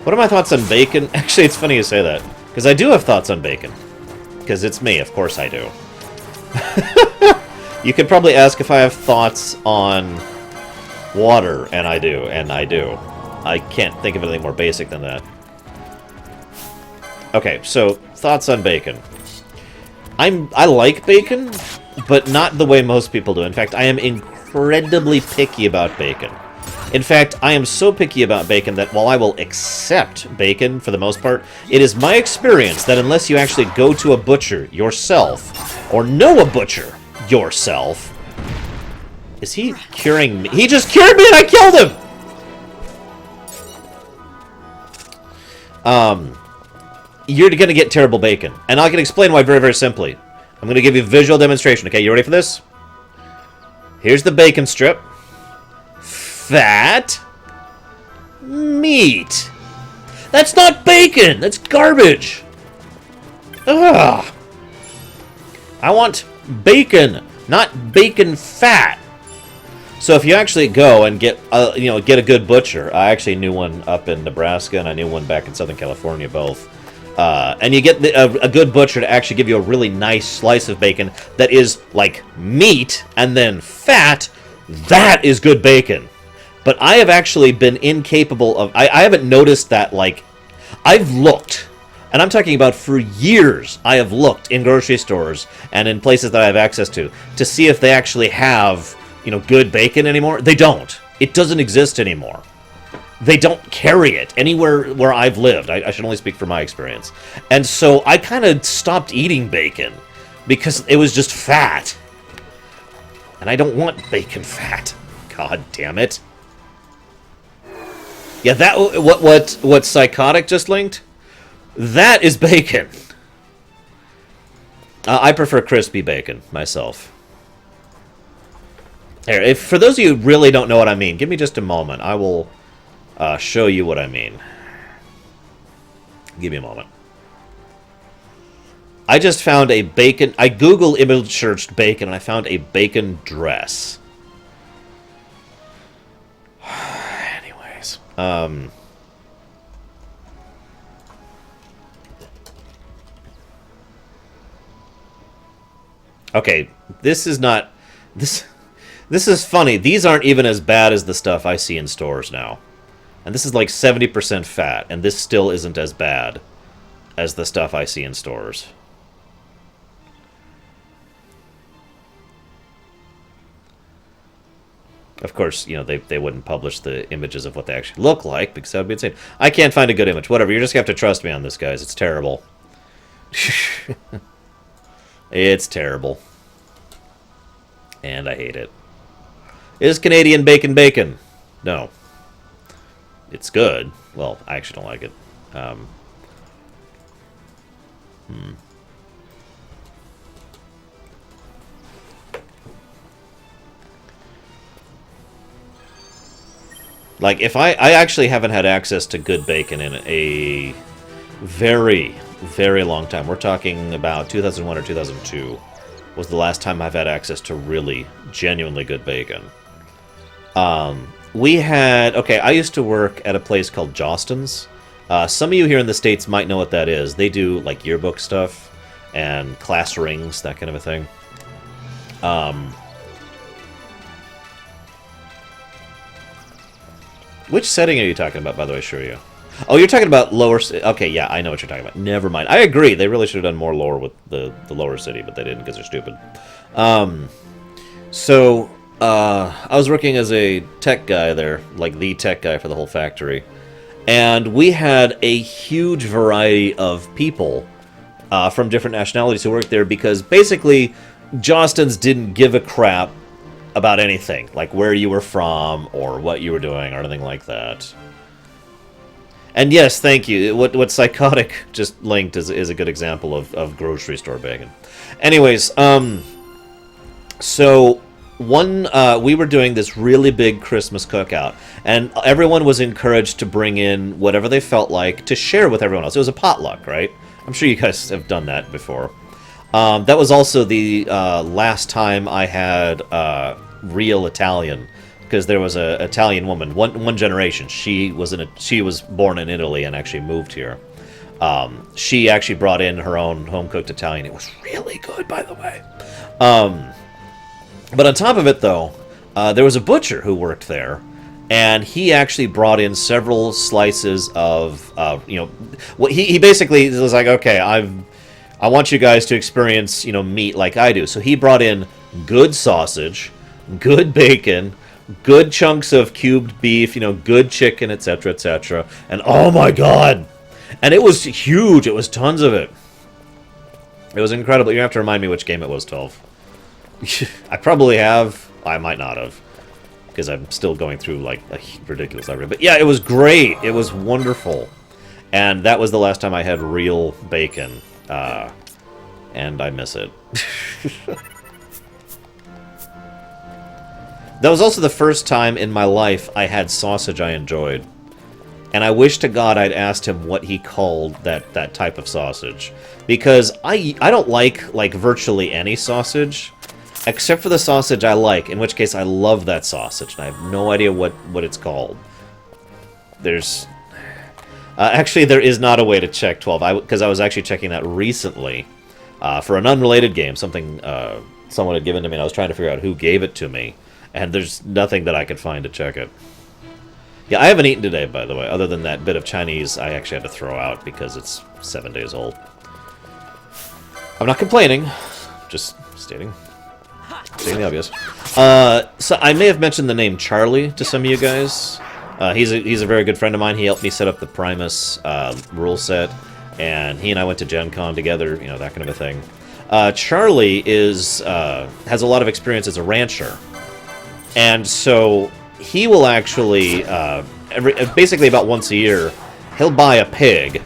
Speaker 1: What are my thoughts on bacon? Actually, it's funny you say that. Because I do have thoughts on bacon. Because it's me, of course I do. You could probably ask if I have thoughts on water, and I do, I can't think of anything more basic than that. Okay, so, thoughts on bacon. I like bacon, but not the way most people do. In fact, I am incredibly picky about bacon. In fact, I am so picky about bacon that while I will accept bacon for the most part, it is my experience that unless you actually go to a butcher yourself, or know a butcher yourself... Is he curing me? He just cured me and I killed him! You're gonna get terrible bacon. And I can explain why very, very simply. I'm gonna give you a visual demonstration. Okay, you ready for this? Here's the bacon strip. Fat. Meat. That's not bacon! That's garbage! Ugh! I want bacon, not bacon fat. So if you actually go and get a good butcher, I actually knew one up in Nebraska and I knew one back in Southern California, both. And you get a good butcher to actually give you a really nice slice of bacon that is like meat and then fat. That is good bacon. But I have actually been incapable of... I haven't noticed that, like... I've looked, and I'm talking about for years, I have looked in grocery stores and in places that I have access to see if they actually have, good bacon anymore. They don't. It doesn't exist anymore. They don't carry it anywhere where I've lived. I should only speak from my experience. And so I kind of stopped eating bacon because it was just fat. And I don't want bacon fat. God damn it. Yeah, that what Psychotic just linked? That is bacon. I prefer crispy bacon myself. Here, if for those of you who really don't know what I mean, give me just a moment. I will show you what I mean. Give me a moment. I just found a bacon... I Google image searched bacon and I found a bacon dress. Anyways. Okay, this is not... This is funny. These aren't even as bad as the stuff I see in stores now. And this is like 70% fat, and this still isn't as bad as the stuff I see in stores. Of course, they wouldn't publish the images of what they actually look like, because that would be insane. I can't find a good image. Whatever, you just have to trust me on this, guys. It's terrible. It's terrible. And I hate it. Is Canadian bacon bacon? No. It's good. Well, I actually don't like it. Like, if I actually haven't had access to good bacon in a very, very long time. We're talking about 2001 or 2002 was the last time I've had access to really, genuinely good bacon. We had... Okay, I used to work at a place called Jostens. Some of you here in the States might know what that is. They do, like, yearbook stuff and class rings, that kind of a thing. Which setting are you talking about, by the way, Shiryu? Oh, you're talking about lower... Okay, yeah, I know what you're talking about. Never mind. I agree. They really should have done more lore with the lower city, but they didn't because they're stupid. So, I was working as a tech guy there, like the tech guy for the whole factory. And we had a huge variety of people from different nationalities who worked there because basically Jostens didn't give a crap about anything, like where you were from or what you were doing or anything like that. And yes, thank you. What Psychotic just linked is a good example of grocery store bacon. Anyways, so we were doing this really big Christmas cookout, and everyone was encouraged to bring in whatever they felt like to share with everyone else. It was a potluck, right? I'm sure you guys have done that before. That was also the last time I had real Italian, because there was a Italian woman, one generation. She was born in Italy and actually moved here. She actually brought in her own home-cooked Italian. It was really good, by the way. But on top of it, though, there was a butcher who worked there, and he actually brought in several slices of, he basically was like, okay, I want you guys to experience, meat like I do. So he brought in good sausage, good bacon, good chunks of cubed beef, good chicken, etc., etc. And oh my god! And it was huge. It was tons of it. It was incredible. You have to remind me which game it was, 12. I probably have. I might not have, because I'm still going through like a ridiculous library. But yeah, it was great. It was wonderful. And that was the last time I had real bacon. And I miss it. That was also the first time in my life I had sausage I enjoyed. And I wish to God I'd asked him what he called that type of sausage. Because I don't like virtually any sausage, except for the sausage I like, in which case I love that sausage, and I have no idea what it's called. There's... actually, there is not a way to check 12, because I was actually checking that recently for an unrelated game, something someone had given to me, and I was trying to figure out who gave it to me, and there's nothing that I could find to check it. Yeah, I haven't eaten today, by the way, other than that bit of Chinese I actually had to throw out because it's 7 days old. I'm not complaining, just stating the obvious. So I may have mentioned the name Charlie to some of you guys. He's a very good friend of mine. He helped me set up the Primus rule set, and he and I went to Gen Con together, that kind of a thing. Charlie has a lot of experience as a rancher, and so he will actually, basically about once a year, he'll buy a pig,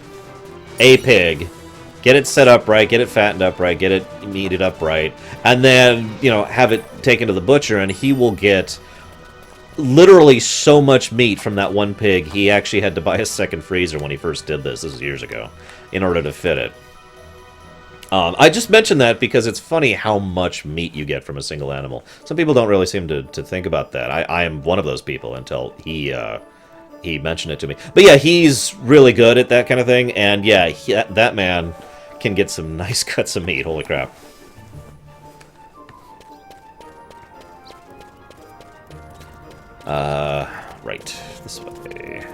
Speaker 1: get it set up right, get it fattened up right, get it meated up right, and then, have it taken to the butcher, and he will get literally so much meat from that one pig, he actually had to buy a second freezer when he first did this. This was years ago, in order to fit it. I just mentioned that because it's funny how much meat you get from a single animal. Some people don't really seem to think about that. I am one of those people until he mentioned it to me. But yeah, he's really good at that kind of thing, and yeah, that man can get some nice cuts of meat. Holy crap. Right, this way.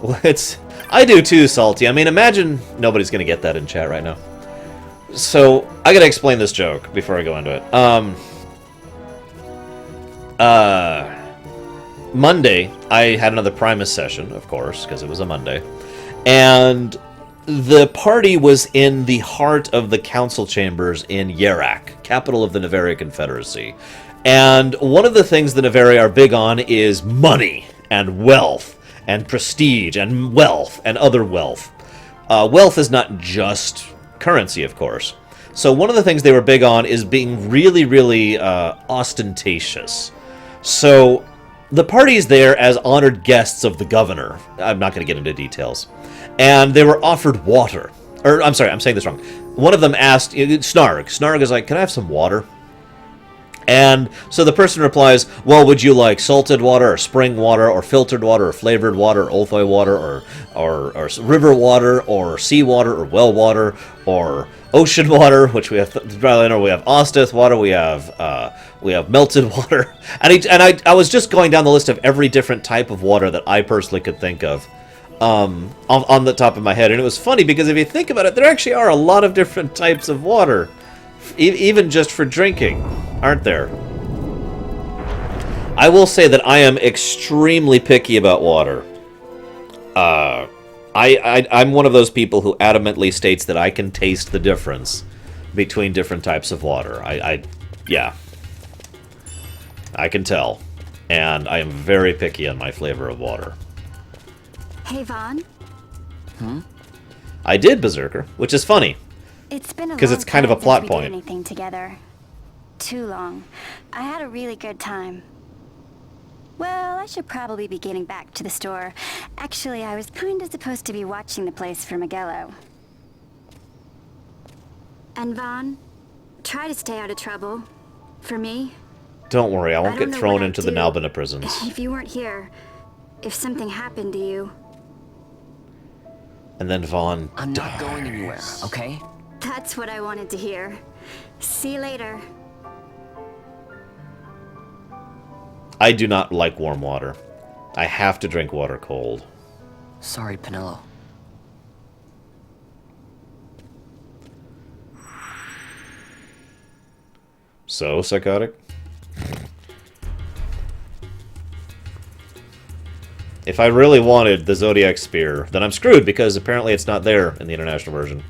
Speaker 1: Well, I do too, Salty. I mean, imagine nobody's gonna get that in chat right now. So, I gotta explain this joke before I go into it. Monday, I had another Primus session, of course, because it was a Monday. And the party was in the heart of the council chambers in Yerak, capital of the Nevaria Confederacy. And one of the things the Nevaria are big on is money and wealth and prestige and wealth and other wealth. Wealth is not just currency, of course. So one of the things they were big on is being really, really ostentatious. So the party's there as honored guests of the governor. I'm not going to get into details. And they were offered water. Or, I'm sorry, I'm saying this wrong. One of them asked, Snarg. Snarg is like, can I have some water? And so the person replies, well, would you like salted water, or spring water, or filtered water, or flavored water, or Olthoi water, or river water, or sea water, or well water, or ocean water, which we have we have Osteth water, we have melted water, and I was just going down the list of every different type of water that I personally could think of, on the top of my head, and it was funny because if you think about it, there actually are a lot of different types of water, even just for drinking, aren't there? I will say that I am extremely picky about water. I'm one of those people who adamantly states that I can taste the difference between different types of water. Yeah. I can tell. And I am very picky on my flavor of water.
Speaker 5: Hey, Vaan.
Speaker 1: I did, Berserker, which is funny.
Speaker 5: It's been a long
Speaker 1: 'cause it's kind of a
Speaker 5: time
Speaker 1: plot
Speaker 5: since we
Speaker 1: point.
Speaker 5: did anything together. Too long. I had a really good time. Well, I should probably be getting back to the store. Actually, I was kind of supposed to be watching the place for Miguelo. And Vaan, try to stay out of trouble. For me.
Speaker 1: Don't worry, I won't
Speaker 5: I
Speaker 1: get
Speaker 5: don't know
Speaker 1: thrown
Speaker 5: what I'd
Speaker 1: into the
Speaker 5: do
Speaker 1: Nalbina prisons.
Speaker 5: If you weren't here, if something happened to you.
Speaker 1: And then Vaan
Speaker 2: I'm not going anywhere, okay?
Speaker 5: That's what I wanted to hear. See you later.
Speaker 1: I do not like warm water. I have to drink water cold.
Speaker 2: Sorry, Penelo.
Speaker 1: So, Psychotic? If I really wanted the Zodiac Spear, then I'm screwed because apparently it's not there in the international version.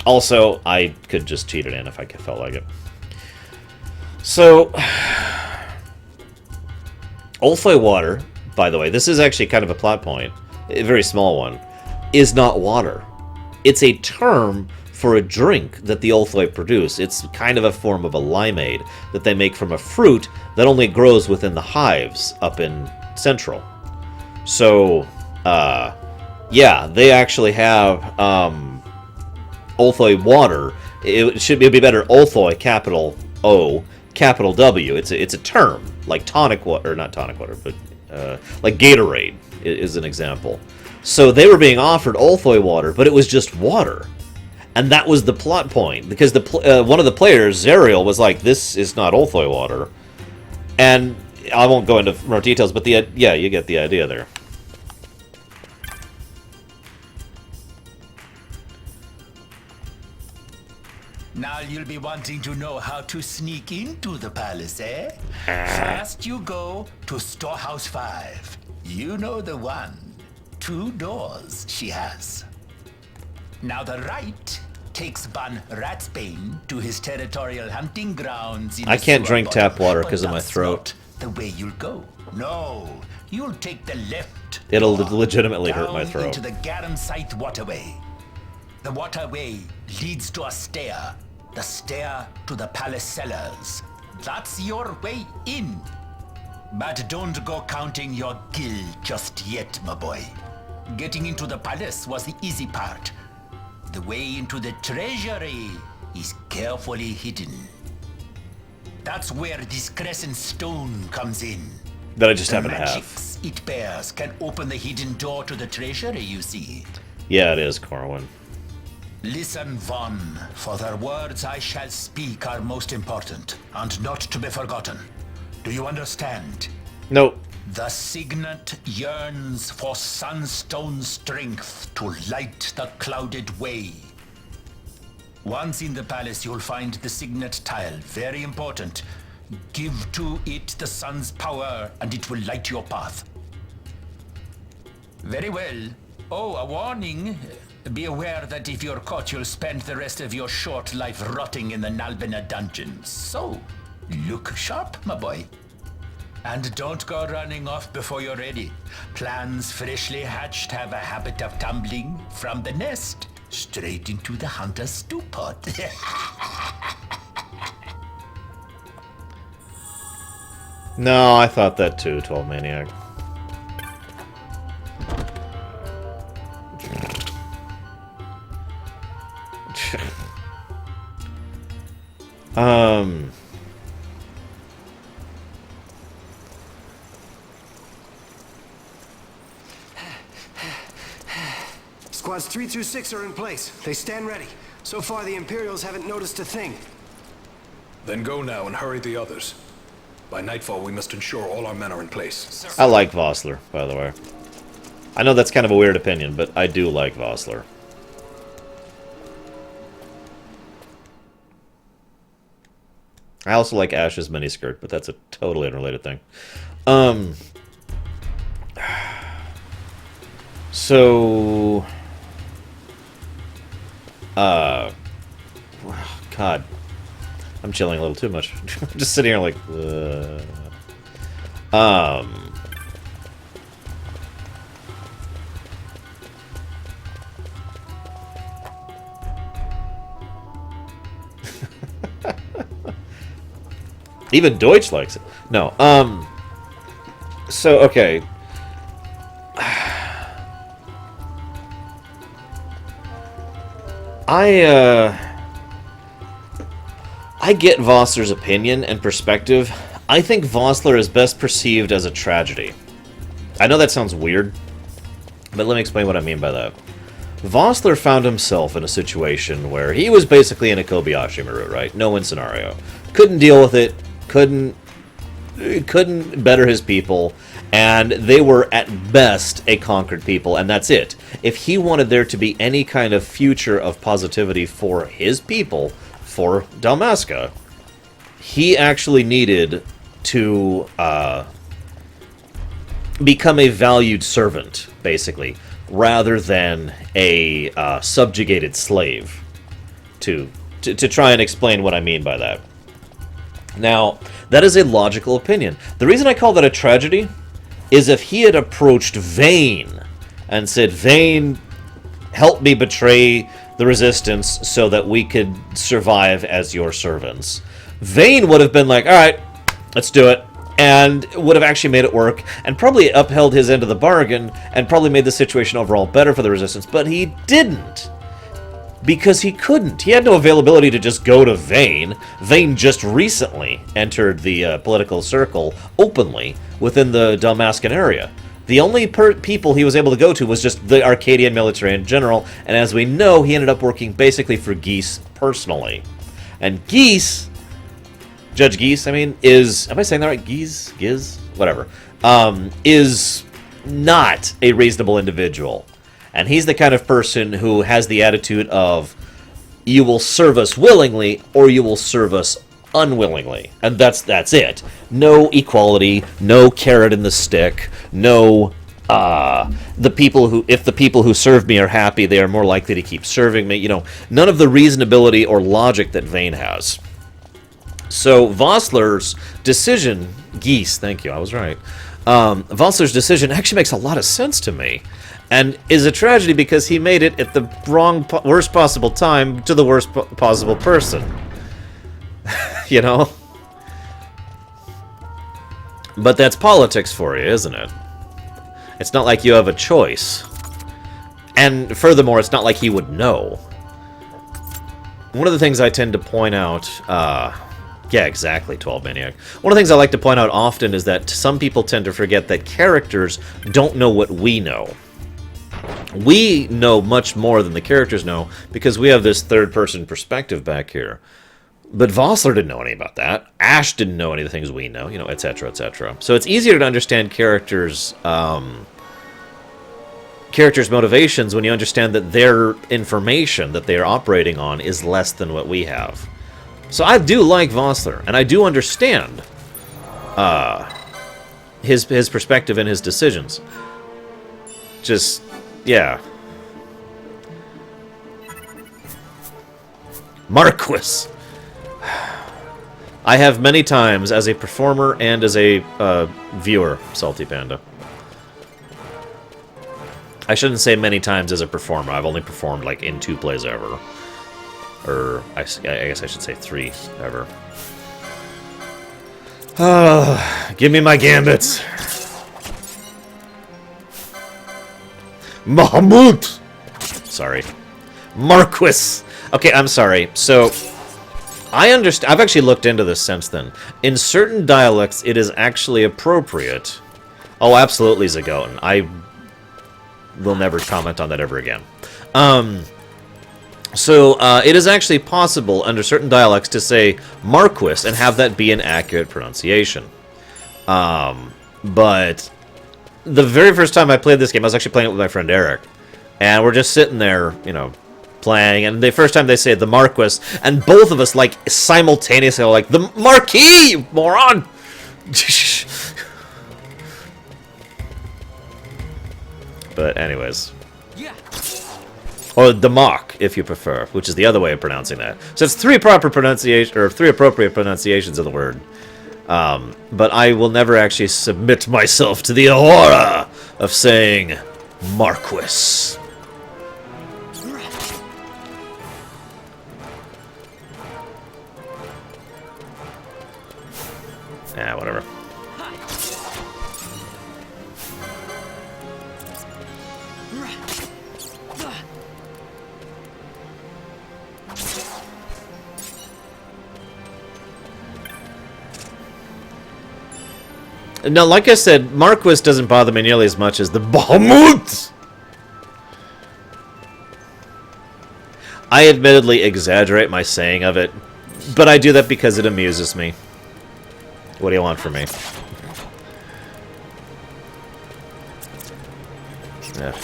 Speaker 1: Also, I could just cheat it in if I felt like it. So, Ulthoi water, by the way, this is actually kind of a plot point, a very small one, is not water. It's a term for a drink that the Ulthoi produce. It's kind of a form of a limeade that they make from a fruit that only grows within the hives up in Central. So, yeah, they actually have Ulthoi water. It should be better Ulthoi, capital O, capital W. It's a term, like tonic water, or not tonic water, but like Gatorade is an example. So they were being offered Ulthoi water, but it was just water. And that was the plot point, because one of the players, Zariel, was like, this is not Ulthoi water. And I won't go into more details, but yeah, you get the idea there.
Speaker 10: Now you'll be wanting to know how to sneak into the palace, eh? First you go to Storehouse 5. You know the one. 2 doors she has. Now the right takes Van Ratsbane to his territorial hunting grounds in
Speaker 1: I can't
Speaker 10: the
Speaker 1: drink
Speaker 10: sewer
Speaker 1: tap
Speaker 10: bottom,
Speaker 1: water
Speaker 10: but
Speaker 1: 'cause of my
Speaker 10: that's
Speaker 1: throat.
Speaker 10: not the way you'll go. No, you'll take the left.
Speaker 1: It'll
Speaker 10: door
Speaker 1: legitimately hurt
Speaker 10: down
Speaker 1: my throat.
Speaker 10: into the Garum Scythe waterway. The waterway leads to a stair. The stair to the palace cellars. That's your way in. But don't go counting your gil just yet, my boy. Getting into the palace was the easy part. The way into the treasury is carefully hidden. That's where this crescent stone comes in.
Speaker 1: That I just
Speaker 10: The
Speaker 1: happen to have.
Speaker 10: magics it bears can open the hidden door to the treasury, you see.
Speaker 1: Yeah, it is, Corwin.
Speaker 10: Listen, Vaan, for the words I shall speak are most important, and not to be forgotten. Do you understand?
Speaker 1: Nope.
Speaker 10: The Signet yearns for sunstone strength to light the clouded way. Once in the palace, you'll find the Signet tile. Very important. Give to it the sun's power, and it will light your path. Very well. Oh, a warning. Be aware that if you're caught, you'll spend the rest of your short life rotting in the Nalbina dungeons. So, look sharp, my boy. And don't go running off before you're ready. Plans freshly hatched have a habit of tumbling from the nest straight into the hunter's stew pot.
Speaker 1: No, I thought that too, 12 Maniac.
Speaker 7: Squads 3 through 6 are in place. They stand ready. So far, the Imperials haven't noticed a thing.
Speaker 11: Then go now and hurry the others. By nightfall, we must ensure all our men are in place.
Speaker 1: I like Vossler, by the way. I know that's kind of a weird opinion, but I do like Vossler. I also like Ash's miniskirt, but that's a totally unrelated thing. So... God. I'm chilling a little too much. I'm just sitting here like... Even Deutsch likes it. No, so, okay. I get Vossler's opinion and perspective. I think Vossler is best perceived as a tragedy. I know that sounds weird, but let me explain what I mean by that. Vossler found himself in a situation where he was basically in a Kobayashi Maru, right? No-win scenario. Couldn't deal with it, couldn't better his people, and they were at best a conquered people, and that's it. If he wanted there to be any kind of future of positivity for his people, for Dalmasca, he actually needed to become a valued servant, basically, rather than a subjugated slave, to try and explain what I mean by that. Now, that is a logical opinion. The reason I call that a tragedy is if he had approached Vayne and said, Vayne, help me betray the Resistance so that we could survive as your servants. Vayne would have been like, alright, let's do it, and would have actually made it work, and probably upheld his end of the bargain, and probably made the situation overall better for the Resistance, but he didn't. Because he couldn't. He had no availability to just go to Vayne. Vayne just recently entered the political circle openly within the Dalmascan area. The only people he was able to go to was just the Arcadian military in general, and as we know, he ended up working basically for Geese personally. And Geese, Judge Geese, I mean, is... Am I saying that right? Geese? Giz? Whatever. Is not a reasonable individual. And he's the kind of person who has the attitude of, you will serve us willingly, or you will serve us unwillingly. And that's it. No equality, no carrot in the stick, no, if the people who serve me are happy, they are more likely to keep serving me. You know, none of the reasonability or logic that Vayne has. So Vossler's decision, Geese, thank you, I was right. Vossler's decision actually makes a lot of sense to me. And is a tragedy because he made it at the worst possible time to the worst possible person. You know? But that's politics for you, isn't it? It's not like you have a choice. And furthermore, it's not like he would know. One of the things I tend to point out... yeah, exactly, 12 Maniac. One of the things I like to point out often is that some people tend to forget that characters don't know what we know. We know much more than the characters know because we have this third-person perspective back here. But Vossler didn't know any about that. Ash didn't know any of the things we know, you know, etc., etc. So it's easier to understand characters' motivations when you understand that their information that they are operating on is less than what we have. So I do like Vossler, and I do understand his perspective and his decisions. Just... yeah. Marquis. I have many times as a performer and as a viewer, Salty Panda. I shouldn't say many times as a performer. I've only performed like in 2 plays ever. Or I guess I should say 3 ever. Give me my gambits. Mahmoud! Sorry. Marquis! Okay, I'm sorry. So, I understand. I've actually looked into this since then. In certain dialects, it is actually appropriate. Oh, absolutely, Zagoten. I will never comment on that ever again. So it is actually possible under certain dialects to say Marquis and have that be an accurate pronunciation. But the very first time I played this game, I was actually playing it with my friend Eric. And we're just sitting there, you know, playing. And the first time they say the Marquis, and both of us, like, simultaneously are like, the Marquis, you moron! But anyways. Or the Mark, if you prefer, which is the other way of pronouncing that. So it's three appropriate pronunciations of the word. But I will never actually submit myself to the horror of saying Marquis. Yeah, whatever. Now, like I said, Marquis doesn't bother me nearly as much as the Bahamut! I admittedly exaggerate my saying of it, but I do that because it amuses me. What do you want from me? Yeah.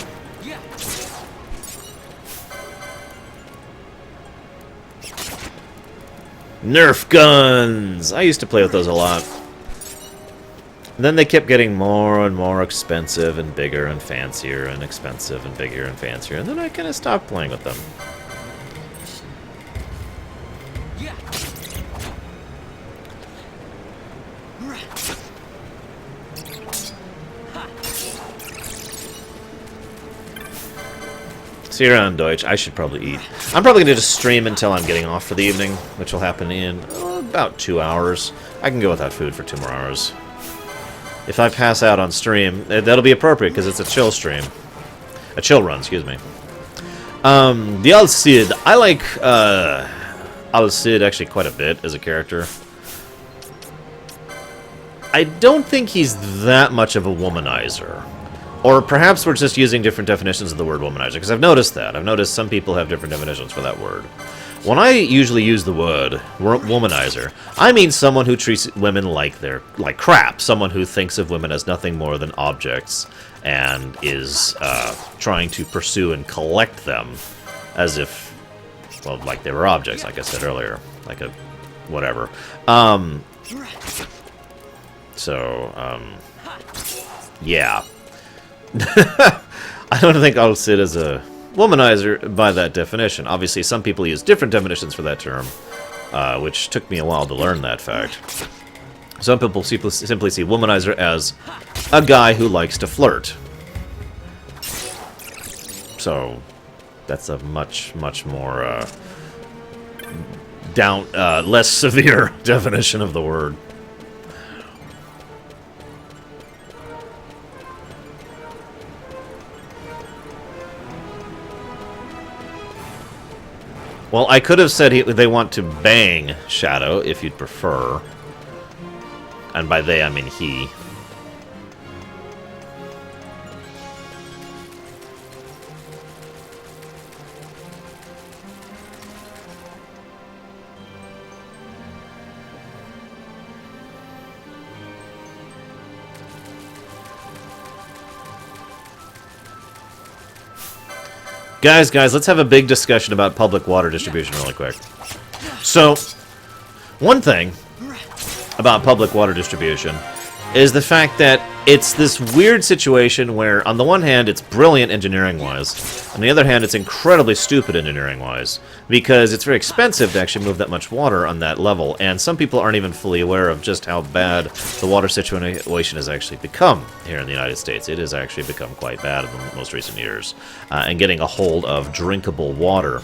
Speaker 1: Nerf guns! I used to play with those a lot. And then they kept getting more and more expensive and bigger and fancier and expensive and bigger and fancier, and then I kind of stopped playing with them. Chillrun Deutsch, I should probably eat. I'm probably going to just stream until I'm getting off for the evening, which will happen in about 2 hours. I can go without food for 2 more hours. If I pass out on stream, that'll be appropriate because it's a chill stream. A chill run, excuse me. The Al Cid. I like Al Cid actually quite a bit as a character. I don't think he's that much of a womanizer. Or perhaps we're just using different definitions of the word womanizer, because I've noticed that. I've noticed some people have different definitions for that word. When I usually use the word womanizer, I mean someone who treats women like crap. Someone who thinks of women as nothing more than objects and is trying to pursue and collect them as if, well, like they were objects, like I said earlier. Like a whatever. Yeah. I don't think Al Cid is a womanizer by that definition. Obviously, some people use different definitions for that term, which took me a while to learn that fact. Some people simply see womanizer as a guy who likes to flirt. So, that's a much more less severe definition of the word. Well, I could have said they want to bang Shadow, if you'd prefer. And by they, I mean he. Guys, let's have a big discussion about public water distribution really quick. So, one thing about public water distribution is the fact that it's this weird situation where, on the one hand, it's brilliant engineering-wise, on the other hand, it's incredibly stupid engineering-wise, because it's very expensive to actually move that much water on that level, and some people aren't even fully aware of just how bad the water situation has actually become here in the United States. It has actually become quite bad in the most recent years, and getting a hold of drinkable water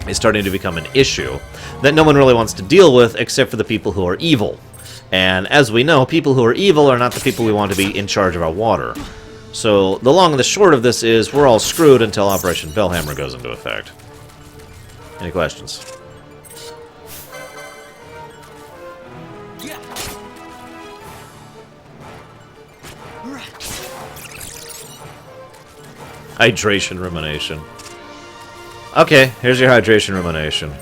Speaker 1: is starting to become an issue that no one really wants to deal with except for the people who are evil. And as we know, people who are evil are not the people we want to be in charge of our water. So the long and the short of this is we're all screwed until Operation Bellhammer goes into effect. Any questions? Hydration rumination. Okay, here's your hydration rumination.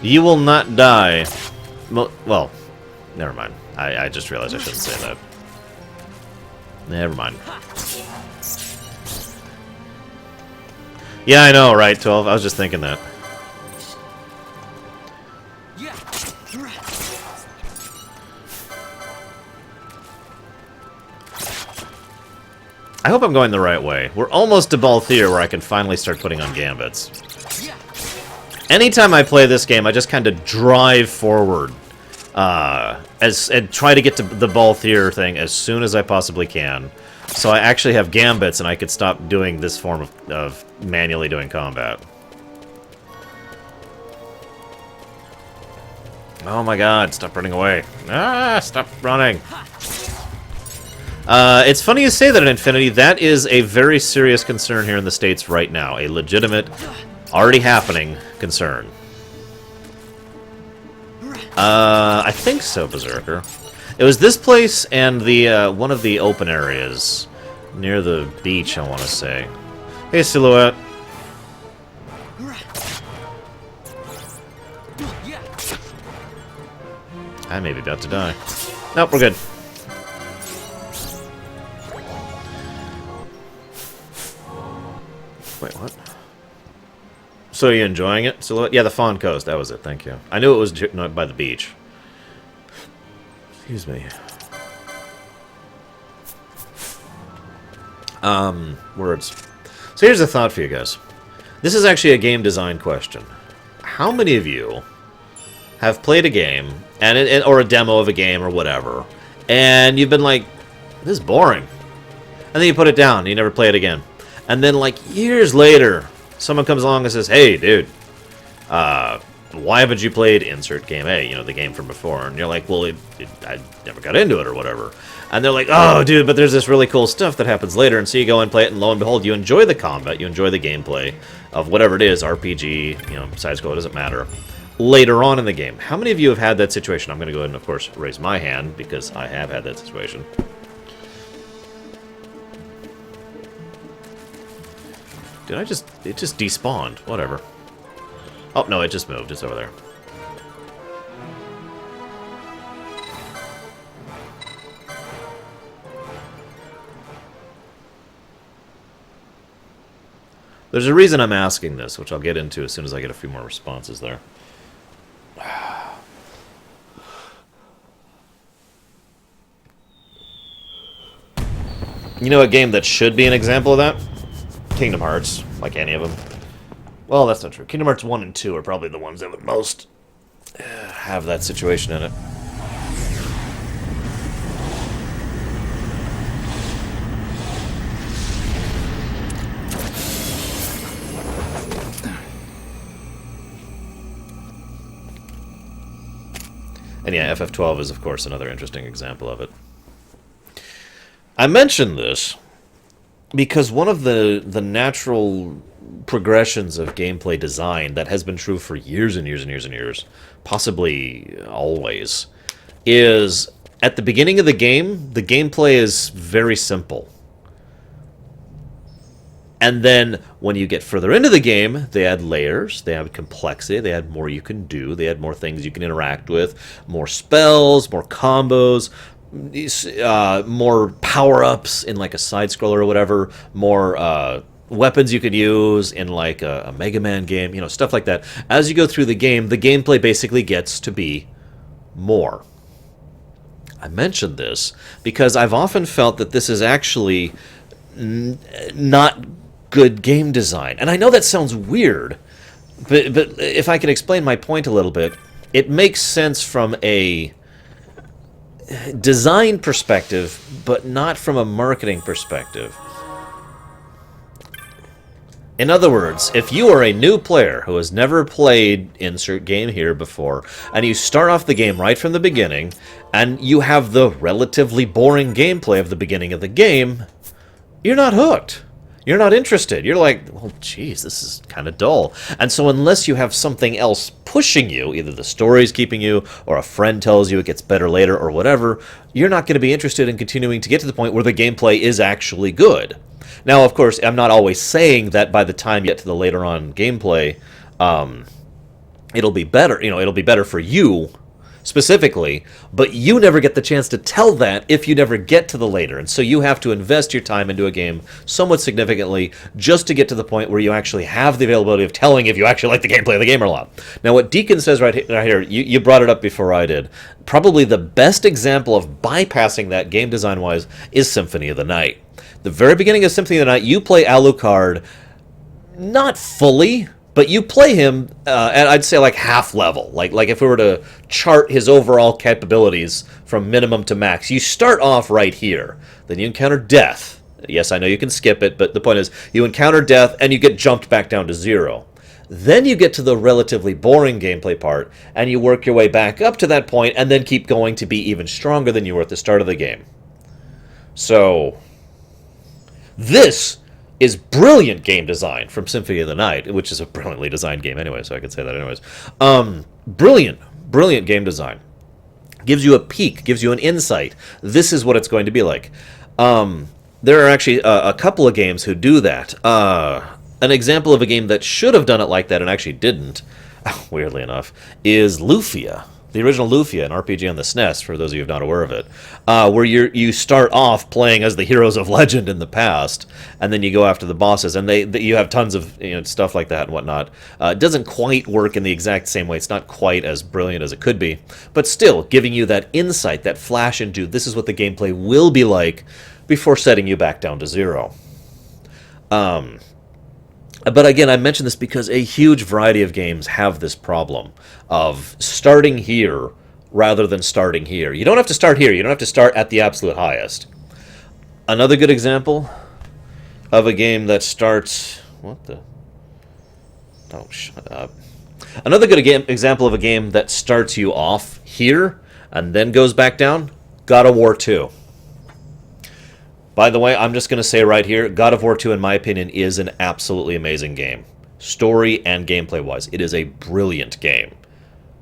Speaker 1: You will not die. Well, never mind. I just realized I shouldn't say that. Never mind. Yeah, I know, right, 12? I was just thinking that. I hope I'm going the right way. We're almost to Balthier, where I can finally start putting on gambits. Anytime I play this game, I just kind of drive forward. And try to get to the Balthier thing as soon as I possibly can. So I actually have gambits, and I could stop doing this form of manually doing combat. Oh my god, stop running away. Ah, stop running. It's funny you say that in Infinity. That is a very serious concern here in the States right now. A legitimate, already happening concern. I think so, Berserker. It was this place and the one of the open areas near the beach, I want to say. Hey, Silhouette. I may be about to die. Nope, we're good. Wait, what? So are you enjoying it, Silhouette? Yeah, the Fawn Coast, that was it, thank you. I knew it was by the beach. Excuse me. Words. So here's a thought for you guys. This is actually a game design question. How many of you have played a game, or a demo of a game, or whatever, and you've been like, this is boring. And then you put it down, and you never play it again. And then, like, years later, someone comes along and says, hey, dude, why haven't you played insert game A, you know, the game from before? And you're like, well, I never got into it or whatever. And they're like, oh, dude, but there's this really cool stuff that happens later. And so you go and play it, and lo and behold, you enjoy the combat, you enjoy the gameplay of whatever it is, RPG, you know, side-scroll, it doesn't matter, later on in the game. How many of you have had that situation? I'm going to go ahead and, of course, raise my hand, because I have had that situation. Did I just... It just despawned. Whatever. Oh, no, it just moved. It's over there. There's a reason I'm asking this, which I'll get into as soon as I get a few more responses there. You know a game that should be an example of that? Kingdom Hearts, like any of them. Well, that's not true. Kingdom Hearts 1 and 2 are probably the ones that would most have that situation in it. And yeah, FF12 is, of course, another interesting example of it. I mention this because one of the natural progressions of gameplay design that has been true for years and years and years and years, possibly always, is at the beginning of the game, the gameplay is very simple. And then when you get further into the game, they add layers, they add complexity, they add more you can do, they add more things you can interact with, more spells, more combos, more power-ups in like a side-scroller or whatever, more weapons you could use in like a Mega Man game, you know, stuff like that. As you go through the game, the gameplay basically gets to be more. I mentioned this because I've often felt that this is actually not good game design. And I know that sounds weird, but if I can explain my point a little bit, it makes sense from a design perspective, but not from a marketing perspective. In other words, if you are a new player who has never played insert game here before, and you start off the game right from the beginning, and you have the relatively boring gameplay of the beginning of the game, you're not hooked. You're not interested. You're like, well, geez, this is kind of dull. And so unless you have something else pushing you, either the story's keeping you, or a friend tells you it gets better later, or whatever, you're not going to be interested in continuing to get to the point where the gameplay is actually good. Now, of course, I'm not always saying that by the time you get to the later on gameplay, it'll be better. You know, it'll be better for you specifically, but you never get the chance to tell that if you never get to the later. And so you have to invest your time into a game somewhat significantly just to get to the point where you actually have the availability of telling if you actually like the gameplay of the game or not. Now, what Deacon says right here, you brought it up before I did. Probably the best example of bypassing that game design-wise is Symphony of the Night. The very beginning of Symphony of the Night, you play Alucard not fully, but you play him at, I'd say, like half level. Like if we were to chart his overall capabilities from minimum to max, you start off right here. Then you encounter death. Yes, I know you can skip it, but the point is, you encounter death and you get jumped back down to 0. Then you get to the relatively boring gameplay part, and you work your way back up to that point, and then keep going to be even stronger than you were at the start of the game. So, this is brilliant game design from Symphony of the Night, which is a brilliantly designed game anyway, so I could say that anyways. Brilliant game design. Gives you a peek, gives you an insight. This is what it's going to be like. There are actually a couple of games who do that. An example of a game that should have done it like that and actually didn't, weirdly enough, is Lufia. The original Lufia, an RPG on the SNES, for those of you who are not aware of it, where you start off playing as the heroes of legend in the past, and then you go after the bosses, and you have tons of stuff like that and whatnot. It doesn't quite work in the exact same way. It's not quite as brilliant as it could be, but still giving you that insight, that flash into this is what the gameplay will be like before setting you back down to 0. But again, I mention this because a huge variety of games have this problem of starting here rather than starting here. You don't have to start here. You don't have to start at the absolute highest. Another good example of a game that starts... What the... Oh, shut up. Another good example of a game that starts you off here and then goes back down, God of War 2. By the way, I'm just going to say right here, God of War 2, in my opinion, is an absolutely amazing game. Story and gameplay-wise, it is a brilliant game.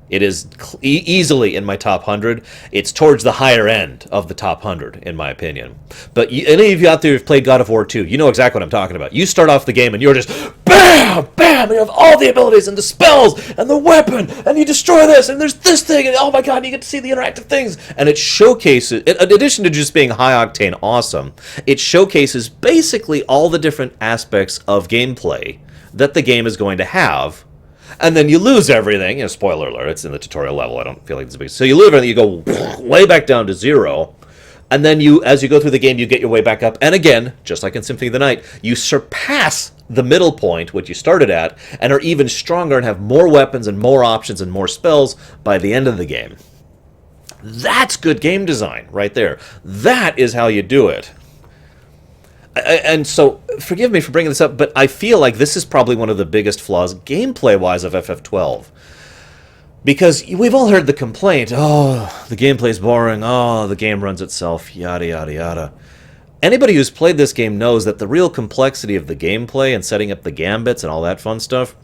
Speaker 1: It is easily in my top 100. It's towards the higher end of the top 100, in my opinion. But any of you out there who've played God of War 2, you know exactly what I'm talking about. You start off the game and you're just BAM! BAM! And you have all the abilities and the spells and the weapon, and you destroy this, and there's this thing, and oh my god, you get to see the interactive things. And it showcases, in addition to just being high-octane awesome, it showcases basically all the different aspects of gameplay that the game is going to have. And then you lose everything. Spoiler alert, it's in the tutorial level. I don't feel like it's a big... So you lose everything, you go way back down to 0. And then as you go through the game, you get your way back up. And again, just like in Symphony of the Night, you surpass the middle point, which you started at, and are even stronger and have more weapons and more options and more spells by the end of the game. That's good game design right there. That is how you do it. And so, forgive me for bringing this up, but I feel like this is probably one of the biggest flaws gameplay-wise of FF12. Because we've all heard the complaint, oh, the gameplay's boring, oh, the game runs itself, yada, yada, yada. Anybody who's played this game knows that the real complexity of the gameplay and setting up the gambits and all that fun stuff,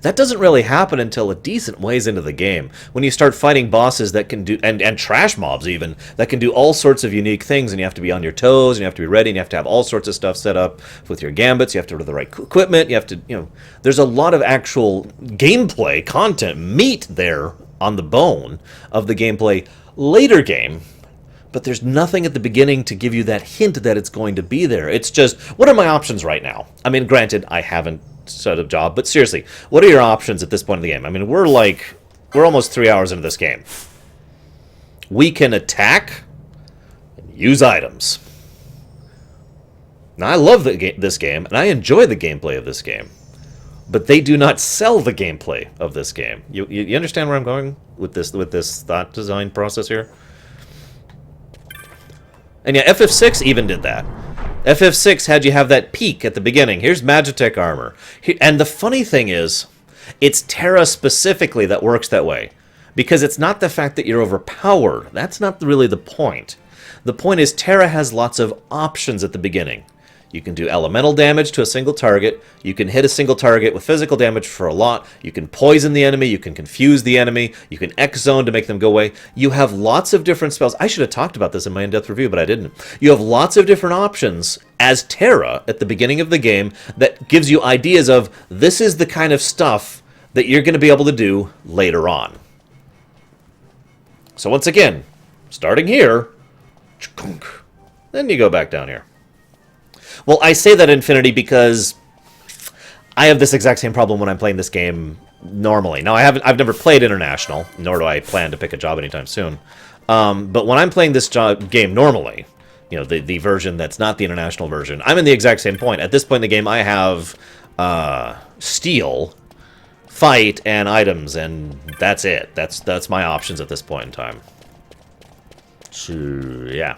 Speaker 1: that doesn't really happen until a decent ways into the game. When you start fighting bosses that can do, and trash mobs even, that can do all sorts of unique things, and you have to be on your toes, and you have to be ready, and you have to have all sorts of stuff set up with your gambits, you have to have the right equipment, you have to, there's a lot of actual gameplay content, meat there on the bone of the gameplay later game, but there's nothing at the beginning to give you that hint that it's going to be there. It's just, what are my options right now? I mean, granted, I haven't set a job, but seriously, what are your options at this point in the game? I mean, we're almost 3 hours into this game. We can attack and use items. Now, I love this game, and I enjoy the gameplay of this game, but they do not sell the gameplay of this game. You understand where I'm going with this thought design process here? And yeah, FF6 even did that. FF6 had you have that peak at the beginning. Here's Magitech armor. And the funny thing is, it's Terra specifically that works that way. Because it's not the fact that you're overpowered. That's not really the point. The point is Terra has lots of options at the beginning. You can do elemental damage to a single target. You can hit a single target with physical damage for a lot. You can poison the enemy. You can confuse the enemy. You can X-zone to make them go away. You have lots of different spells. I should have talked about this in my in-depth review, but I didn't. You have lots of different options as Terra at the beginning of the game that gives you ideas of this is the kind of stuff that you're going to be able to do later on. So once again, starting here, then you go back down here. Well, I say that Infinity because I have this exact same problem when I'm playing this game normally. Now, I've never played International, nor do I plan to pick a job anytime soon. But when I'm playing this game normally, you know, the version that's not the International version, I'm in the exact same point. At this point in the game, I have Steel, Fight, and Items, and that's it. That's my options at this point in time. So, yeah.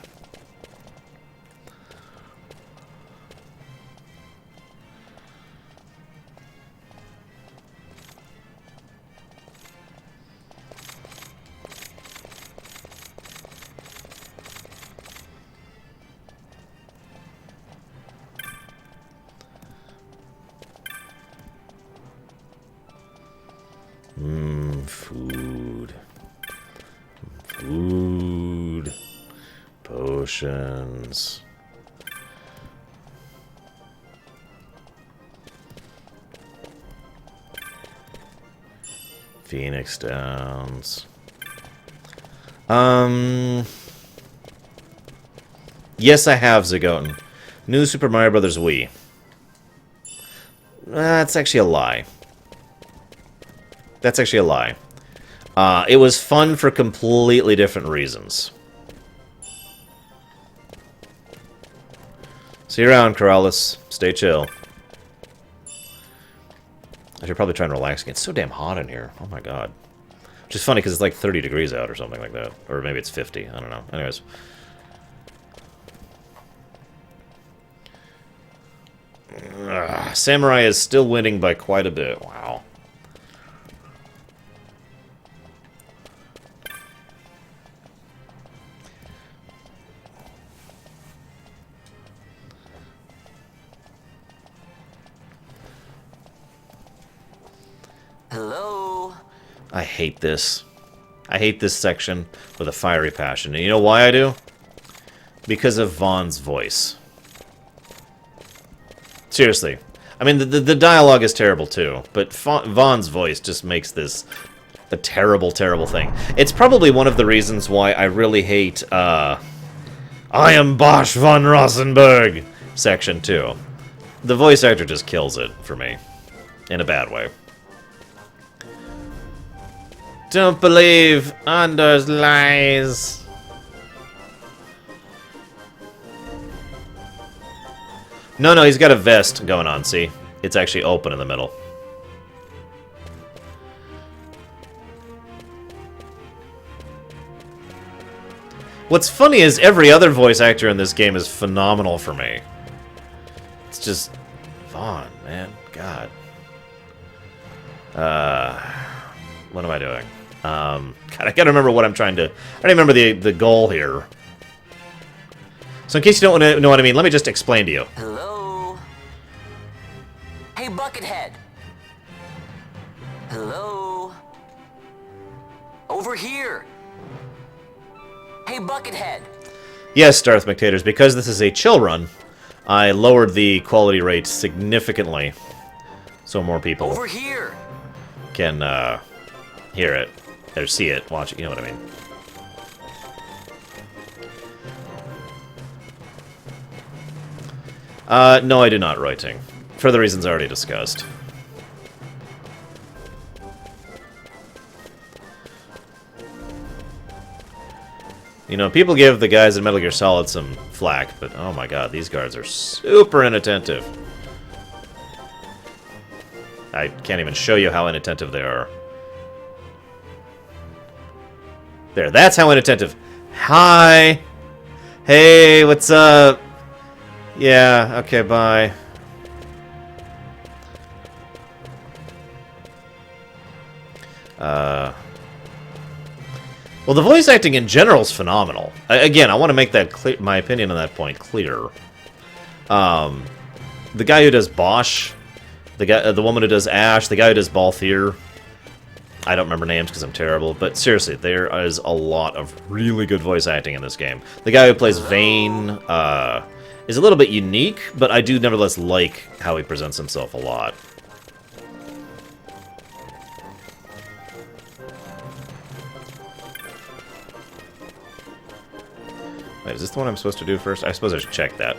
Speaker 1: Food. Food. Potions. Phoenix Downs. Yes, I have Zagoten. New Super Mario Bros. Wii. That's actually a lie. That's actually a lie. It was fun for completely different reasons. See you around, Corrales. Stay chill. I should probably try and relax again. It's so damn hot in here. Oh my god. Which is funny because it's like 30 degrees out or something like that. Or maybe it's 50. I don't know. Anyways. Samurai is still winning by quite a bit. Wow.
Speaker 2: Hello?
Speaker 1: I hate this. I hate this section with a fiery passion. And you know why I do? Because of Vaughn's voice. Seriously. I mean, the dialogue is terrible too, but Vaughn's voice just makes this a terrible, terrible thing. It's probably one of the reasons why I really hate, I am Bosch von Rosenberg section 2. The voice actor just kills it for me. In a bad way. Don't believe Anders' lies. No, he's got a vest going on, see? It's actually open in the middle. What's funny is every other voice actor in this game is phenomenal for me. It's just... Vaughn, man. God. What am I doing? God, I gotta remember what I'm trying to... I don't remember the goal here. So in case you don't know what I mean, let me just explain to you.
Speaker 2: Hello? Hey, Buckethead. Hello? Over here. Hey, Buckethead.
Speaker 1: Yes, Darth McTators, because this is a chill run, I lowered the quality rate significantly, so more people
Speaker 2: over here
Speaker 1: can hear it, or see it, watch it, you know what I mean. No, I do not, Reuting. For the reasons already discussed. You know, people give the guys in Metal Gear Solid some flack, but oh my god, these guards are super inattentive. I can't even show you how inattentive they are. There, that's how inattentive. Hi! Hey, what's up? Yeah, okay, bye. Well, the voice acting in general is phenomenal. Again, I want to make that clear, my opinion on that point clear. The guy who does Bosch, the woman who does Ash, the guy who does Balthier. I don't remember names because I'm terrible, but seriously, there is a lot of really good voice acting in this game. The guy who plays Vayne is a little bit unique, but I do nevertheless like how he presents himself a lot. Wait, is this the one I'm supposed to do first? I suppose I should check that.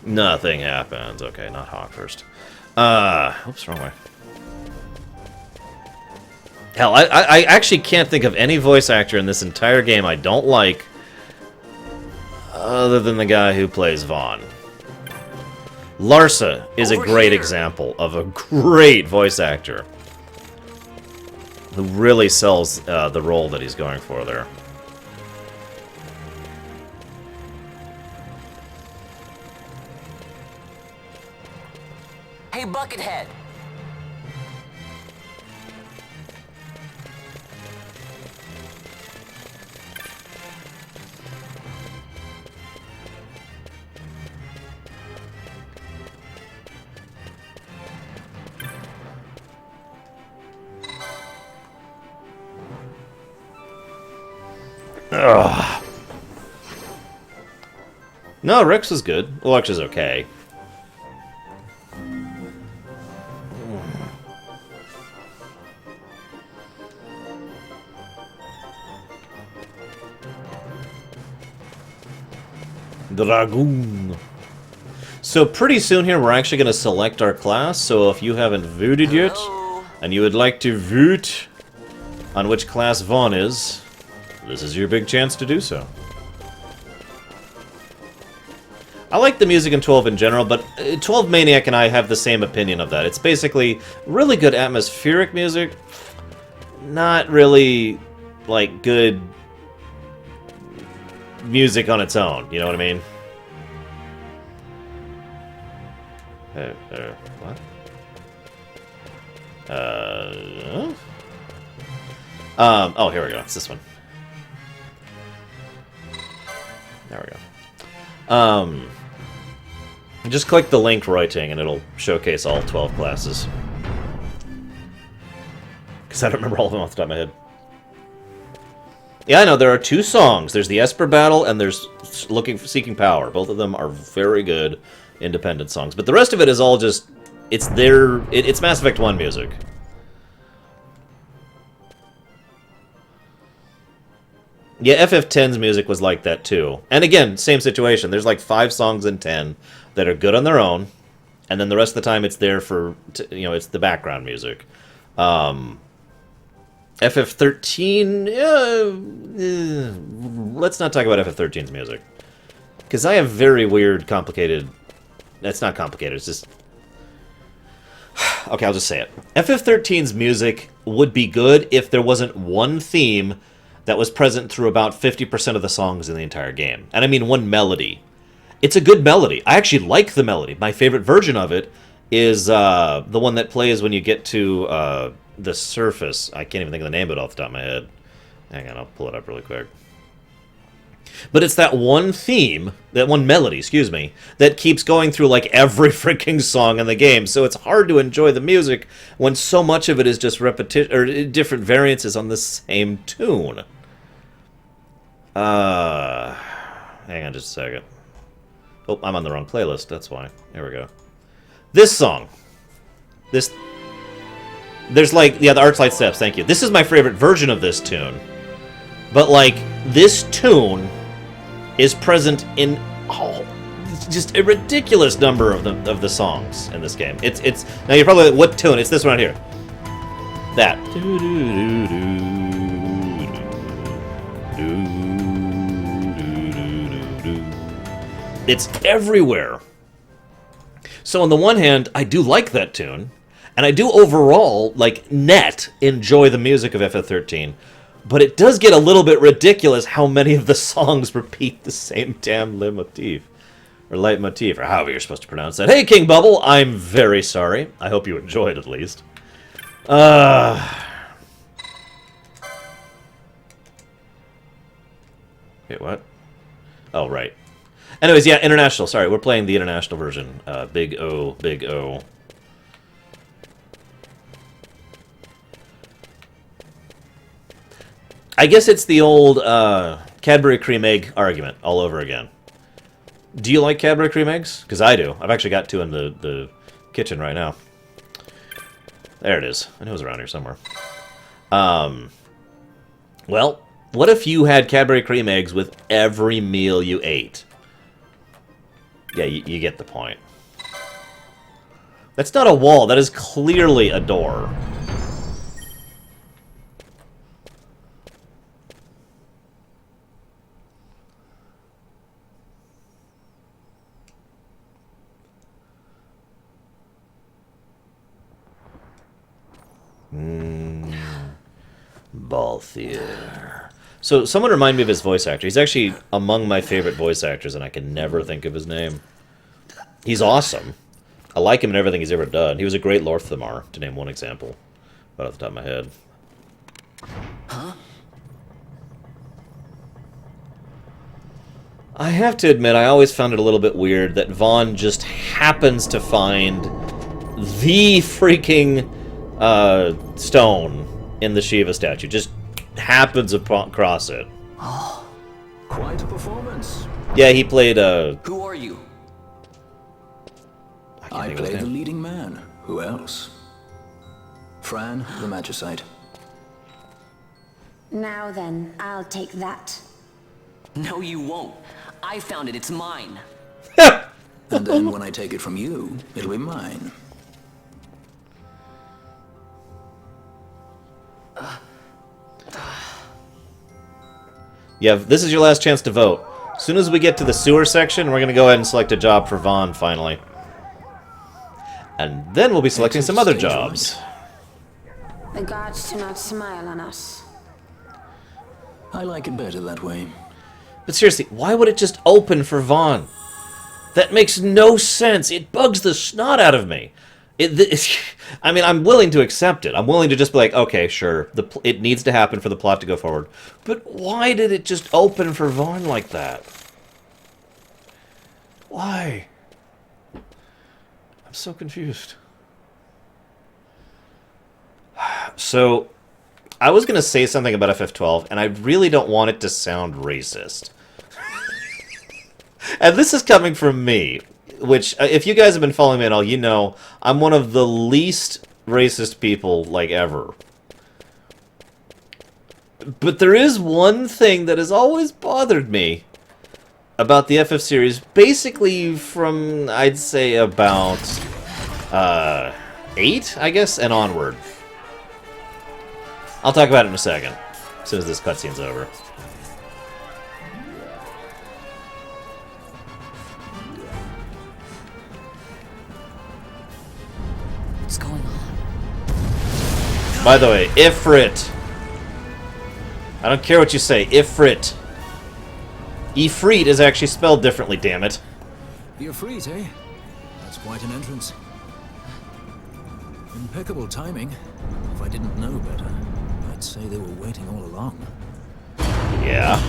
Speaker 1: Nothing happens. Okay, not Hawk first. Oops, wrong way. Hell, I actually can't think of any voice actor in this entire game I don't like other than the guy who plays Vaan. Larsa is a great example of a great voice actor who really sells the role that he's going for there.
Speaker 2: Hey, Buckethead!
Speaker 1: Ugh. No, Rex is good. Lux is okay. Dragoon. So pretty soon here we're actually going to select our class, so if you haven't voted yet, and you would like to vote on which class Vaan is, this is your big chance to do so. I like the music in 12 in general, but 12 Maniac and I have the same opinion of that. It's basically really good atmospheric music, not really, like, good music on its own, you know what I mean? What? Oh, here we go. It's this one. There we go. Just click the link writing and it'll showcase all 12 classes. Because I don't remember all of them off the top of my head. Yeah, I know, there are two songs. There's the Esper Battle and there's Seeking Power. Both of them are very good independent songs. But the rest of it is all just... It's it's Mass Effect 1 music. Yeah, FF10's music was like that too. And again, same situation. There's like 5 songs in 10 that are good on their own. And then the rest of the time it's there for, you know, it's the background music. FF13, let's not talk about FF13's music. Because I have very weird, complicated... That's not complicated, it's just... Okay, I'll just say it. FF13's music would be good if there wasn't one theme that was present through about 50% of the songs in the entire game. And I mean one melody. It's a good melody. I actually like the melody. My favorite version of it is the one that plays when you get to... the surface. I can't even think of the name of it off the top of my head. Hang on, I'll pull it up really quick. But it's that one theme, that one melody, excuse me, that keeps going through like every freaking song in the game. So it's hard to enjoy the music when so much of it is just repetition or different variances on the same tune. Hang on just a second. Oh, I'm on the wrong playlist, that's why. There we go. This song. There's like, yeah, the Arclight Steps, thank you. This is my favorite version of this tune. But like, this tune is present in just a ridiculous number of the songs in this game. It's now you're probably like, what tune? It's this one right here. That. It's everywhere. So on the one hand, I do like that tune. And I do overall, like, enjoy the music of FF13. But it does get a little bit ridiculous how many of the songs repeat the same damn leitmotif. Or leitmotif, or however you're supposed to pronounce that. Hey, King Bubble, I'm very sorry. I hope you enjoyed, at least. Wait, what? Oh, right. Anyways, yeah, international. Sorry, we're playing the international version. Big O, Big O. I guess it's the old Cadbury cream egg argument all over again. Do you like Cadbury cream eggs? Because I do. I've actually got two in the kitchen right now. There it is. I knew it was around here somewhere. Well, what if you had Cadbury cream eggs with every meal you ate? Yeah, you get the point. That's not a wall. That is clearly a door. Balthier. So, someone remind me of his voice actor. He's actually among my favorite voice actors, and I can never think of his name. He's awesome. I like him in everything he's ever done. He was a great Lorthamar, to name one example. Right off the top of my head.
Speaker 2: Huh?
Speaker 1: I have to admit, I always found it a little bit weird that Vaan just happens to find the freaking stone in the Shiva statue. Just happens across it.
Speaker 2: Oh.
Speaker 12: Quite a performance.
Speaker 1: Yeah, he played
Speaker 2: Who are you?
Speaker 12: I play the leading man. Who else? Fran, the Magicite.
Speaker 13: Now then, I'll take that.
Speaker 2: No, you won't. I found it. It's mine.
Speaker 12: And then when I take it from you, it'll be mine.
Speaker 1: Yeah, this is your last chance to vote. As soon as we get to the sewer section, we're going to go ahead and select a job for Vaan, finally. And then we'll be selecting some other jobs.
Speaker 13: The gods do not smile on us.
Speaker 12: I like it better that way.
Speaker 1: But seriously, why would it just open for Vaan? That makes no sense. It bugs the snot out of me. I mean, I'm willing to accept it. I'm willing to just be like, okay, sure, it needs to happen for the plot to go forward. But why did it just open for Vaan like that? Why? I'm so confused. So, I was going to say something about FF12, and I really don't want it to sound racist. And this is coming from me. Which, if you guys have been following me at all, you know I'm one of the least racist people, like, ever. But there is one thing that has always bothered me about the FF series, basically from, I'd say, about 8, I guess, and onward. I'll talk about it in a second, as soon as this cutscene's over.
Speaker 2: What's going on?
Speaker 1: By the way, Ifrit. I don't care what you say, Ifrit. Ifrit is actually spelled differently, damn it.
Speaker 12: The Ifrit, eh? That's quite an entrance. Impeccable timing. If I didn't know better, I'd say they were waiting all along.
Speaker 1: Yeah.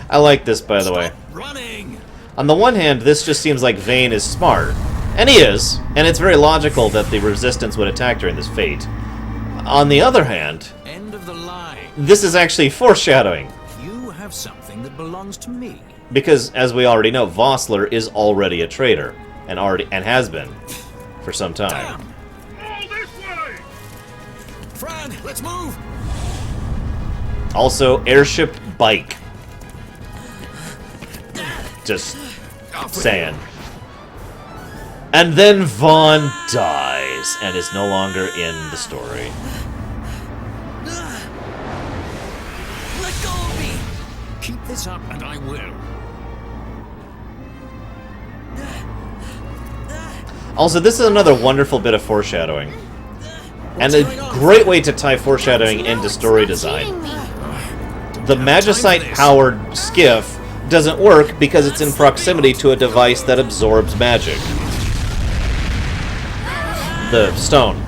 Speaker 1: I like this, by the way.
Speaker 12: Running!
Speaker 1: On the one hand, this just seems like Vayne is smart. And he is. And it's very logical that the Resistance would attack during this fate. On the other hand,
Speaker 12: End of the line.
Speaker 1: this is actually foreshadowing.
Speaker 12: You have something that belongs to me.
Speaker 1: Because, as we already know, Vossler is already a traitor. And has been. For some time.
Speaker 12: All this way! Fran, let's move!
Speaker 1: Also, airship bike. Just saying. And then Vaan dies and is no longer in the story.
Speaker 12: Let go of me! Keep this up and I will.
Speaker 1: Also, this is another wonderful bit of foreshadowing. And a great way to tie foreshadowing into story design. The Magicite-powered skiff doesn't work because it's in proximity to a device that absorbs magic. The stone.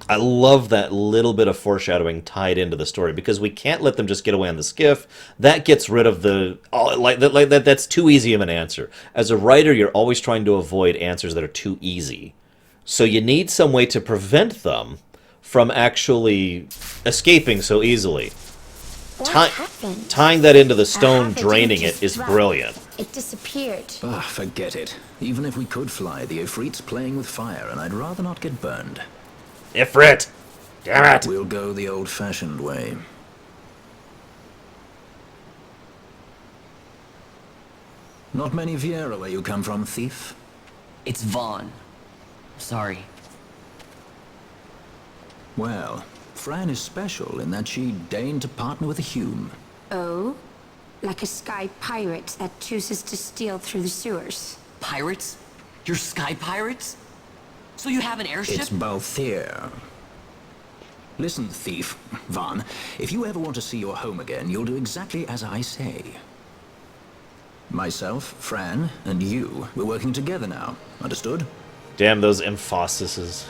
Speaker 1: I love that little bit of foreshadowing tied into the story, because we can't let them just get away on the skiff. That gets rid of the that's too easy of an answer. As a writer, you're always trying to avoid answers that are too easy. So you need some way to prevent them from actually escaping so easily. Tying that into the stone, draining it, is brilliant.
Speaker 13: It disappeared.
Speaker 12: Ah, forget it. Even if we could fly, the Ifrit's playing with fire, and I'd rather not get burned.
Speaker 1: Ifrit! Damn it!
Speaker 12: We'll go the old-fashioned way. Not many Viera where you come from, thief?
Speaker 2: It's Vaan. Sorry.
Speaker 12: Well, Fran is special in that she deigned to partner with a Hume.
Speaker 13: Oh? Like a sky pirate that chooses to steal through the sewers.
Speaker 2: Pirates? You're sky pirates? So you have an airship?
Speaker 12: It's Balthier. Listen, thief, Vaan, if you ever want to see your home again, you'll do exactly as I say. Myself, Fran, and you, we're working together now. Understood?
Speaker 1: Damn those emphasises.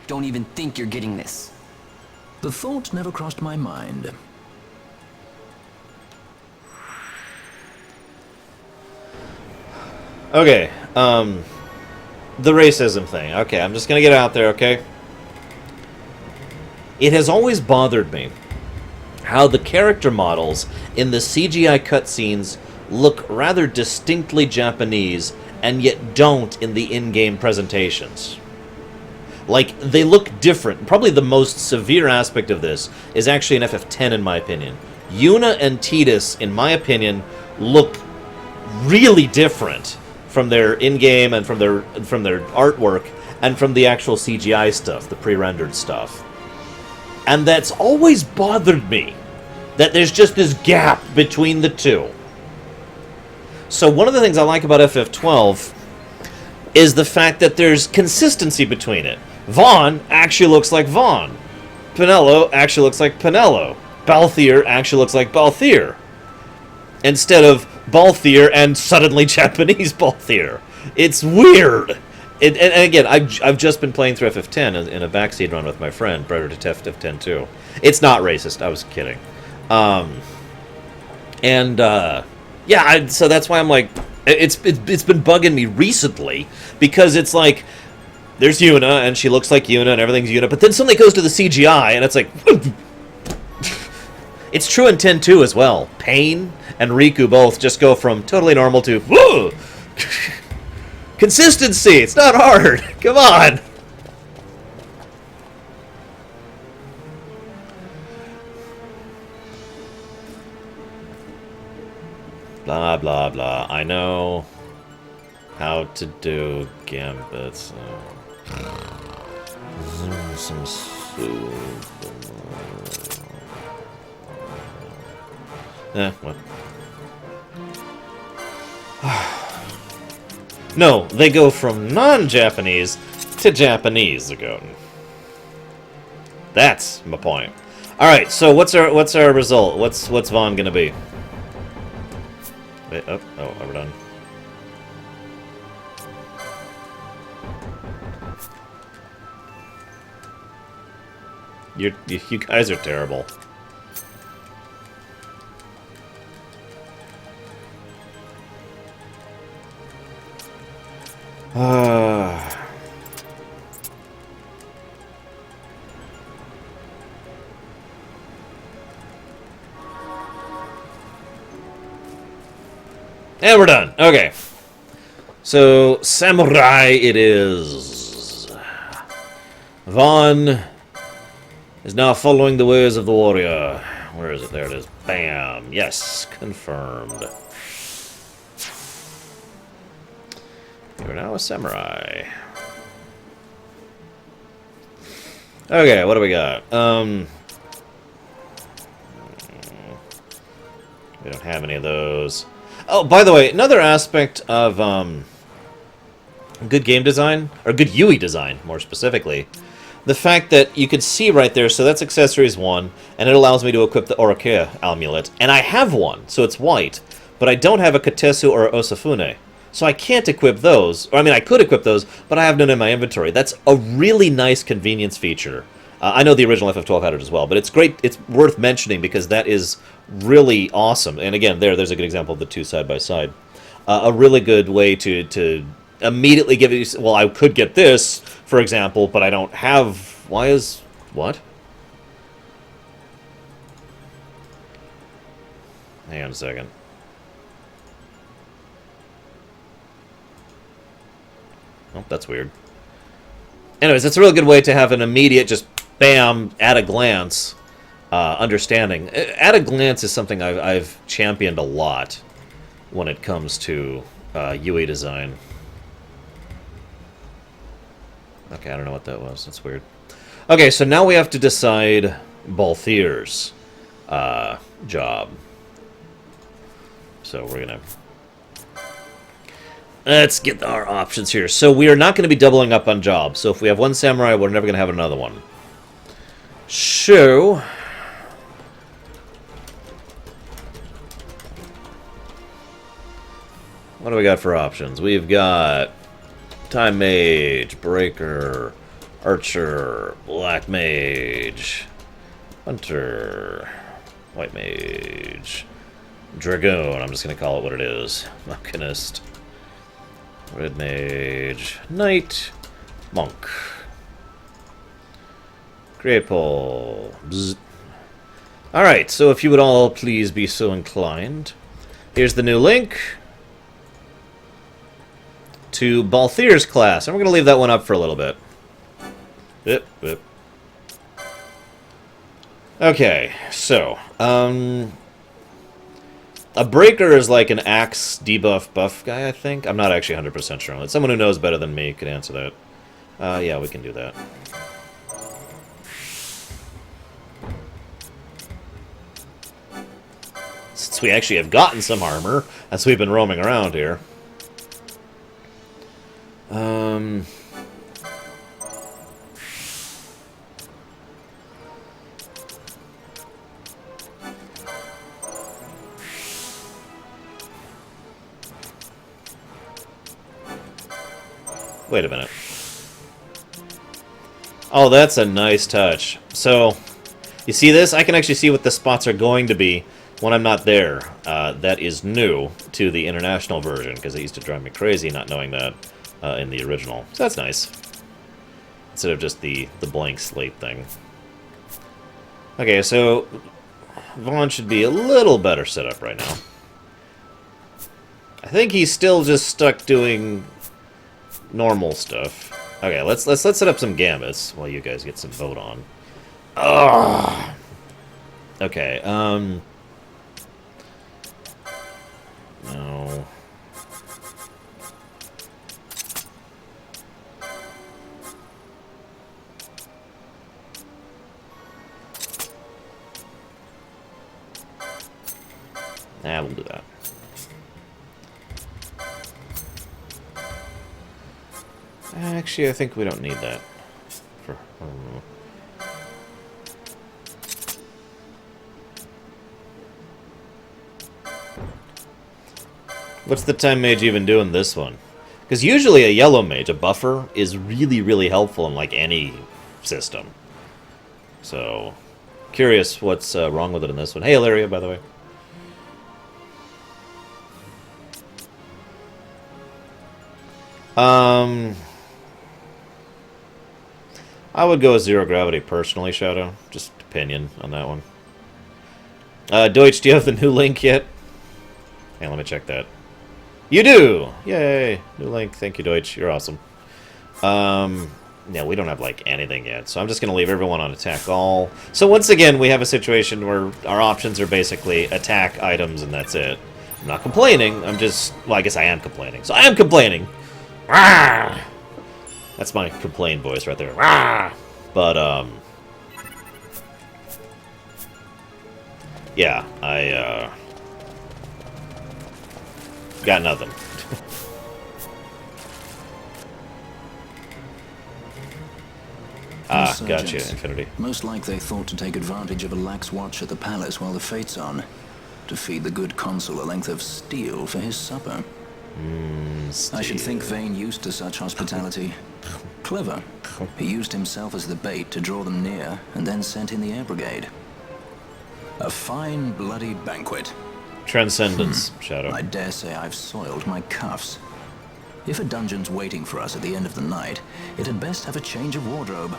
Speaker 2: Don't even think you're getting this.
Speaker 12: The thought never crossed my mind.
Speaker 1: Okay, the racism thing. Okay, I'm just gonna get out there, okay? It has always bothered me how the character models in the CGI cutscenes look rather distinctly Japanese, and yet don't in the in-game presentations. Like, they look different. Probably the most severe aspect of this is actually in FF10, in my opinion. Yuna and Tidus, in my opinion, look really different from their in-game and from their artwork and from the actual CGI stuff, the pre-rendered stuff. And that's always bothered me, that there's just this gap between the two. So one of the things I like about FF12 is the fact that there's consistency between it. Vaan actually looks like Vaan. Penelo actually looks like Penelo. Balthier actually looks like Balthier. Instead of Balthier and suddenly Japanese Balthier. It's weird. And again, I've just been playing through FF10 in a backseat run with my friend, Brother to FF10 too. It's not racist, I was kidding. Yeah, so that's why I'm like, it's been bugging me recently, because it's like, there's Yuna, and she looks like Yuna, and everything's Yuna, but then something goes to the CGI, and it's like... It's true in 10-2 as well. Pain and Riku both just go from totally normal to... Whoa! Consistency! It's not hard! Come on! Blah, blah, blah. I know how to do gambits. Some soup. What? No, they go from non-Japanese to Japanese ago. That's my point. All right, so what's our result? What's Vaan gonna be? Wait, oh, we're done. You guys are terrible. And we're done. Okay. So, samurai it is. Vaan is now following the ways of the warrior. Where is it? There it is. Bam. Yes, confirmed. You're now a samurai. Okay, what do we got? We don't have any of those. Oh, by the way, another aspect of good game design, or good UI design, more specifically, the fact that you can see right there, so that's accessories 1, and it allows me to equip the Orokea amulet, and I have one, so it's white, but I don't have a Katesu or a Osafune. So I can't equip those. Or, I mean, I could equip those, but I have none in my inventory. That's a really nice convenience feature. I know the original FF12 had it as well, but it's great. It's worth mentioning because that is really awesome. And again, there's a good example of the two side by side. A really good way to immediately give you... Well, I could get this, for example, but I don't have... Why is... What? Hang on a second. Oh, that's weird. Anyways, it's a real good way to have an immediate, just bam, at a glance, understanding. At a glance is something I've championed a lot when it comes to UE design. Okay, I don't know what that was. That's weird. Okay, so now we have to decide Balthier's job. So we're gonna... Let's get our options here. So we are not going to be doubling up on jobs. So if we have one samurai, we're never going to have another one. So... What do we got for options? We've got... Time Mage, Breaker, Archer, Black Mage, Hunter, White Mage, Dragoon, I'm just going to call it what it is, Alchemist, Red Mage, Knight, Monk, Great Pole, Alright, so if you would all please be so inclined, here's the new link to Balthier's class, and we're going to leave that one up for a little bit. Yep. Okay, so, a Breaker is like an axe debuff buff guy, I think. I'm not actually 100% sure on it. Someone who knows better than me could answer that. Yeah, we can do that. Since we actually have gotten some armor, as we've been roaming around here. Wait a minute. Oh, that's a nice touch. So, you see this? I can actually see what the spots are going to be when I'm not there. That is new to the international version, because it used to drive me crazy not knowing that in the original. So that's nice. Instead of just the blank slate thing. Okay, so Vaughn should be a little better set up right now. I think he's still just stuck doing normal stuff. Okay, let's set up some gambits while you guys get some vote on. Ugh. Okay, no. Nah, we'll do that. Actually, I think we don't need that. What's the Time Mage even doing this one? Because usually a yellow mage, a buffer, is really, really helpful in like any system. So, curious what's wrong with it in this one. Hey, Ilaria, by the way. I would go with zero gravity personally, Shadow. Just opinion on that one. Deutsch, do you have the new link yet? Hey, let me check that. You do! Yay! New link. Thank you, Deutsch. You're awesome. Yeah, we don't have, like, anything yet, so I'm just going to leave everyone on attack all. So once again, we have a situation where our options are basically attack items, and that's it. I'm not complaining. I'm just... Well, I guess I am complaining. So I am complaining! Rawr! That's my complain voice right there. Rawr! But, yeah, I, got nothing. Gotcha, Infinity.
Speaker 12: Most like they thought to take advantage of a lax watch at the palace while the fate's on, to feed the good consul a length of steel for his supper. I should think Vayne used to such hospitality. Clever. He used himself as the bait to draw them near, and then sent in the air brigade. A fine, bloody banquet.
Speaker 1: Transcendence, Shadow.
Speaker 12: I dare say I've soiled my cuffs. If a dungeon's waiting for us at the end of the night, it had best have a change of wardrobe.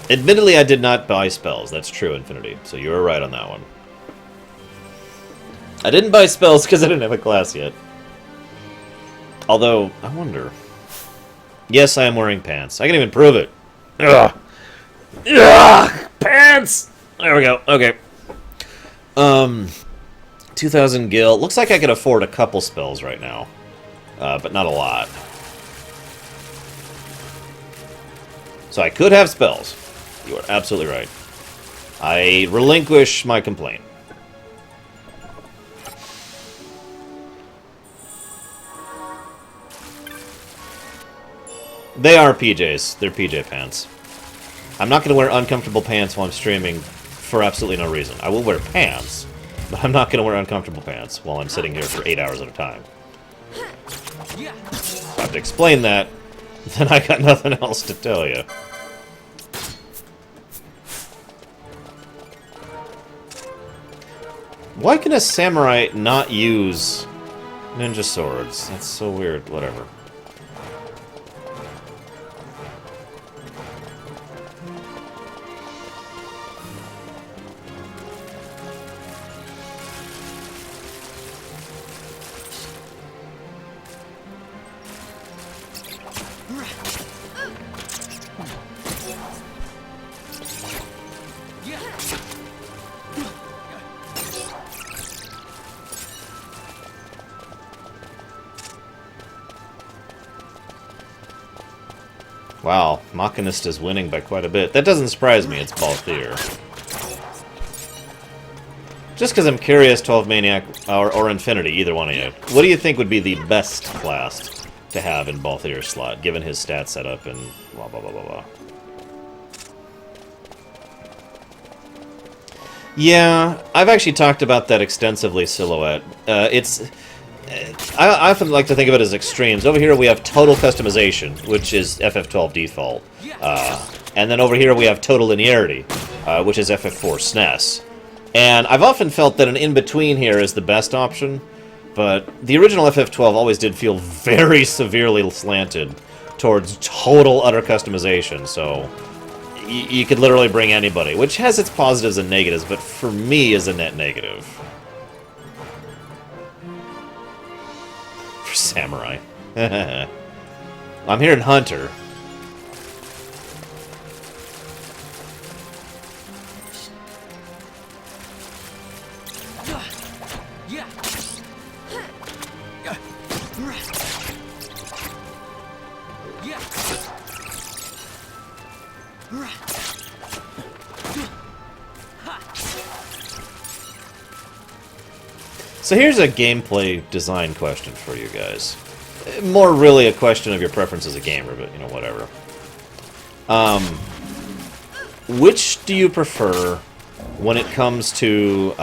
Speaker 1: Admittedly, I did not buy spells. That's true, Infinity. So you were right on that one. I didn't buy spells because I didn't have a class yet. Although, I wonder. Yes, I am wearing pants. I can even prove it. Ugh. Ugh! Pants! There we go. Okay. 2,000 gil. Looks like I could afford a couple spells right now. But not a lot. So I could have spells. You are absolutely right. I relinquish my complaint. They are PJs. They're PJ pants. I'm not going to wear uncomfortable pants while I'm streaming for absolutely no reason. I will wear pants, but I'm not going to wear uncomfortable pants while I'm sitting here for 8 hours at a time. If I have to explain that, then I got nothing else to tell you. Why can a samurai not use ninja swords? That's so weird. Whatever. Wow, Machinist is winning by quite a bit. That doesn't surprise me, it's Balthier. Just because I'm curious, 12 Maniac or Infinity, either one of you. What do you think would be the best class to have in Balthier's slot, given his stat setup and blah blah blah blah blah? Yeah, I've actually talked about that extensively, Silhouette. I often like to think of it as extremes. Over here we have total customization, which is FF12 default. And then over here we have total linearity, which is FF4 SNES. And I've often felt that an in-between here is the best option, but the original FF12 always did feel very severely slanted towards total, utter customization, so you could literally bring anybody, which has its positives and negatives, but for me is a net negative. For Samurai. I'm hearing Hunter. So here's a gameplay design question for you guys. More really a question of your preference as a gamer, but, you know, whatever. Which do you prefer when it comes to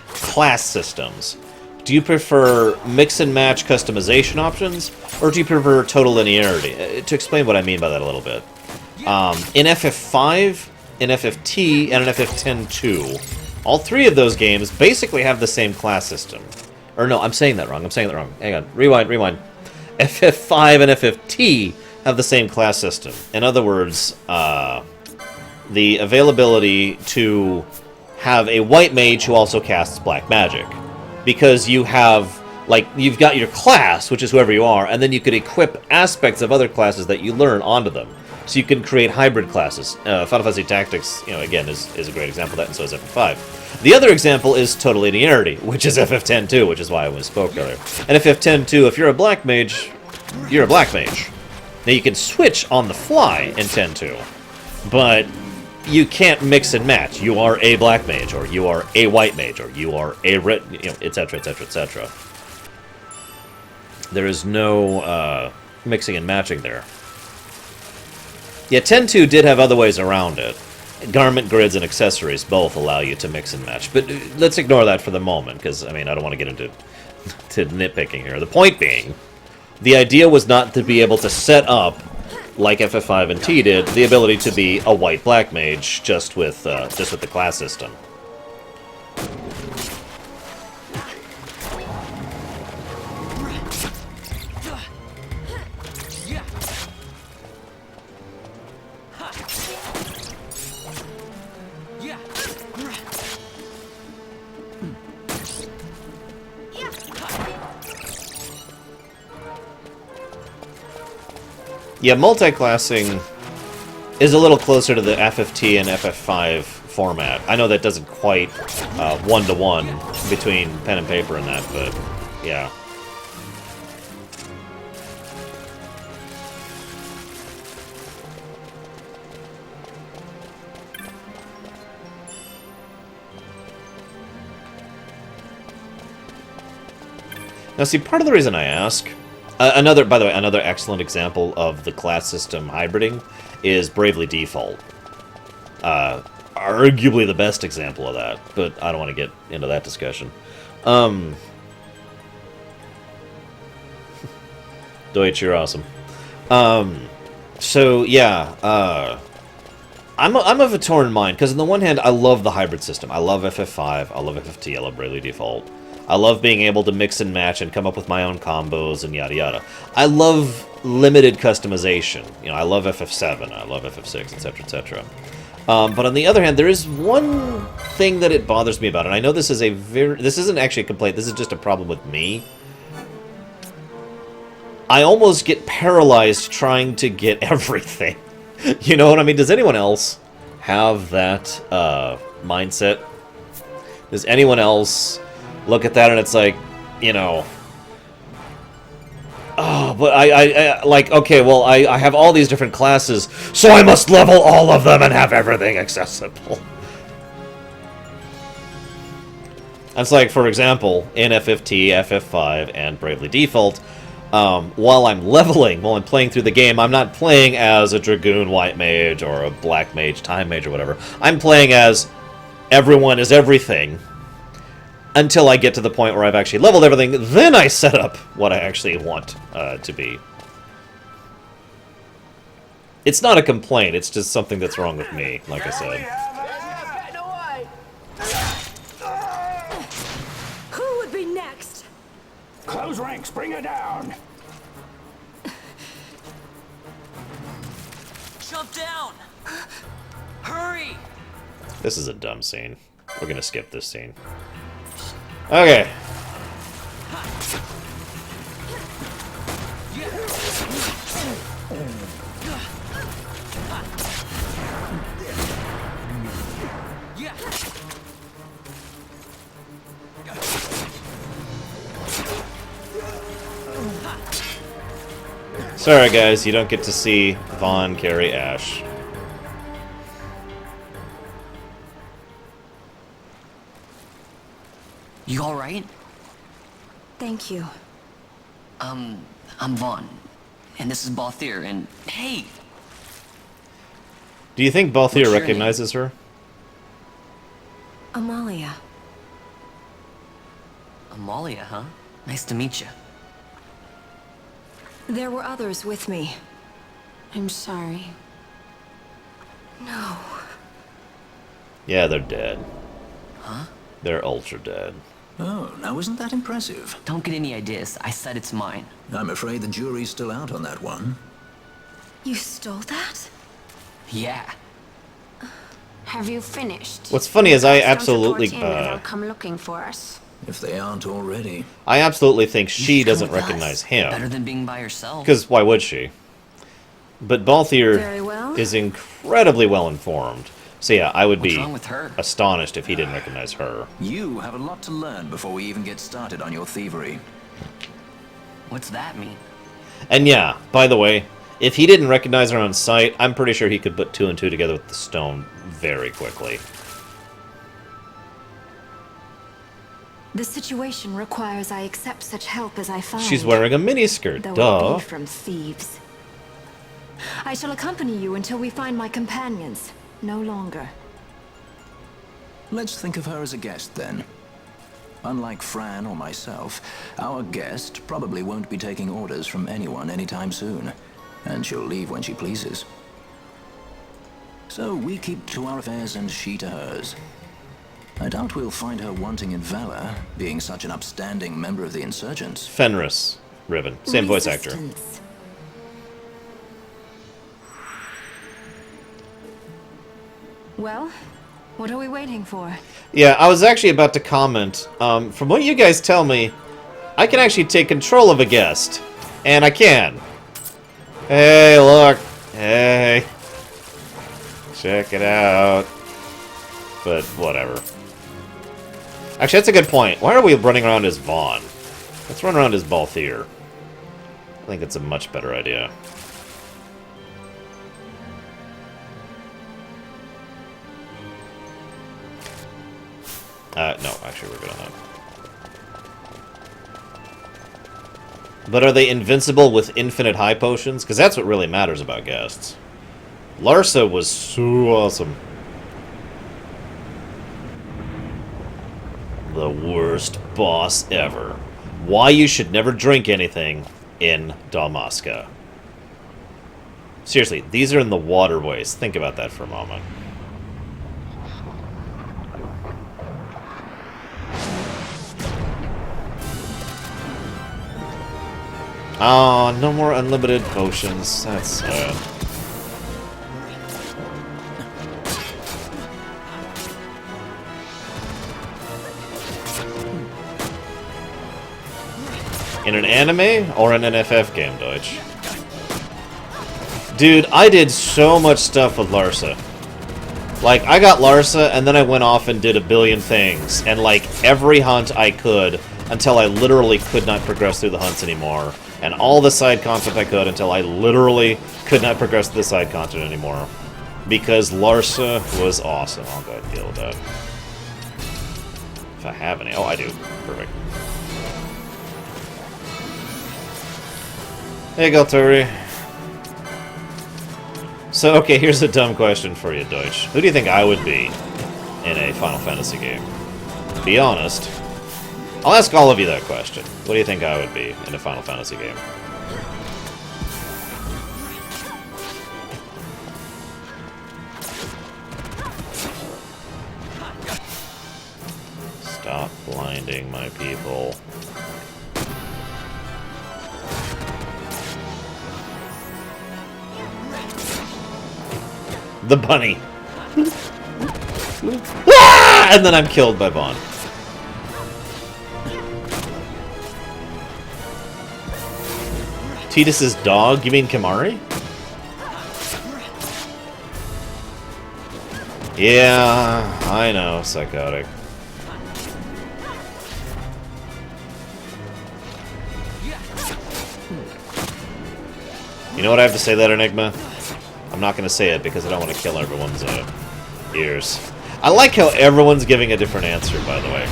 Speaker 1: class systems? Do you prefer mix-and-match customization options, or do you prefer total linearity? To explain what I mean by that a little bit. In FF5, in FFT, and in FF10-2, all three of those games basically have the same class system. Or no, I'm saying that wrong. Hang on. Rewind. FF5 and FFT have the same class system. In other words, the availability to have a white mage who also casts black magic. Because you have, like, you've got your class, which is whoever you are, and then you could equip aspects of other classes that you learn onto them. So you can create hybrid classes. Final Fantasy Tactics, you know, again, is a great example of that, and so is FF5. The other example is total linearity, which is FF10-2, which is why I spoke earlier. And FF10-2, if you're a black mage, you're a black mage. Now you can switch on the fly in 10-2, but you can't mix and match. You are a black mage, or you are a white mage, or you are a red, you know, etc., etc., etc. There is no mixing and matching there. Yeah, 10-2 did have other ways around it. garment grids and accessories both allow you to mix and match. But let's ignore that for the moment, because, I mean, I don't want to get into nitpicking here. The point being, the idea was not to be able to set up, like FF5 and T did, the ability to be a white-black mage just with the class system. Yeah, multi-classing is a little closer to the FFT and FF5 format. I know that doesn't quite one-to-one between pen and paper and that, but yeah. Now, see, part of the reason I ask... by the way, another excellent example of the class system hybriding is Bravely Default. Arguably the best example of that, but I don't want to get into that discussion. Deutsch, you're awesome. So, yeah, I'm of a torn mind, because on the one hand, I love the hybrid system. I love FF5, I love FFT, I love Bravely Default. I love being able to mix and match and come up with my own combos and yada yada. I love limited customization. You know, I love FF7, I love FF6, etc., etc. But on the other hand, there is one thing that it bothers me about, and I know this is this isn't actually a complaint, this is just a problem with me. I almost get paralyzed trying to get everything. You know what I mean? Does anyone else have that mindset? Does anyone else look at that and it's like, you know, oh, but I like, okay, well, I have all these different classes, so I must level all of them and have everything accessible. That's like, for example, in FFT, FF5, and Bravely Default, while I'm leveling, while I'm playing through the game, I'm not playing as a Dragoon White Mage or a Black Mage, Time Mage, or whatever. I'm playing as everyone is everything, until I get to the point where I've actually leveled everything, then I set up what I actually want to be. It's not a complaint, it's just something that's wrong with me, like I said.
Speaker 13: Who would be next?
Speaker 3: Close ranks, bring her down.
Speaker 2: Jump down! Hurry!
Speaker 1: This is a dumb scene. We're gonna skip this scene. Okay. Sorry guys, you don't get to see Vaughn carry Ash.
Speaker 2: You alright?
Speaker 13: Thank you.
Speaker 2: I'm Vaughn, and this is Balthier, and hey!
Speaker 1: Do you think Balthier recognizes her?
Speaker 13: Amalia.
Speaker 2: Amalia, huh? Nice to meet you.
Speaker 13: There were others with me. I'm sorry. No.
Speaker 1: Yeah, they're dead.
Speaker 2: Huh?
Speaker 1: They're ultra dead.
Speaker 12: Oh, now isn't that impressive?
Speaker 2: Don't get any ideas. I said it's mine.
Speaker 12: I'm afraid the jury's still out on that one.
Speaker 13: You stole that?
Speaker 2: Yeah.
Speaker 13: Have you finished?
Speaker 1: What's funny is I
Speaker 13: Don't
Speaker 1: absolutely
Speaker 13: report in and they'll come looking for us.
Speaker 12: If they aren't already.
Speaker 1: I absolutely think she doesn't recognize him.
Speaker 2: Better than being by yourself.
Speaker 1: Because why would she? But Balthier
Speaker 13: Very well.
Speaker 1: is incredibly well informed. So yeah, I would
Speaker 2: What's
Speaker 1: be
Speaker 2: wrong with her?
Speaker 1: astonished if he didn't recognize her.
Speaker 12: You have a lot to learn before we even get started on your thievery.
Speaker 2: What's that mean?
Speaker 1: And yeah, by the way, if he didn't recognize her on sight, I'm pretty sure he could put two and two together with the stone very quickly.
Speaker 13: The situation requires I accept such help as I find.
Speaker 1: She's wearing a miniskirt,
Speaker 13: Though
Speaker 1: duh.
Speaker 13: it be from thieves. I shall accompany you until we find my companions.
Speaker 14: No longer.
Speaker 12: Let's think of her as a guest, then. Unlike Fran or myself, our guest probably won't be taking orders from anyone anytime soon, and she'll leave when she pleases. So we keep to our affairs and she to hers. I doubt we'll find her wanting in valor, being such an upstanding member of the insurgents.
Speaker 1: Fenris, Ribbon, same voice actor.
Speaker 14: Resistance. Well, what are we waiting for?
Speaker 1: Yeah, I was actually about to comment. From what you guys tell me, I can actually take control of a guest. And I can. Hey, look. Hey. Check it out. But, whatever. Actually, that's a good point. Why are we running around as Vaan? Let's run around as Balthier. I think it's a much better idea. No, actually, we're good on that. But are they invincible with infinite high potions? Because that's what really matters about guests. Larsa was so awesome. The worst boss ever. Why you should never drink anything in Dalmasca. Seriously, these are in the waterways. Think about that for a moment. Oh, no more unlimited potions. That's sad. In an anime or an NFF game, Deutsch? Dude, I did so much stuff with Larsa. Like, I got Larsa, and then I went off and did a billion things. And, like, every hunt I could, until I literally could not progress through the hunts anymore. And all the side content I could, until I literally could not progress through the side content anymore. Because Larsa was awesome. I'll go ahead and deal with that. If I have any. Oh, I do. Perfect. There you go, Tori. So, okay, here's a dumb question for you, Deutsch. Who do you think I would be in a Final Fantasy game? Be honest. I'll ask all of you that question. What do you think I would be in a Final Fantasy game? Stop blinding my people. The bunny. Ah! And then I'm killed by Vaan. Tidus's dog? You mean Kimari? Yeah, I know, psychotic. You know what I have to say to that, Enigma? I'm not going to say it because I don't want to kill everyone's ears. I like how everyone's giving a different answer, by the way.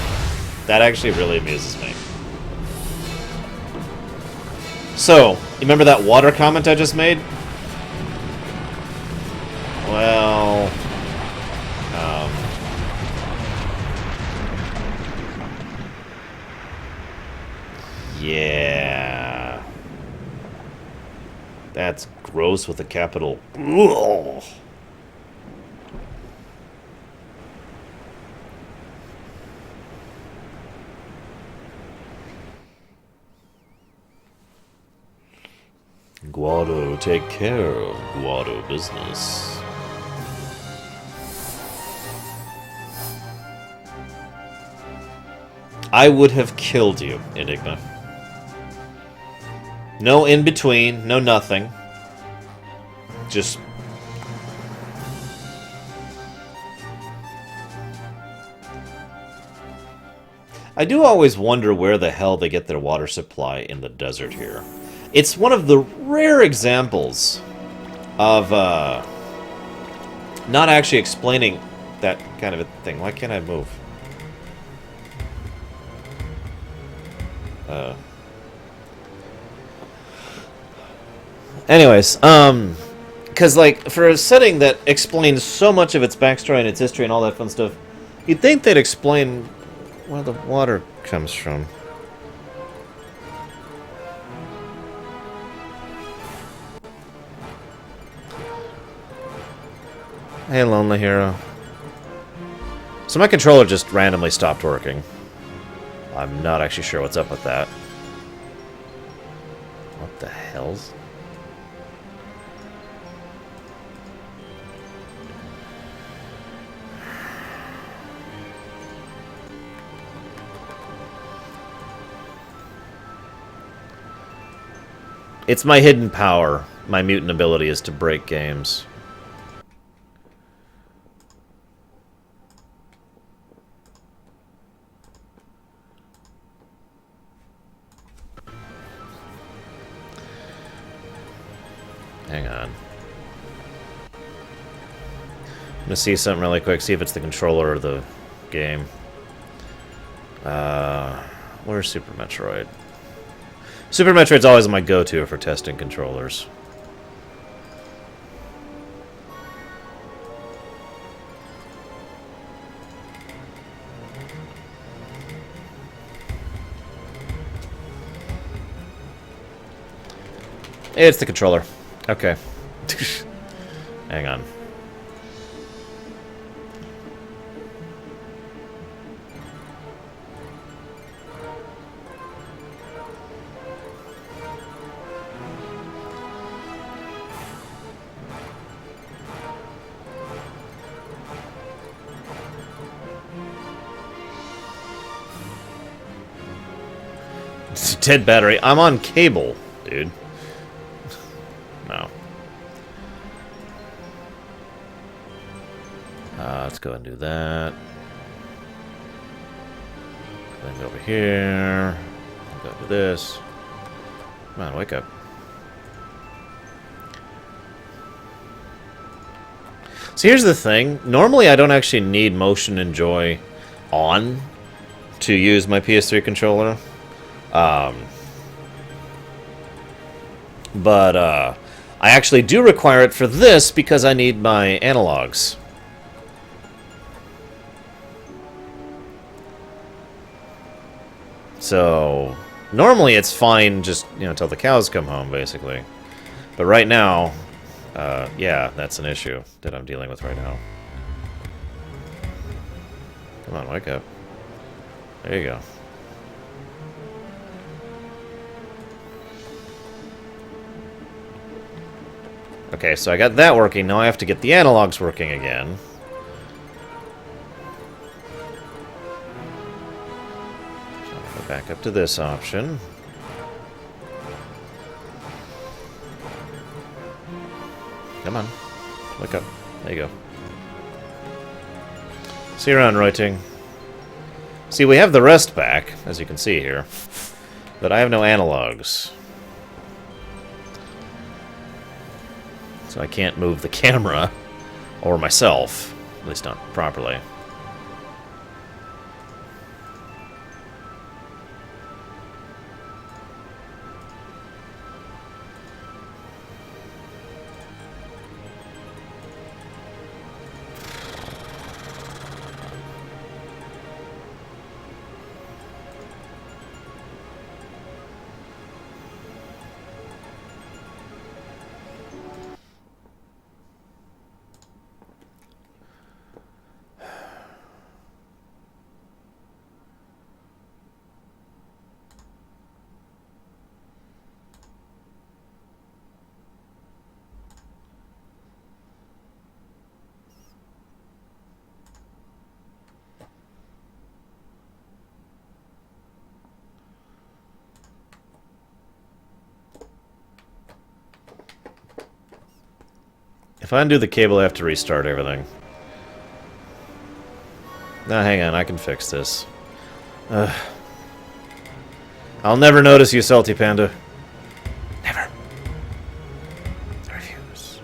Speaker 1: That actually really amuses me. So, you remember that water comment I just made? Well... yeah... That's gross with a capital. Ugh. Guado, take care of Guado business. I would have killed you, Enigma. No in between, no nothing. Just... I do always wonder where the hell they get their water supply in the desert here. It's one of the rare examples of not actually explaining that kind of a thing. Why can't I move? Anyways, because because, like, for a setting that explains so much of its backstory and its history and all that fun stuff, you'd think they'd explain where the water comes from. Hey, Lonely Hero. So my controller just randomly stopped working. I'm not actually sure what's up with that. What the hell's... It's my hidden power. My mutant ability is to break games. Hang on. I'm gonna see something really quick, see if it's the controller or the game. Where's Super Metroid? Super Metroid's always my go-to for testing controllers. It's the controller. Okay. Hang on. It's a dead battery. I'm on cable, dude. No. Let's go and do that. Then go over here. Go to this. Come on, wake up. So here's the thing. Normally I don't actually need motion and joy on to use my PS3 controller. But I actually do require it for this because I need my analogs. So normally it's fine just, you know, till the cows come home, basically. But right now, yeah, that's an issue that I'm dealing with right now. Come on, wake up. There you go. Okay, so I got that working. Now I have to get the analogs working again. So I'll go back up to this option. Come on. Wake up. There you go. See you around, Reuting. See, we have the rest back, as you can see here. But I have no analogs. So I can't move the camera, or myself, at least not properly. If I undo the cable, I have to restart everything. No, hang on, I can fix this. I'll never notice you, Salty Panda. Never. I refuse.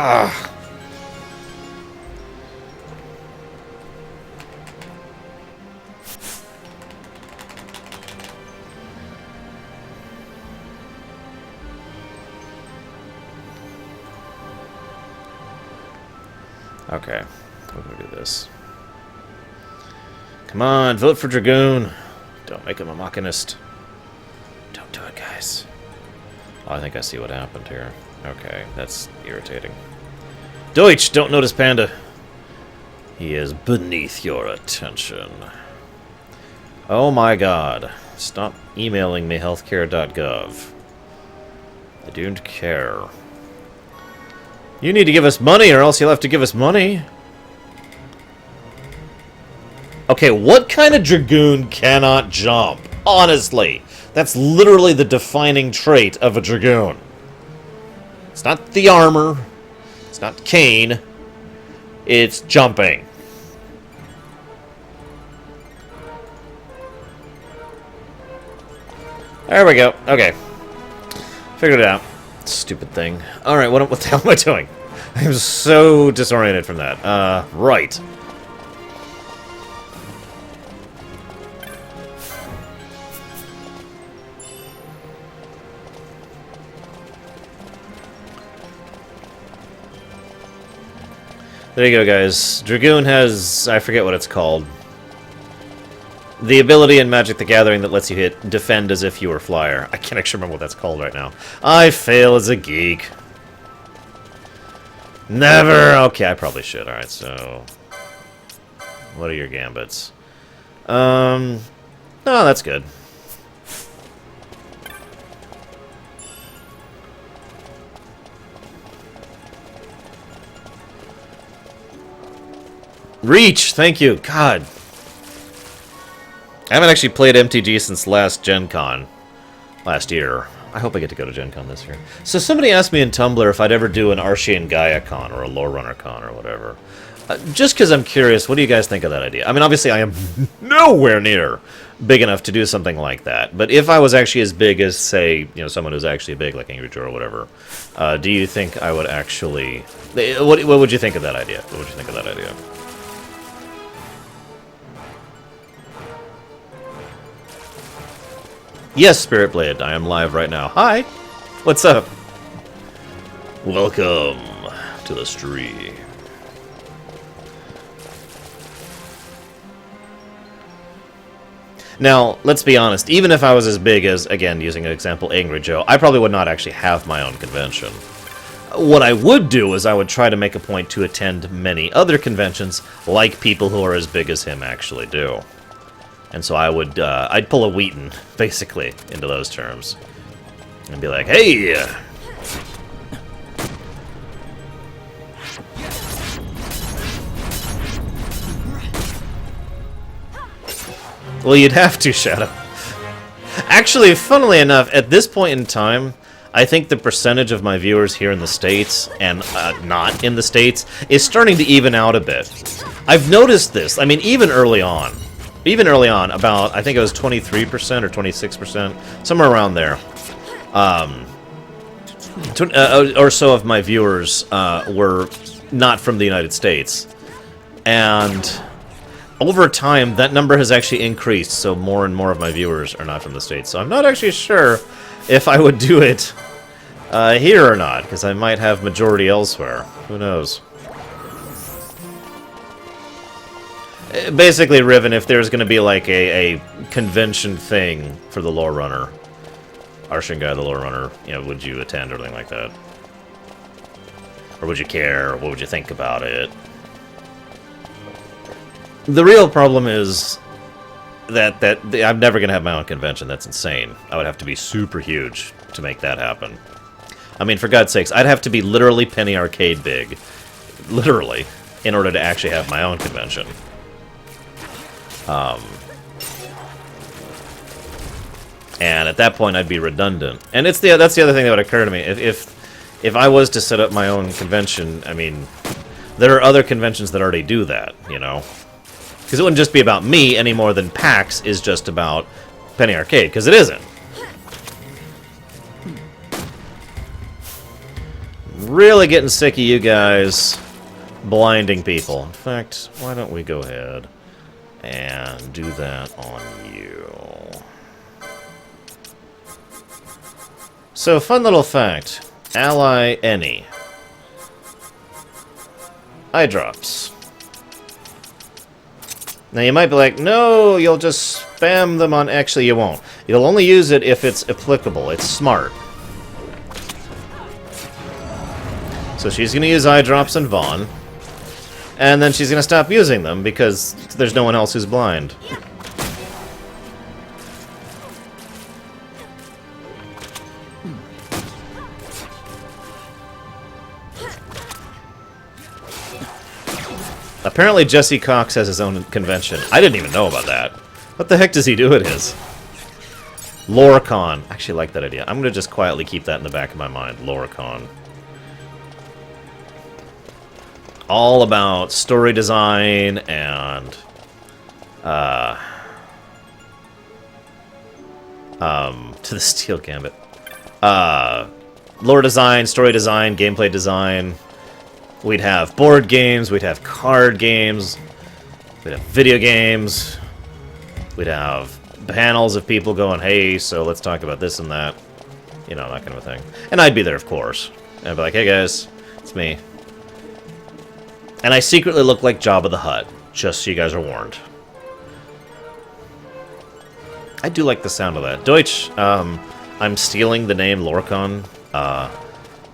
Speaker 1: Ah. Okay, we're gonna do this. Come on, vote for Dragoon. Don't make him a Machinist. Don't do it, guys. Oh, I think I see what happened here. Okay, that's irritating. Deutsch, don't notice Panda. He is beneath your attention. Oh my god. Stop emailing me healthcare.gov. I don't care. You need to give us money, or else you'll have to give us money. Okay, what kind of Dragoon cannot jump? Honestly, that's literally the defining trait of a Dragoon. It's not the armor. It's not Kane. It's jumping. There we go. Okay. Figured it out. Stupid thing. Alright, what the hell am I doing? I'm so disoriented from that. Right. There you go, guys. Dragoon has... I forget what it's called. The ability in Magic the Gathering that lets you hit defend as if you were flyer. I can't actually remember what that's called right now. I fail as a geek. Never! Okay, I probably should. Alright, so... What are your gambits? Oh, that's good. Reach! Thank you! God. I haven't actually played MTG since last Gen Con. Last year. I hope I get to go to Gen Con this year. So somebody asked me in Tumblr if I'd ever do an Archean Gaia Con or a Lore Runner Con or whatever. Just because I'm curious, what do you guys think of that idea? I mean, obviously I am nowhere near big enough to do something like that. But if I was actually as big as, say, you know, someone who's actually big, like Angry Joe or whatever, do you think I would actually... What would you think of that idea? What would you think of that idea? Yes, Spirit Blade, I am live right now. Hi! What's up? Welcome to the stream. Now, let's be honest, even if I was as big as, again, using an example, Angry Joe, I probably would not actually have my own convention. What I would do is I would try to make a point to attend many other conventions, like people who are as big as him actually do. And so I would, I'd pull a Wheaton, basically, into those terms. And be like, hey! Well, you'd have to, Shadow. Actually, funnily enough, at this point in time, I think the percentage of my viewers here in the States, and not in the States, is starting to even out a bit. I've noticed this, I mean, even early on, about, I think it was 23% or 26%, somewhere around there, or so of my viewers were not from the United States. And over time, that number has actually increased, so more and more of my viewers are not from the States. So I'm not actually sure if I would do it here or not, because I might have majority elsewhere. Who knows? Basically, Riven, if there's going to be like a convention thing for the Lore Runner, Arshan Guy the Lore Runner, you know, would you attend or anything like that? Or would you care? What would you think about it? The real problem is that I'm never going to have my own convention. That's insane. I would have to be super huge to make that happen. I mean, for God's sakes, I'd have to be literally Penny Arcade big, literally, in order to actually have my own convention. And at that point, I'd be redundant. And that's the other thing that would occur to me. If I was to set up my own convention, I mean, there are other conventions that already do that, you know? Because it wouldn't just be about me any more than PAX is just about Penny Arcade, because it isn't. really getting sick of you guys blinding people. In fact, why don't we go ahead and do that on you. So, fun little fact. Ally any. Eye drops. Now you might be like, no, you'll just spam them on... Actually, you won't. You'll only use it if it's applicable. It's smart. So she's going to use eye drops on Vaan. And then she's going to stop using them because there's no one else who's blind. Apparently Jesse Cox has his own convention. I didn't even know about that. What the heck does he do at his? Loricon. I actually like that idea. I'm going to just quietly keep that in the back of my mind. Loricon. All about story design and... to the Steel Gambit. Lore design, story design, gameplay design... We'd have board games, we'd have card games, we'd have video games, we'd have panels of people going, hey, so let's talk about this and that. You know, that kind of a thing. And I'd be there, of course. And I'd be like, hey guys, it's me. And I secretly look like Jabba the Hutt, just so you guys are warned. I do like the sound of that. Deutsch, I'm stealing the name Loricon,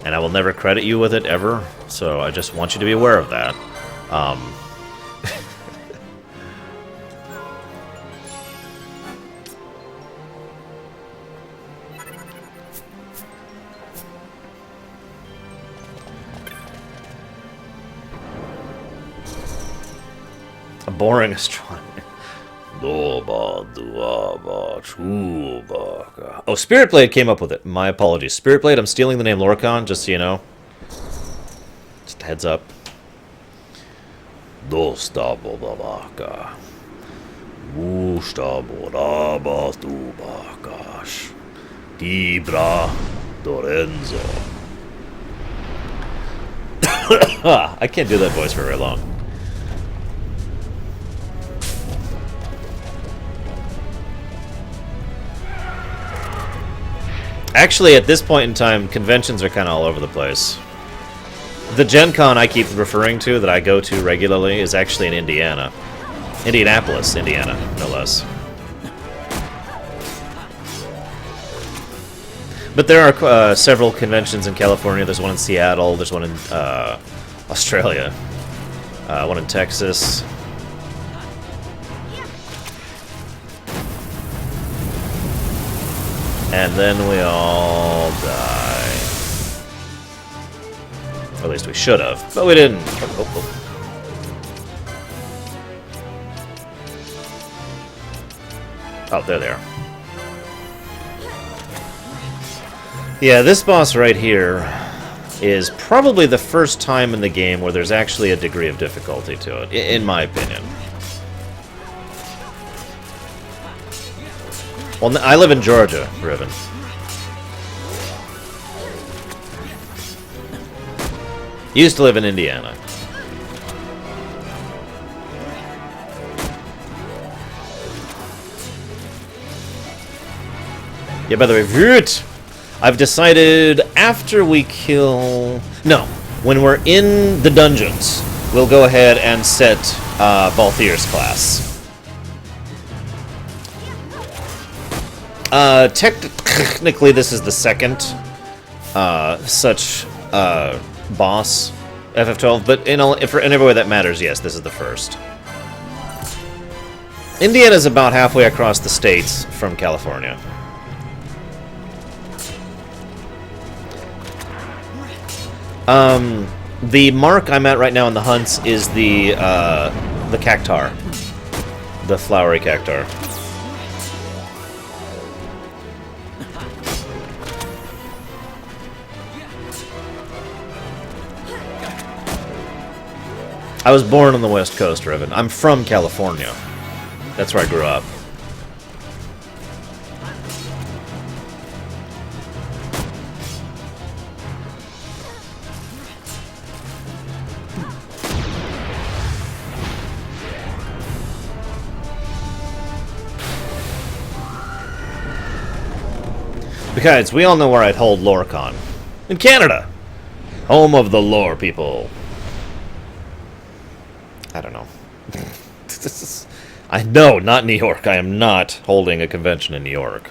Speaker 1: and I will never credit you with it, ever. So I just want you to be aware of that. A boring astronomy. Oh, Spirit Blade came up with it. My apologies. Spirit Blade, I'm stealing the name Loricon, just so you know. Just a heads up. I can't do that voice for very long. Actually, at this point in time, conventions are kind of all over the place. The Gen Con I keep referring to, that I go to regularly, is actually in Indiana. Indianapolis, Indiana, no less. But there are several conventions in California. There's one in Seattle, there's one in Australia, one in Texas. And then we all die. Or at least we should have, but we didn't. Oh, there they are. Yeah, this boss right here is probably the first time in the game where there's actually a degree of difficulty to it, in my opinion. Well, I live in Georgia, Riven. Used to live in Indiana. Yeah, by the way, Vurt! I've decided after we kill... No, when we're in the dungeons, we'll go ahead and set Balthier's class. Technically, this is the second such boss, FF12, but in every way that matters, yes, this is the first. Indiana's about halfway across the states from California. The mark I'm at right now in the hunts is the cactar, the flowery cactar. I was born on the West Coast, Riven. I'm from California. That's where I grew up. Besides, we all know where I'd hold Lorcon. In Canada! Home of the lore people. I don't know. No, not New York. I am not holding a convention in New York.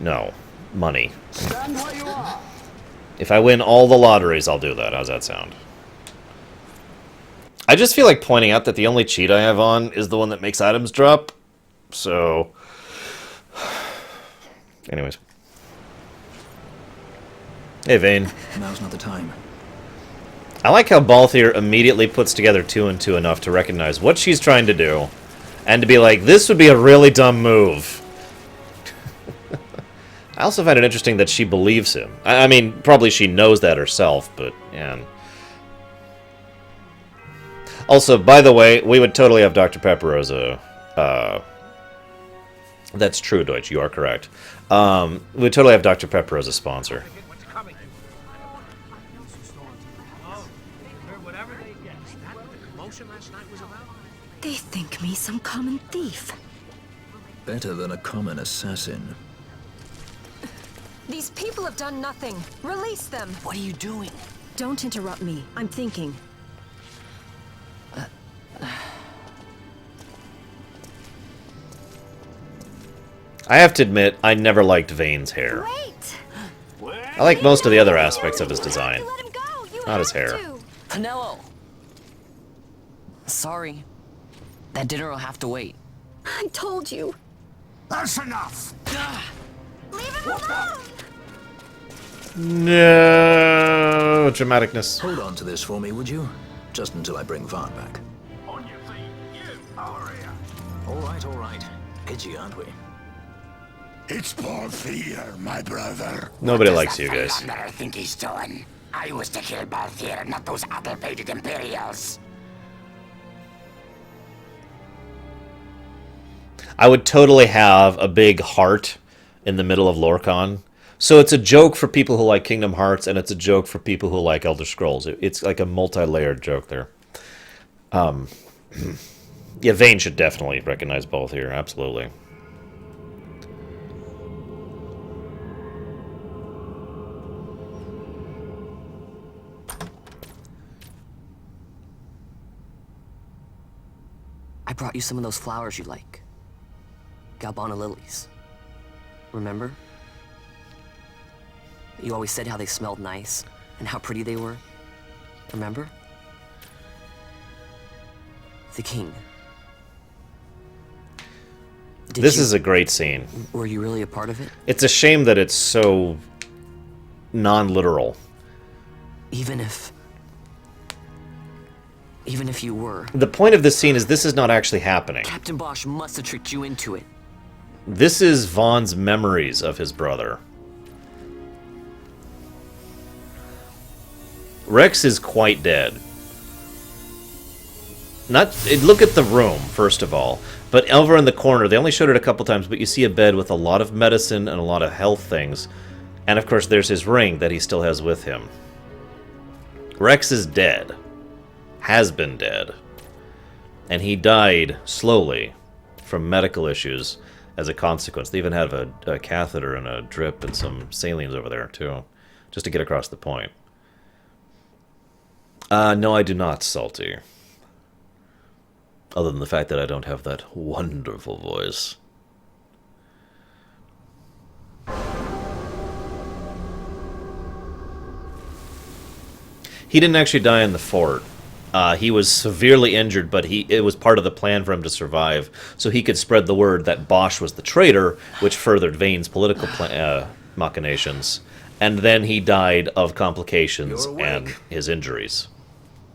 Speaker 1: No. Money.
Speaker 3: Stand where you are.
Speaker 1: If I win all the lotteries, I'll do that. How's that sound? I just feel like pointing out that the only cheat I have on is the one that makes items drop. So... Anyways. Hey, Vayne.
Speaker 12: Now's not the time.
Speaker 1: I like how Balthier immediately puts together 2 and 2 enough to recognize what she's trying to do, and to be like, this would be a really dumb move. I also find it interesting that she believes him. I mean, probably she knows that herself, but, yeah. Also, by the way, we would totally have Dr. Pepper as a... that's true, Deutsch, you are correct. We would totally have Dr. Pepper as a sponsor.
Speaker 14: They think me some common thief.
Speaker 12: Better than a common assassin.
Speaker 15: These people have done nothing. Release them.
Speaker 2: What are you doing?
Speaker 14: Don't interrupt me. I'm thinking.
Speaker 1: I have to admit, I never liked Vayne's hair. I like most of the other aspects of his design. Not his hair.
Speaker 2: Penelo! Sorry. That dinner will have to wait.
Speaker 5: I told you.
Speaker 4: That's enough!
Speaker 5: Leave him alone!
Speaker 1: No dramaticness.
Speaker 12: Hold on to this for me, would you? Just until I bring Vaan back.
Speaker 4: On your feet, you over here.
Speaker 12: All right. Itchy, aren't we?
Speaker 4: It's Balthier, my brother.
Speaker 1: Nobody likes you guys.
Speaker 4: That I think he's doing. I was to kill Balthier, not those addle-pated Imperials.
Speaker 1: I would totally have a big heart in the middle of Lorcon. So it's a joke for people who like Kingdom Hearts, and it's a joke for people who like Elder Scrolls. It's like a multi-layered joke there. Yeah, Vayne should definitely recognize both here, absolutely.
Speaker 2: I brought you some of those flowers you like. Galbana lilies. Remember? You always said how they smelled nice, and how pretty they were. Remember? The king.
Speaker 1: This is a great scene.
Speaker 2: Were you really a part of it?
Speaker 1: It's a shame that it's so non-literal.
Speaker 2: Even if you were.
Speaker 1: The point of this scene is this is not actually happening.
Speaker 2: Captain Bosch must have tricked you into it.
Speaker 1: This is Vaughn's memories of his brother. Rex is quite dead. Look at the room, first of all. But over in the corner, they only showed it a couple times, but you see a bed with a lot of medicine and a lot of health things. And of course, there's his ring that he still has with him. Rex is dead. Has been dead. And he died slowly from medical issues as a consequence. They even have a catheter and a drip and some salines over there, too. Just to get across the point. No, I do not, Salty. Other than the fact that I don't have that wonderful voice. He didn't actually die in the fort. He was severely injured, but it was part of the plan for him to survive, so he could spread the word that Bosch was the traitor, which furthered Vayne's political machinations. And then he died of complications and his injuries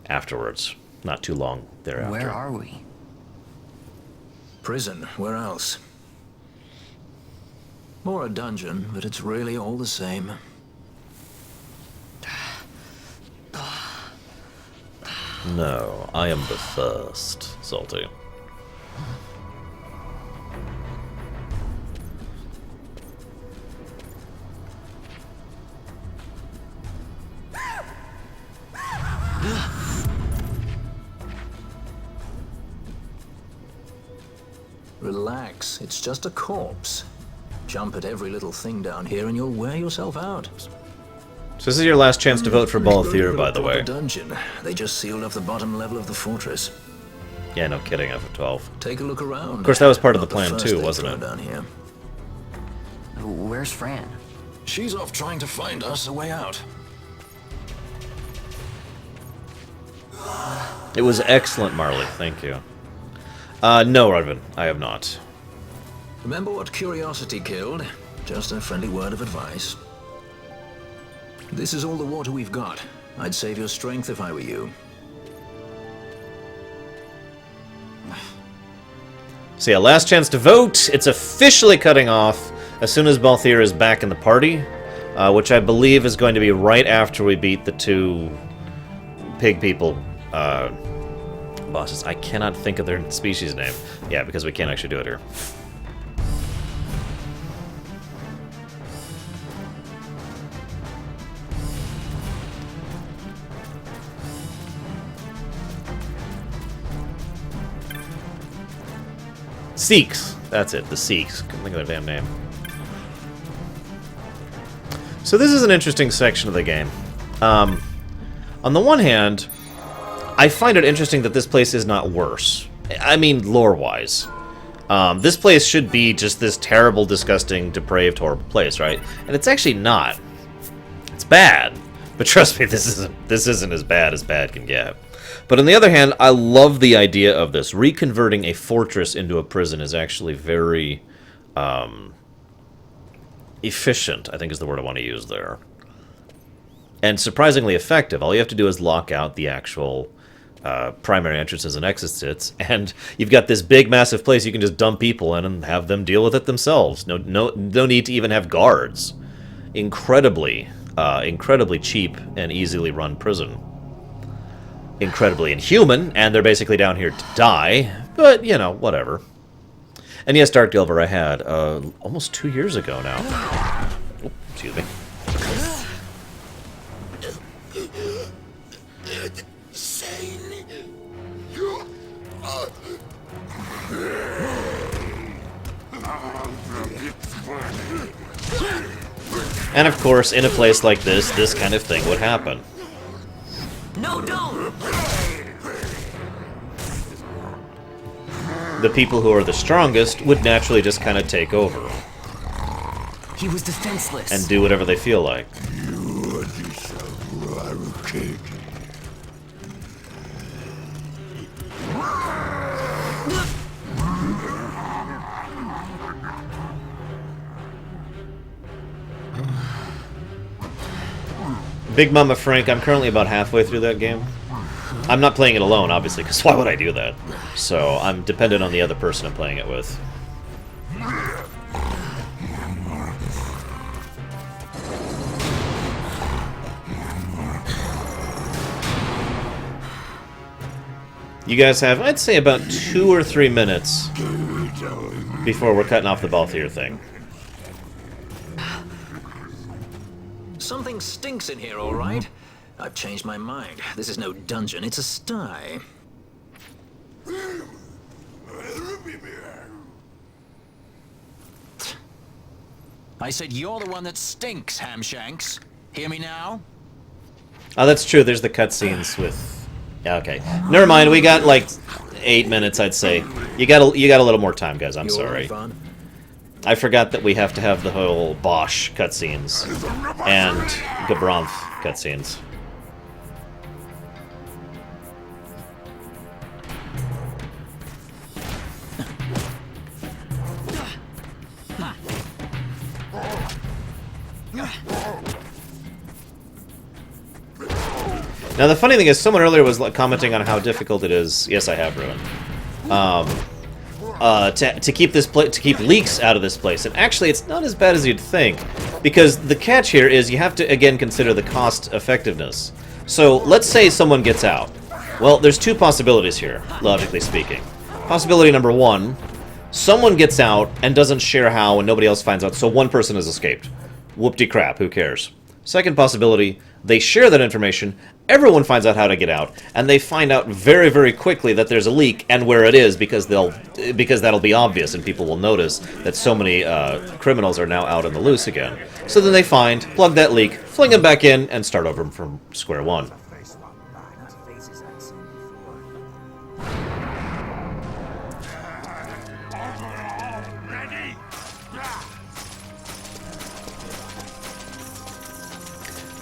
Speaker 1: afterwards. Not too long thereafter.
Speaker 2: Where are we?
Speaker 12: Prison. Where else? More a dungeon, but it's really all the same.
Speaker 1: No, I am the first, Salty.
Speaker 12: Relax, it's just a corpse. jump at every little thing down here and you'll wear yourself out.
Speaker 1: So this is your last chance to vote for Balthier, by the way.
Speaker 12: Dungeon. They just sealed off the bottom level of the fortress.
Speaker 1: Yeah, no kidding, FF12.
Speaker 12: Take a look around.
Speaker 1: Of course, that was part of the plan too, wasn't it?
Speaker 12: Down here.
Speaker 2: Where's Fran?
Speaker 12: She's off trying to find us a way out.
Speaker 1: It was excellent, Marley. Thank you. No, Rodvin, I have not.
Speaker 12: Remember what curiosity killed? Just a friendly word of advice. This is all the water we've got. I'd save your strength if I were you.
Speaker 1: So yeah, last chance to vote. It's officially cutting off as soon as Balthier is back in the party, which I believe is going to be right after we beat the 2 pig people bosses. I cannot think of their species name. Yeah, because we can't actually do it here. Sikhs. That's it, the Sikhs. Couldn't think of their damn name. So this is an interesting section of the game. On the one hand, I find it interesting that this place is not worse. I mean, lore-wise. This place should be just this terrible, disgusting, depraved, horrible place, right? And it's actually not. It's bad. But trust me, this isn't as bad can get. But on the other hand, I love the idea of this. Reconverting a fortress into a prison is actually very efficient, I think is the word I want to use there. And surprisingly effective. All you have to do is lock out the actual primary entrances and exits, and you've got this big, massive place you can just dump people in and have them deal with it themselves. No need to even have guards. Incredibly cheap and easily run prison. Incredibly inhuman, and they're basically down here to die, but, you know, whatever. And yes, Dark Delver I had almost 2 years ago now. Oh, excuse me. And of course, in a place like this kind of thing would happen.
Speaker 2: No, don't!
Speaker 1: The people who are the strongest would naturally just kind of take over.
Speaker 2: He was defenseless.
Speaker 1: And do whatever they feel like. Big Mama Frank, I'm currently about halfway through that game. I'm not playing it alone, obviously, because why would I do that? So I'm dependent on the other person I'm playing it with. You guys have, I'd say, about 2 or 3 minutes before we're cutting off the Balthier thing.
Speaker 12: Something stinks in here, all right? I've changed my mind. This is no dungeon, it's a sty. I said you're the one that stinks, Hamshanks. Hear me now?
Speaker 1: Oh, that's true. There's the cutscenes with... Yeah, okay. Never mind. We got, like, 8 minutes, I'd say. You got a little more time, guys. I'm sorry. I forgot that we have to have the whole Bosch cutscenes and Gabranth cutscenes. Now the funny thing is, someone earlier was commenting on how difficult it is. Yes, I have, Ruin. To keep leaks out of this place, and actually, it's not as bad as you'd think, because the catch here is you have to again consider the cost effectiveness. So let's say someone gets out. Well, there's 2 possibilities here, logically speaking. Possibility number 1: someone gets out and doesn't share how, and nobody else finds out, so one person has escaped. Whoop-de-crap, who cares? Second possibility, they share that information, everyone finds out how to get out, and they find out very, very quickly that there's a leak and where it is because that'll be obvious and people will notice that so many criminals are now out on the loose again. So then they plug that leak, fling them back in, and start over from square one.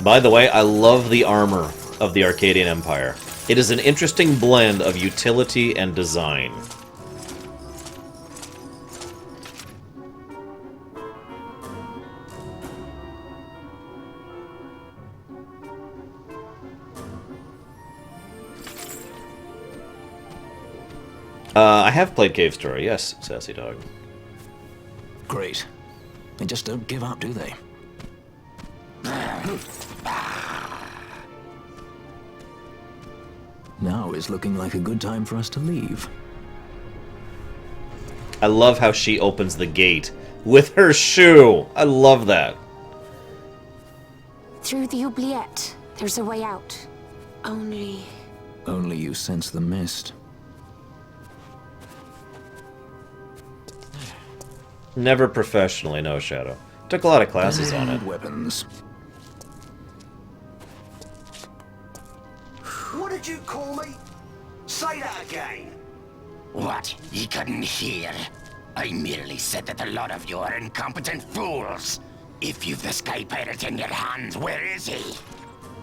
Speaker 1: By the way, I love the armor of the Arcadian Empire. It is an interesting blend of utility and design. I have played Cave Story, yes, Sassy Dog.
Speaker 12: Great. They just don't give up, do they? Now is looking like a good time for us to leave.
Speaker 1: I love how she opens the gate with her shoe. I love that.
Speaker 13: Through the oubliette, there's a way out. Only
Speaker 12: you sense the mist.
Speaker 1: Never professionally, no, Shadow. Took a lot of classes on it.
Speaker 12: Weapons.
Speaker 4: What did you call me? Say that again.
Speaker 10: What? You couldn't hear? I merely said that a lot of you are incompetent fools. If you've the Sky Pirate in your hands, where is he?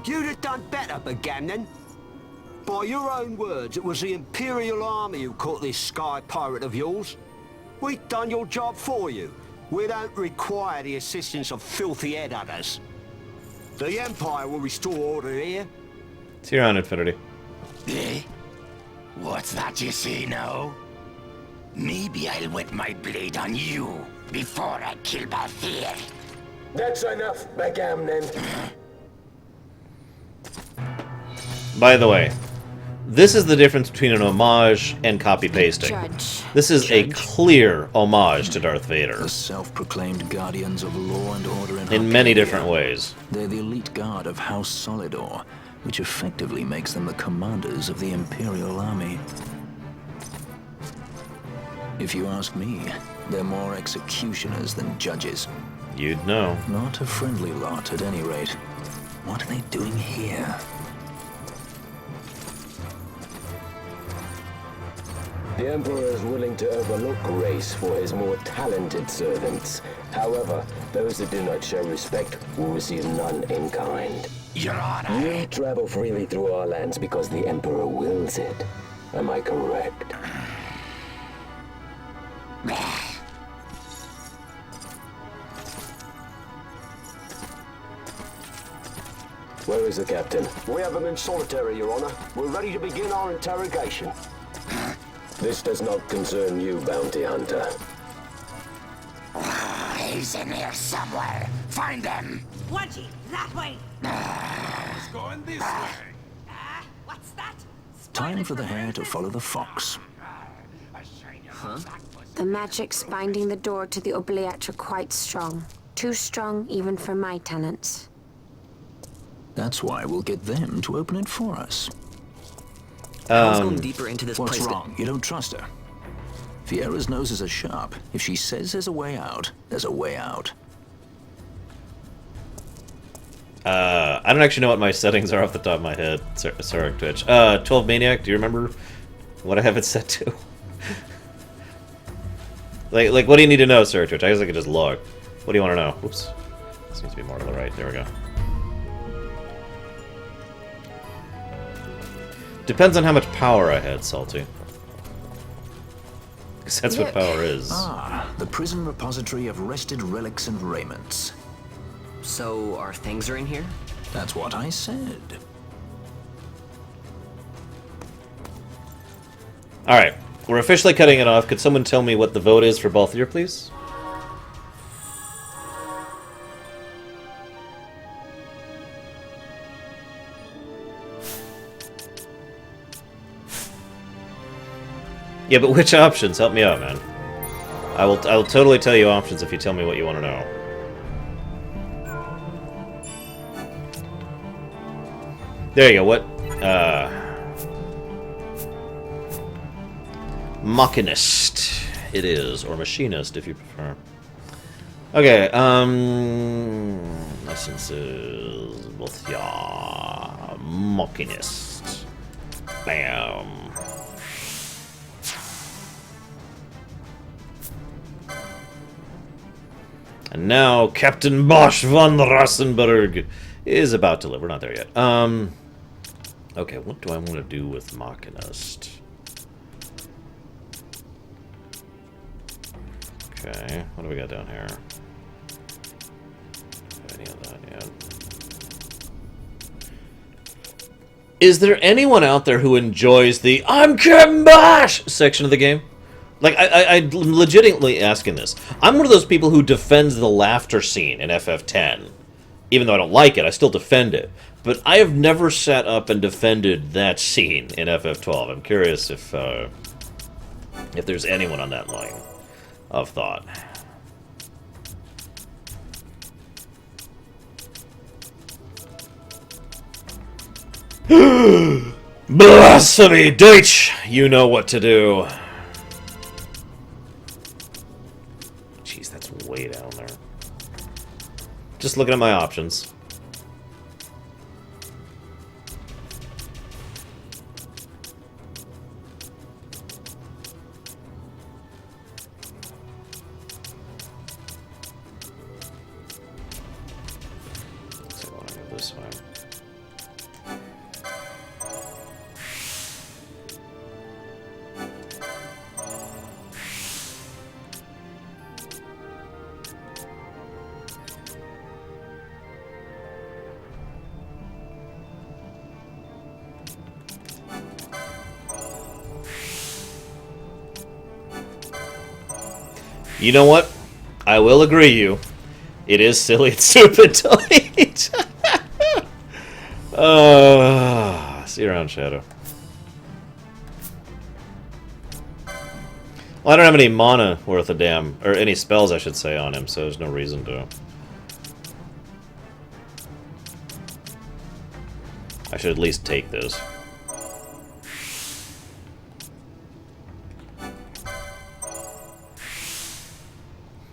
Speaker 3: You'd have done better, Bagamnon. By your own words, it was the Imperial Army who caught this Sky Pirate of yours. We've done your job for you. We don't require the assistance of filthy headhunters. The Empire will restore order here.
Speaker 1: It's here on Infinity.
Speaker 10: Eh? What's that you say now? Maybe I'll wet my blade on you before I kill Balthier.
Speaker 3: That's enough, Bagamnon.
Speaker 1: By the way, this is the difference between an homage and copy-pasting. This is a clear homage to Darth Vader.
Speaker 12: The self-proclaimed guardians of law and order
Speaker 1: in many different ways.
Speaker 12: They're the elite guard of House Solidor, which effectively makes them the commanders of the Imperial Army. If you ask me, they're more executioners than judges.
Speaker 1: You'd know.
Speaker 12: Not a friendly lot, at any rate. What are they doing here?
Speaker 16: The Emperor is willing to overlook grace for his more talented servants. However, those that do not show respect will receive none in kind.
Speaker 10: Your Honor.
Speaker 16: You travel freely through our lands because the Emperor wills it. Am I correct? Where is the captain?
Speaker 3: We have him in solitary, Your Honor. We're ready to begin our interrogation.
Speaker 16: This does not concern you, bounty hunter.
Speaker 10: He's in here somewhere. Find him.
Speaker 8: Wedgie, that way.
Speaker 6: He's going this way.
Speaker 8: What's that?
Speaker 12: Time for the hare to follow the fox.
Speaker 13: Huh? The magics binding the door to the oubliette are quite strong. Too strong even for my tenants.
Speaker 12: That's why we'll get them to open it for us.
Speaker 2: Deeper into this
Speaker 12: What's
Speaker 2: place
Speaker 12: wrong? You don't trust her? Fiera's noses are sharp. If she says there's a way out, there's a way out.
Speaker 1: I don't actually know what my settings are off the top of my head. Sorry, Twitch. 12 Maniac, do you remember what I have it set to? like, what do you need to know, Sir Twitch? I guess I could just log. What do you want to know? Oops. This needs to be more to the right. There we go. Depends on how much power I had, Salty. Because that's what power is.
Speaker 12: Ah, the prison repository of rested relics and raiments.
Speaker 2: So, our things are in here?
Speaker 12: That's what I said.
Speaker 1: Alright, we're officially cutting it off. Could someone tell me what the vote is for Balthier, please? Yeah, but which options? Help me out, man. I will totally tell you options if you tell me what you want to know. There you go. What? Machinist. It is, or machinist if you prefer. Okay. Licenses. Both. Yeah. Machinist. Bam. And now Captain Bosch von Rassenberg is about to live. We're not there yet. Okay, what do I want to do with Machinist? Okay, what do we got down here? Any of that yet? Is there anyone out there who enjoys the "I'm Captain Bosch" section of the game? Like, I'm legitimately asking this. I'm one of those people who defends the laughter scene in FF10. Even though I don't like it, I still defend it. But I have never sat up and defended that scene in FF12. I'm curious if there's anyone on that line of thought. Blasphemy, Deutsch! You know what to do. Jeez, that's way down there. Just looking at my options. So I want to go this way. You know what? I will agree you. It is silly and stupid to eat. See you around, Shadow. Well, I don't have any mana worth a damn, or any spells, I should say, on him, so there's no reason to. I should at least take this.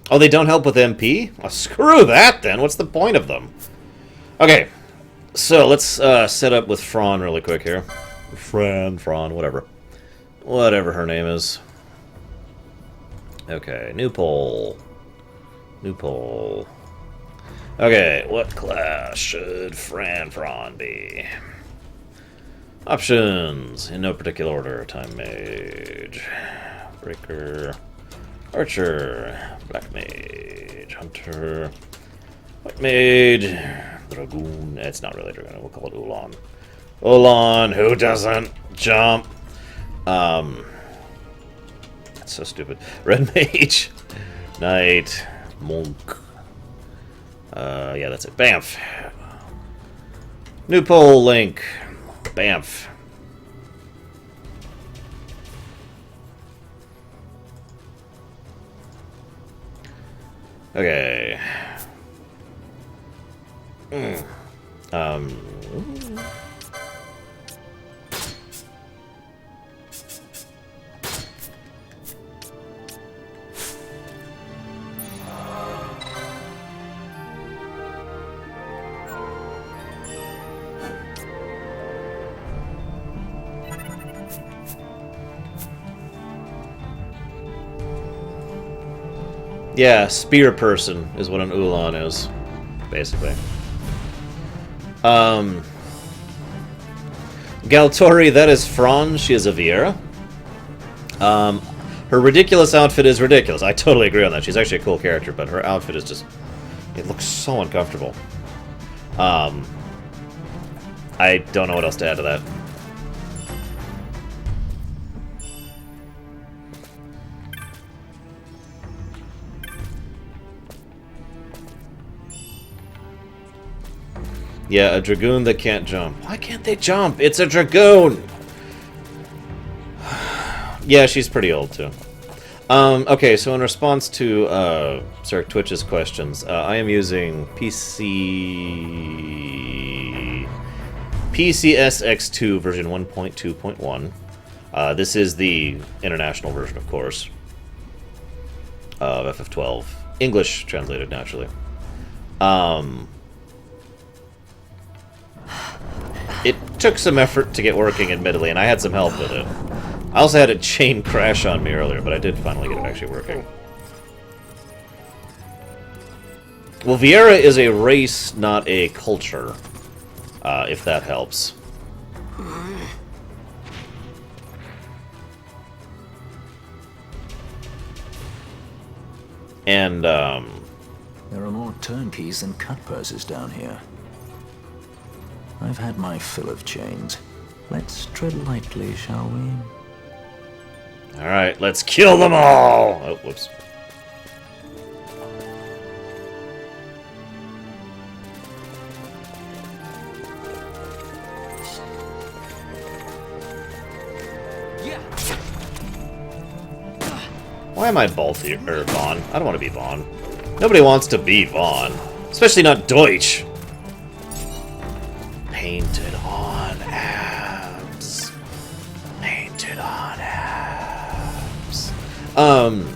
Speaker 1: Oh, they don't help with MP? Oh, screw that, then. What's the point of them? Okay, so let's set up with Fran really quick here. Fran, whatever. Whatever her name is. Okay, new poll. New poll. Okay, what class should Fran be? Options, in no particular order. Time Mage. Breaker. Archer, Black Mage, Hunter, White Mage, Dragoon. It's not really Dragoon, we'll call it Ulan. Ulan, who doesn't jump? That's so stupid. Red Mage, Knight, Monk. Yeah, that's it. Bamf. New poll link. Bamf. Okay. Yeah, spear person is what an Ulan is, basically. Galtori, that is Fran. She is a Viera. Her ridiculous outfit is ridiculous. I totally agree on that. She's actually a cool character, but her outfit is just... It looks so uncomfortable. I don't know what else to add to that. Yeah, a Dragoon that can't jump. Why can't they jump? It's a Dragoon! Yeah, she's pretty old, too. Okay, so in response to Sir Twitch's questions, I am using PC PCSX2 version 1.2.1. This is the international version, of course, of FF12. English translated, naturally. It took some effort to get working, admittedly, and I had some help with it. I also had a chain crash on me earlier, but I did finally get it actually working. Well, Viera is a race, not a culture, if that helps. And,
Speaker 12: There are more turnkeys than cut purses down here. I've had my fill of chains. Let's tread lightly, shall we?
Speaker 1: Alright, let's kill them all! Oh, whoops. Why am I Balti or Vaan? I don't want to be Vaan. Nobody wants to be Vaan. Especially not Deutsch. Painted on abs. Painted on abs. I'm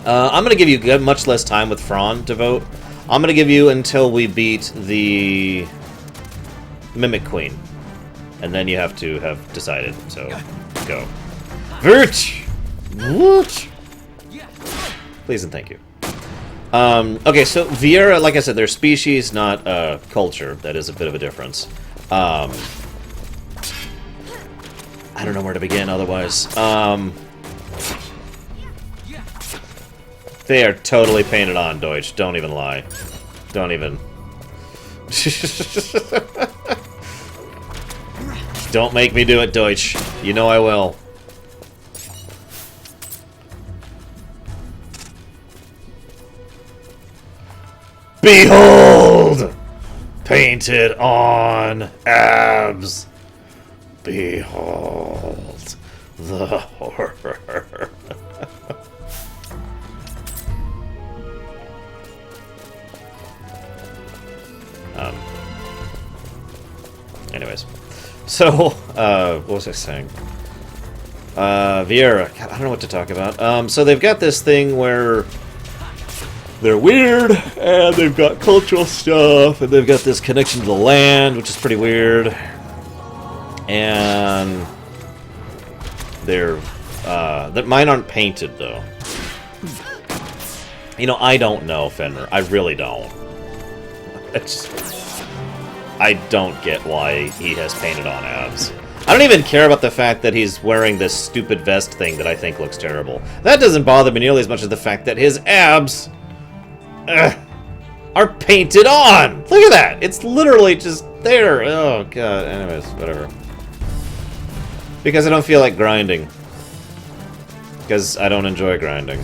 Speaker 1: gonna give you much less time with Fran to vote. I'm gonna give you until we beat the Mimic Queen. And then you have to have decided, so go. Vert! What? Please and thank you. Okay, so Viera, like I said, they're species, not culture. That is a bit of a difference. I don't know where to begin otherwise. They are totally painted on, Deutsch. Don't even lie. Don't even. Don't make me do it, Deutsch. You know I will. Behold! Painted on abs. Behold the horror. Anyways. So, what was I saying? Viera. God, I don't know what to talk about. So they've got this thing where they're weird, and they've got cultural stuff, and they've got this connection to the land, which is pretty weird. And they're, mine aren't painted, though. You know, I don't know, Fenrir. I really don't. I don't get why he has painted on abs. I don't even care about the fact that he's wearing this stupid vest thing that I think looks terrible. That doesn't bother me nearly as much as the fact that his abs are painted on! Look at that! It's literally just there! Oh, God. Anyways, whatever. Because I don't feel like grinding. Because I don't enjoy grinding.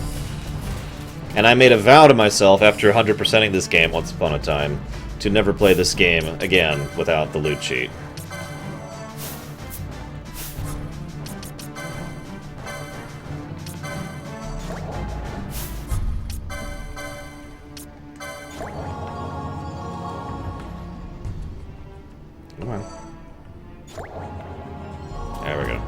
Speaker 1: And I made a vow to myself after 100%ing this game once upon a time to never play this game again without the loot cheat. Come on. There we go.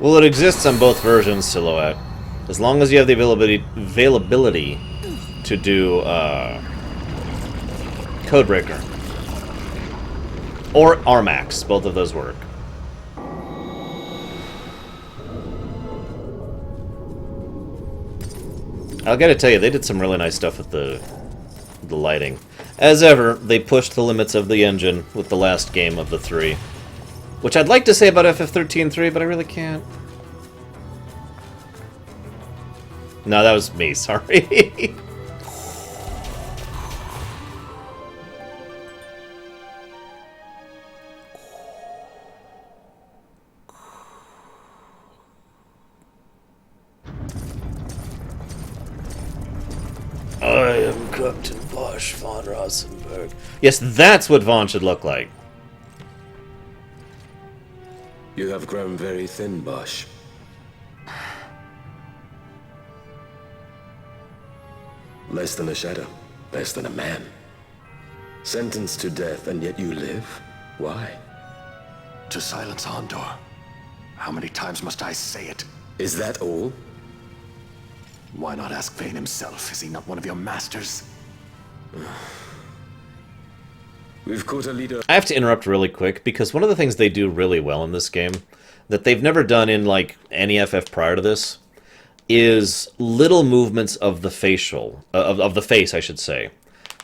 Speaker 1: Well, it exists on both versions, Silhouette. As long as you have the availability to do Codebreaker. Or Armax. Both of those work. I gotta tell you, they did some really nice stuff with the lighting. As ever, they pushed the limits of the engine with the last game of the three. Which I'd like to say about FF13-3, but I really can't. No, that was me, sorry. Bosch von Rosenberg. Yes, that's what Vaughn should look like.
Speaker 16: You have grown very thin, Bosch. Less than a shadow, less than a man. Sentenced to death, and yet you live? Why?
Speaker 11: To silence Hondor. How many times must I say it?
Speaker 16: Is that all?
Speaker 11: Why not ask Vayne himself? Is he not one of your masters?
Speaker 16: We've caught a leader.
Speaker 1: I have to interrupt really quick, because one of the things they do really well in this game, that they've never done in, like, any FF prior to this, is little movements of the facial, of the face, I should say.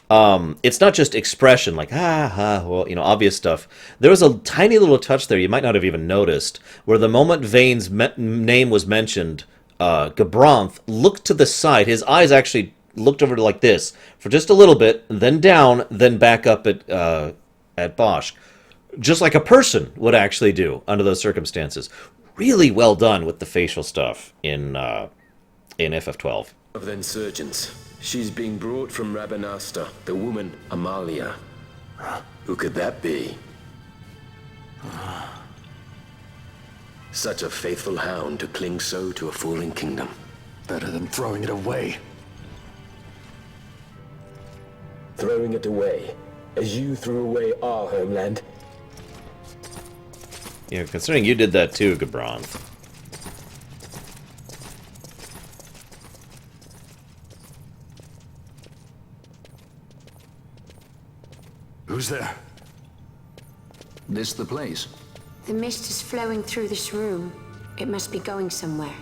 Speaker 1: It's not just expression, like, well, you know, obvious stuff. There was a tiny little touch there you might not have even noticed, where the moment Vayne's name was mentioned, Gabranth looked to the side. His eyes actually looked over to like this for just a little bit, then down, then back up at Bosch. Just like a person would actually do under those circumstances. Really well done with the facial stuff in FF12.
Speaker 16: Of the insurgents. She's being brought from Rabanastre, the woman Amalia. Who could that be? Such a faithful hound to cling so to a falling kingdom.
Speaker 11: Better than throwing it away.
Speaker 16: Throwing it away, as you threw away our homeland.
Speaker 1: Yeah, considering you did that too, Gabranth.
Speaker 11: Who's there?
Speaker 12: This the place?
Speaker 13: The mist is flowing through this room. It must be going somewhere.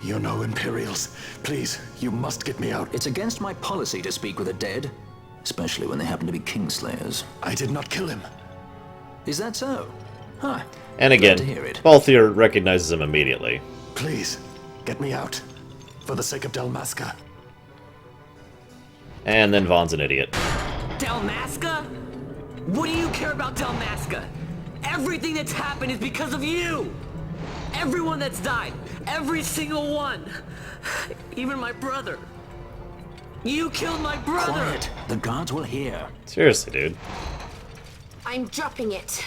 Speaker 11: You know Imperials. Please, you must get me out.
Speaker 12: It's against my policy to speak with the dead, especially when they happen to be Kingslayers.
Speaker 11: I did not kill him.
Speaker 12: Is that so? Huh.
Speaker 1: And again,
Speaker 12: Glad to hear it.
Speaker 1: Balthier recognizes him immediately.
Speaker 11: Please, get me out. For the sake of Dalmasca.
Speaker 1: And then Vaughn's an idiot.
Speaker 2: Dalmasca? What do you care about Dalmasca? Everything that's happened is because of you! Everyone that's died, every single one! Even my brother. You killed my brother!
Speaker 12: Quiet. The guards will hear.
Speaker 1: Seriously, dude.
Speaker 13: I'm dropping it.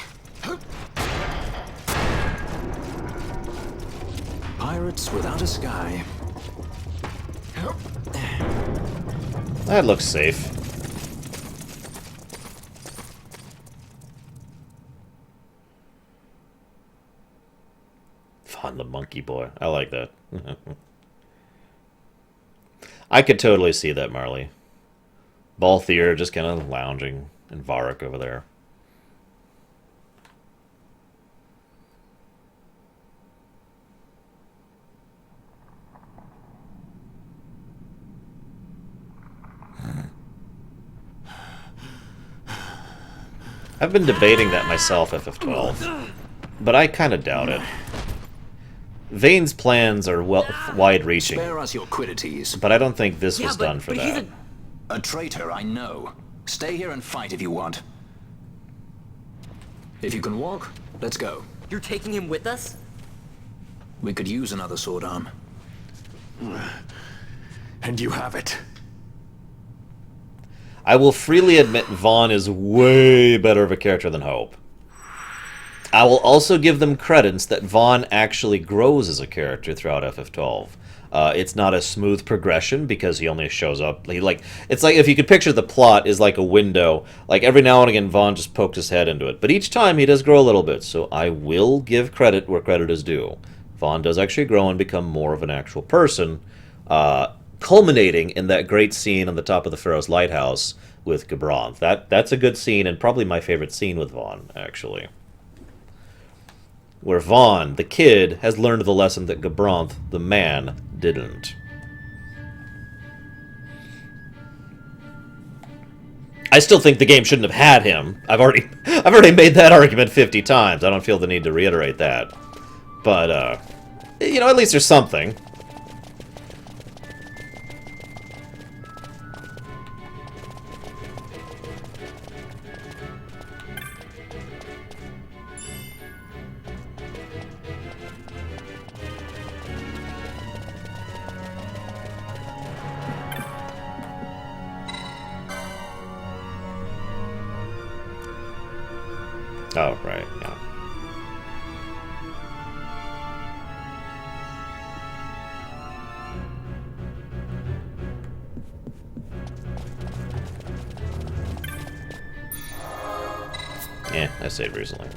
Speaker 12: Pirates without a sky.
Speaker 1: That looks safe. Vaughn the monkey boy. I like that. I could totally see that, Marley. Balthier just kind of lounging, and Varric over there. I've been debating that myself, FF12, but I kind of doubt it. Vayne's plans are wide-reaching,
Speaker 12: Spare us your quiddities.
Speaker 1: but I don't think this was done for
Speaker 2: he's
Speaker 1: that.
Speaker 12: A traitor, I know. Stay here and fight if you want. If you can walk, let's go.
Speaker 2: You're taking him with us?
Speaker 12: We could use another sword arm.
Speaker 11: And you have it.
Speaker 1: I will freely admit Vaughn is way better of a character than Hope. I will also give them credence that Vaughn actually grows as a character throughout FF12. It's not a smooth progression because he only shows up. It's like if you could picture the plot is like a window. Like every now and again, Vaughn just pokes his head into it, but each time he does grow a little bit. So I will give credit where credit is due. Vaughn does actually grow and become more of an actual person, culminating in that great scene on the top of the Pharaoh's Lighthouse with Gabranth. That's a good scene and probably my favorite scene with Vaughn, actually. Where Vaughn, the kid, has learned the lesson that Gabranth, the man, didn't. I still think the game shouldn't have had him. I've already made that argument 50 times. I don't feel the need to reiterate that. But, you know, at least there's something. Oh, right, yeah. Yeah, I saved recently.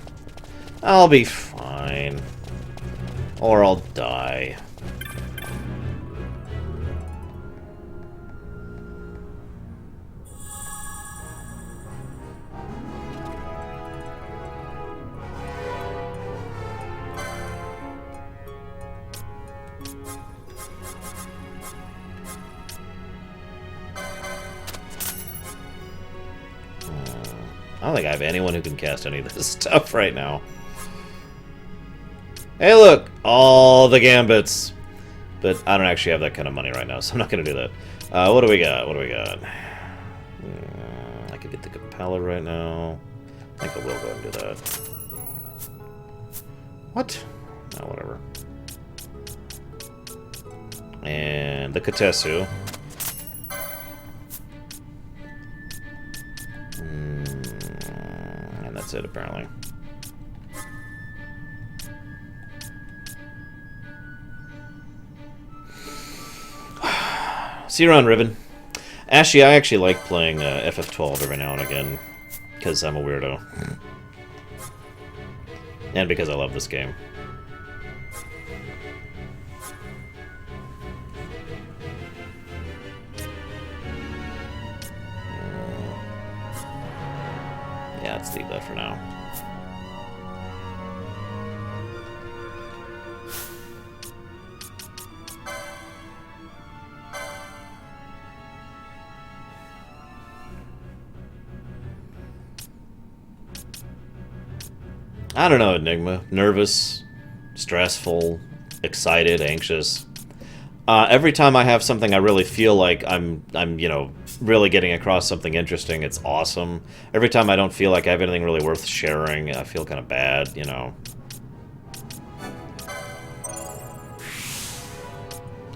Speaker 1: I'll be fine. Or I'll die. I don't think I have anyone who can cast any of this stuff right now. Hey, look! All the gambits! But I don't actually have that kind of money right now, so I'm not going to do that. What do we got? What do we got? I could get the Capella right now. I think I will go ahead and do that. What? No, whatever. And the Katesu. And that's it, apparently. Chillrun Ribbon. Actually, I actually like playing FF12 every now and again, because I'm a weirdo. And because I love this game. Yeah, let's leave that for now. I don't know, Enigma. Nervous, stressful, excited, anxious. Every time I have something I really feel like I'm you know, really getting across something interesting, it's awesome. Every time I don't feel like I have anything really worth sharing, I feel kind of bad, you know.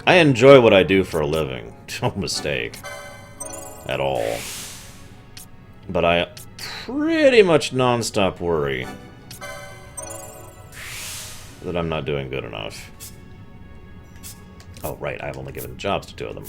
Speaker 1: I enjoy what I do for a living. No mistake. At all. But I pretty much non-stop worry that I'm not doing good enough. Oh, right, I've only given jobs to 2 of them.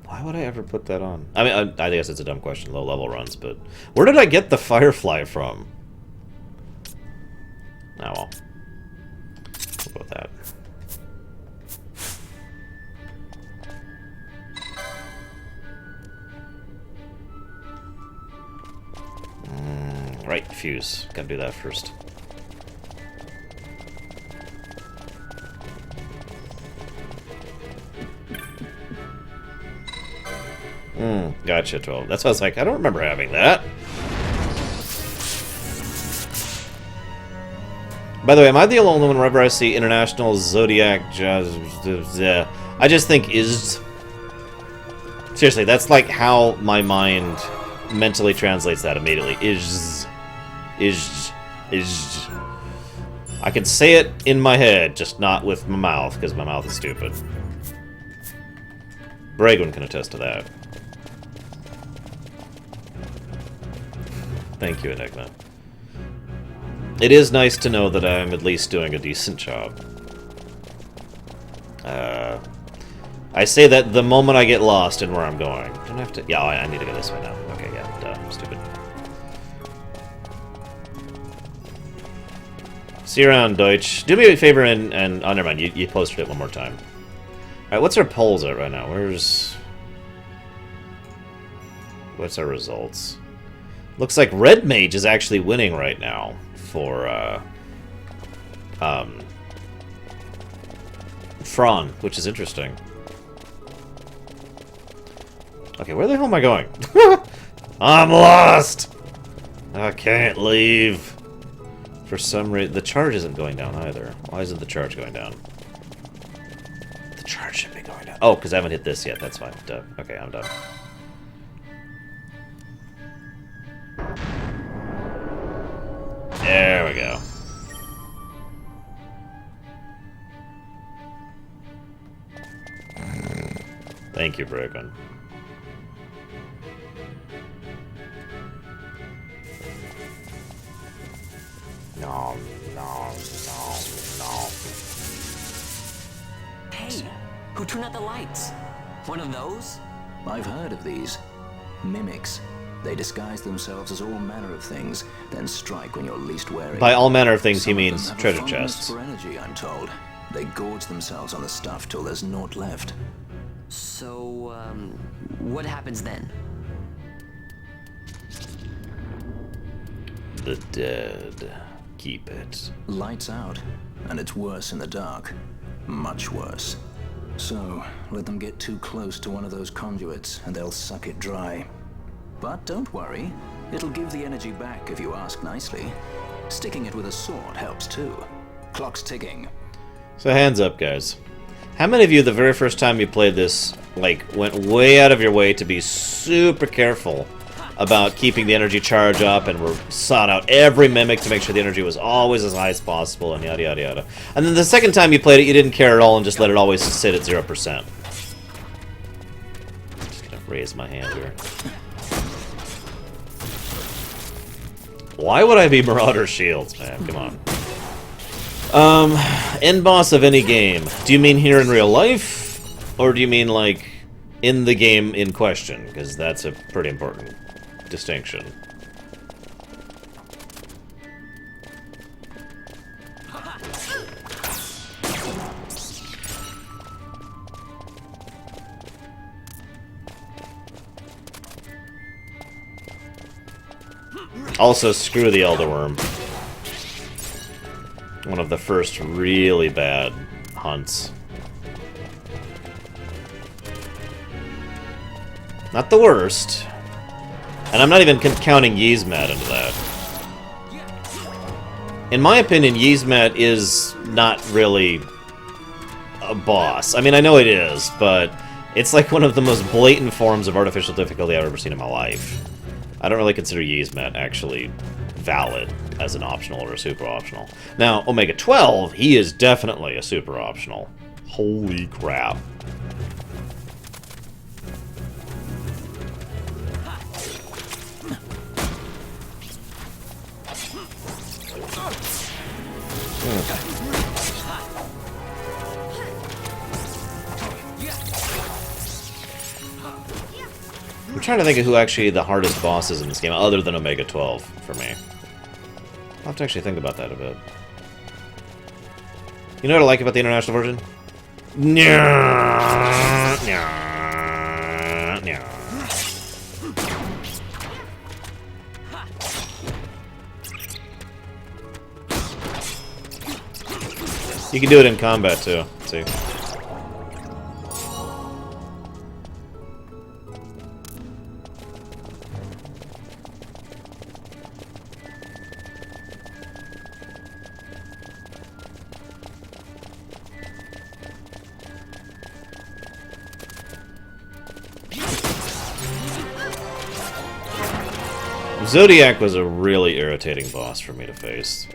Speaker 1: Why would I ever put that on? I mean, I guess it's a dumb question, low-level runs, but... Where did I get the Firefly from? Oh, well. We'll go with that. Right, fuse. Gotta do that first. Gotcha, 12. That's why I was like, I don't remember having that. By the way, am I the only one whenever I see International Zodiac Jazz? I just think is. Seriously, that's like how my mind mentally translates that immediately. Is. I can say it in my head, just not with my mouth, because my mouth is stupid. Bragwin can attest to that. Thank you, Enigma. It is nice to know that I'm at least doing a decent job. I say that the moment I get lost in where I'm going. Don't have to... Yeah, I need to go this way now. Okay, yeah, duh, I'm stupid. See you around, Deutsch. Do me a favor and oh, never mind, you posted it one more time. Alright, what's our polls at right now? What's our results? Looks like Red Mage is actually winning right now for, Fran, which is interesting. Okay, where the hell am I going? I'm lost! I can't leave. For some reason, the charge isn't going down either. Why isn't the charge going down? The charge should be going down. Oh, because I haven't hit this yet. That's fine. Duh. Okay, I'm done. There we go. Thank you, Bracken. No.
Speaker 2: Hey, who turned out the lights? One of those?
Speaker 12: I've heard of these. Mimics. They disguise themselves as all manner of things, then strike when you're least wary.
Speaker 1: By all manner of things, he
Speaker 12: Some of
Speaker 1: means
Speaker 12: them have a
Speaker 1: treasure
Speaker 12: fondness
Speaker 1: chests.
Speaker 12: for energy, I'm told. They gorge themselves on the stuff till there's naught left.
Speaker 2: So, what happens then?
Speaker 1: The dead. Keep it.
Speaker 12: Lights out, and it's worse in the dark. Much worse. So, let them get too close to one of those conduits, and they'll suck it dry. But don't worry, it'll give the energy back if you ask nicely. Sticking it with a sword helps too. Clock's ticking.
Speaker 1: So hands up, guys. How many of you, the very first time you played this, like, went way out of your way to be super careful about keeping the energy charge up and were sought out every mimic to make sure the energy was always as high as possible and yada yada yada. And then the second time you played it, you didn't care at all and just let it always sit at 0%. I'm just gonna raise my hand here. Why would I be Marauder Shields, man? Come on. End boss of any game. Do you mean here in real life? Or do you mean, like, in the game in question? Because that's a pretty important distinction. Also, screw the Elder Worm. One of the first really bad hunts. Not the worst. And I'm not even counting Yzmat into that. In my opinion, Yzmat is not really a boss. I mean, I know it is, but it's like one of the most blatant forms of artificial difficulty I've ever seen in my life. I don't really consider Yzmat actually valid as an optional or a super optional. Now, Omega 12, he is definitely a super optional. Holy crap. I'm trying to think of who actually the hardest boss is in this game, other than Omega 12, for me. I'll have to actually think about that a bit. You know what I like about the international version? You can do it in combat, too. See? Zodiac was a really irritating boss for me to face.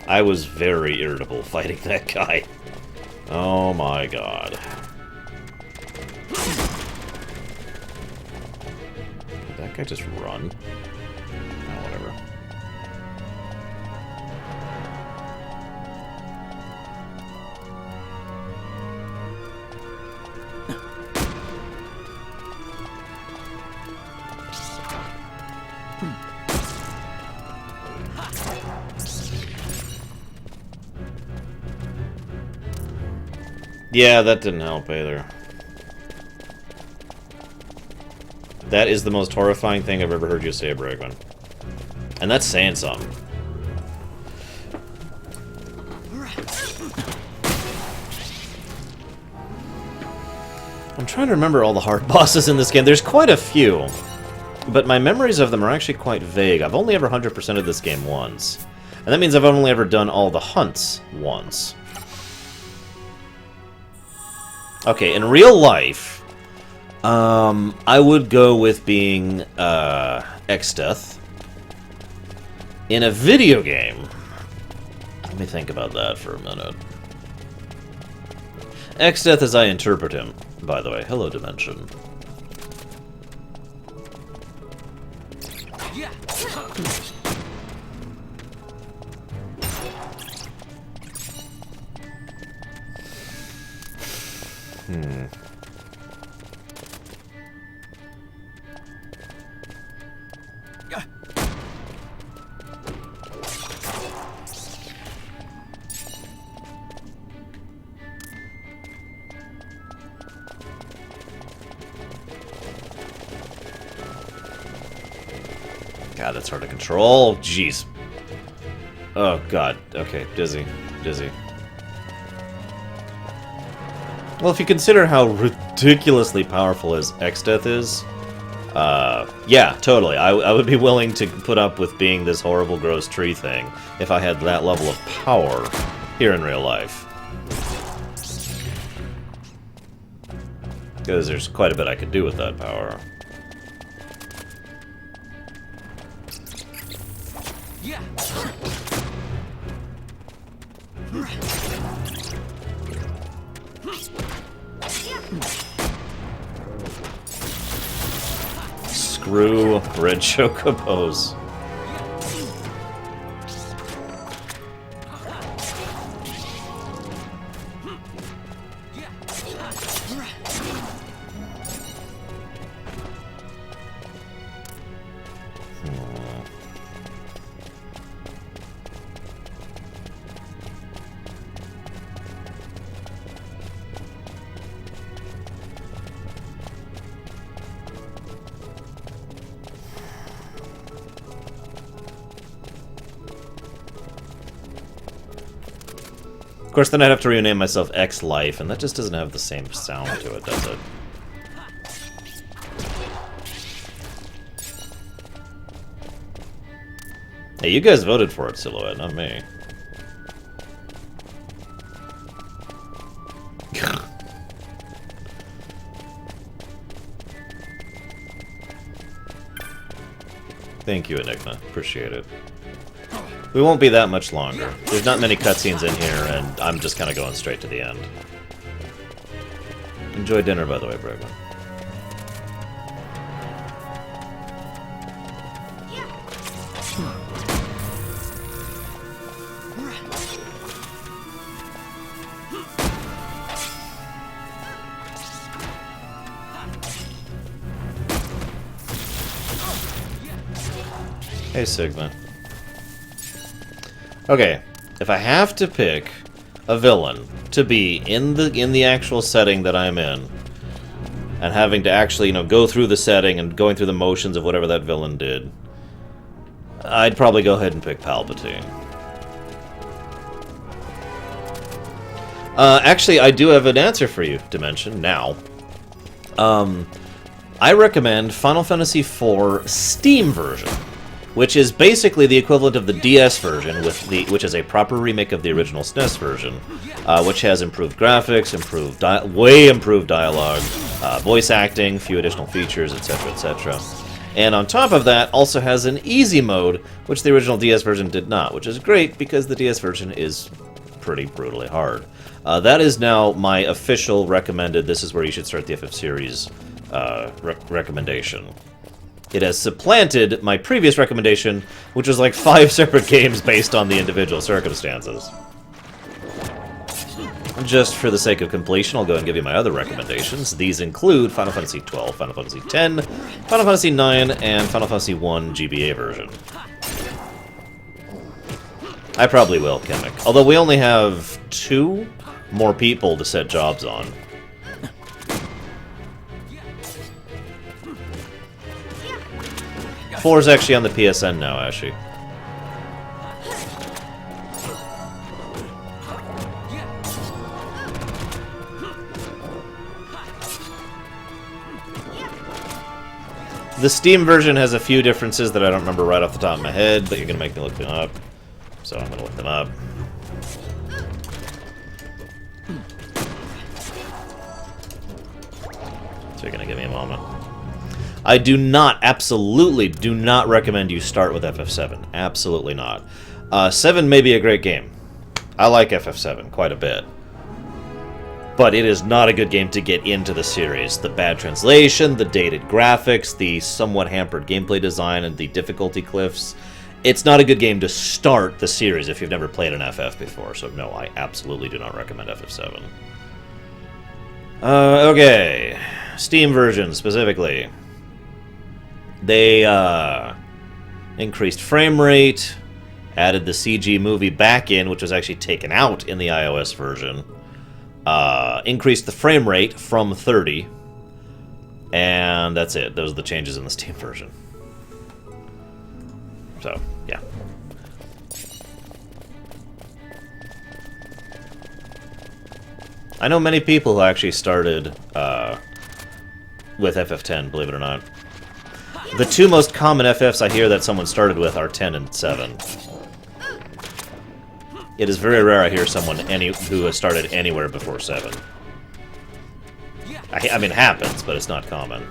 Speaker 1: I was very irritable fighting that guy. Oh my god. Did that guy just run? Oh, whatever. Yeah, that didn't help either. That is the most horrifying thing I've ever heard you say, Bregman. And that's saying something. I'm trying to remember all the hard bosses in this game. There's quite a few. But my memories of them are actually quite vague. I've only ever 100%ed this game once. And that means I've only ever done all the hunts once. Okay, in real life, I would go with being XII. In a video game... Let me think about that for a minute. XII as I interpret him, by the way. Hello, Dimension. God, that's hard to control. Jeez. Oh, God. Okay, dizzy. Dizzy. Well, if you consider how ridiculously powerful his XII is, yeah, totally. I would be willing to put up with being this horrible, gross tree thing if I had that level of power here in real life. Because there's quite a bit I could do with that power. Screw red chocobos. Of course, then I'd have to rename myself X-Life, and that just doesn't have the same sound to it, does it? Hey, you guys voted for it, Silhouette, not me. Thank you, Enigma. Appreciate it. We won't be that much longer. There's not many cutscenes in here, and I'm just kind of going straight to the end. Enjoy dinner, by the way, Bregman. Hey, Sigma. Okay, if I have to pick a villain to be in the actual setting that I'm in, and having to actually, you know, go through the setting and going through the motions of whatever that villain did, I'd probably go ahead and pick Palpatine. Actually, I do have an answer for you, Dimension, now. I recommend Final Fantasy IV Steam version, which is basically the equivalent of the DS version, which is a proper remake of the original SNES version, which has improved graphics, way improved dialogue, voice acting, few additional features, etc., etc. And on top of that, also has an easy mode, which the original DS version did not, which is great because the DS version is pretty brutally hard. That is now my official recommended, this is where you should start the FF series recommendation. It has supplanted my previous recommendation, which was like 5 separate games based on the individual circumstances. Just for the sake of completion, I'll go ahead and give you my other recommendations. These include Final Fantasy XII, Final Fantasy X, Final Fantasy IX, and Final Fantasy I GBA version. I probably will, Chemic. Although we only have 2 more people to set jobs on. Four is actually on the PSN now, Ashy. The Steam version has a few differences that I don't remember right off the top of my head, but you're going to make me look them up. So I'm going to look them up. So you're going to give me a moment. I do not, absolutely do not recommend you start with FF7. Absolutely not. 7 may be a great game. I like FF7 quite a bit. But it is not a good game to get into the series. The bad translation, the dated graphics, the somewhat hampered gameplay design, and the difficulty cliffs. It's not a good game to start the series if you've never played an FF before. So no, I absolutely do not recommend FF7. Okay. Steam version, specifically. They increased frame rate, added the CG movie back in, which was actually taken out in the iOS version. Increased the frame rate from 30, and that's it. Those are the changes in the Steam version. So, yeah. I know many people who actually started with FF10, believe it or not. The two most common FFs I hear that someone started with are 10 and 7. It is very rare I hear someone who has started anywhere before 7. I mean, it happens, but it's not common.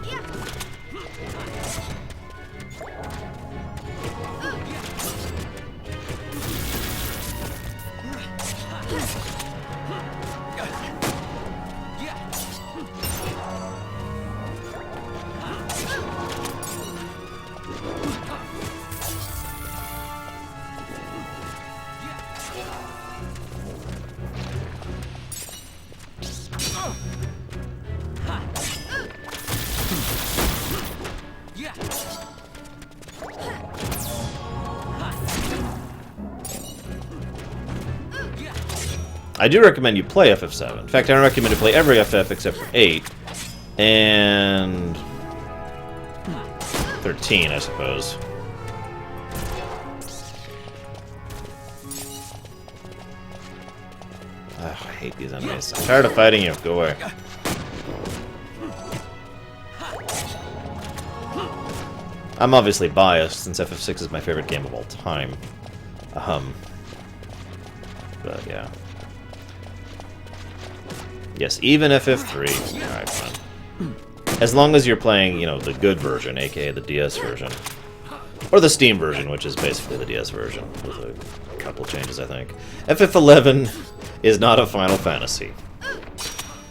Speaker 1: I do recommend you play FF7. In fact, I recommend you play every FF except for 8 and 13, I suppose. Ugh, I hate these enemies. I'm tired of fighting you. Go away. I'm obviously biased since FF6 is my favorite game of all time. But yeah. Yes, even FF3. Alright, fine. As long as you're playing, you know, the good version, aka the DS version. Or the Steam version, which is basically the DS version, with a couple changes, I think. FF11 is not a Final Fantasy.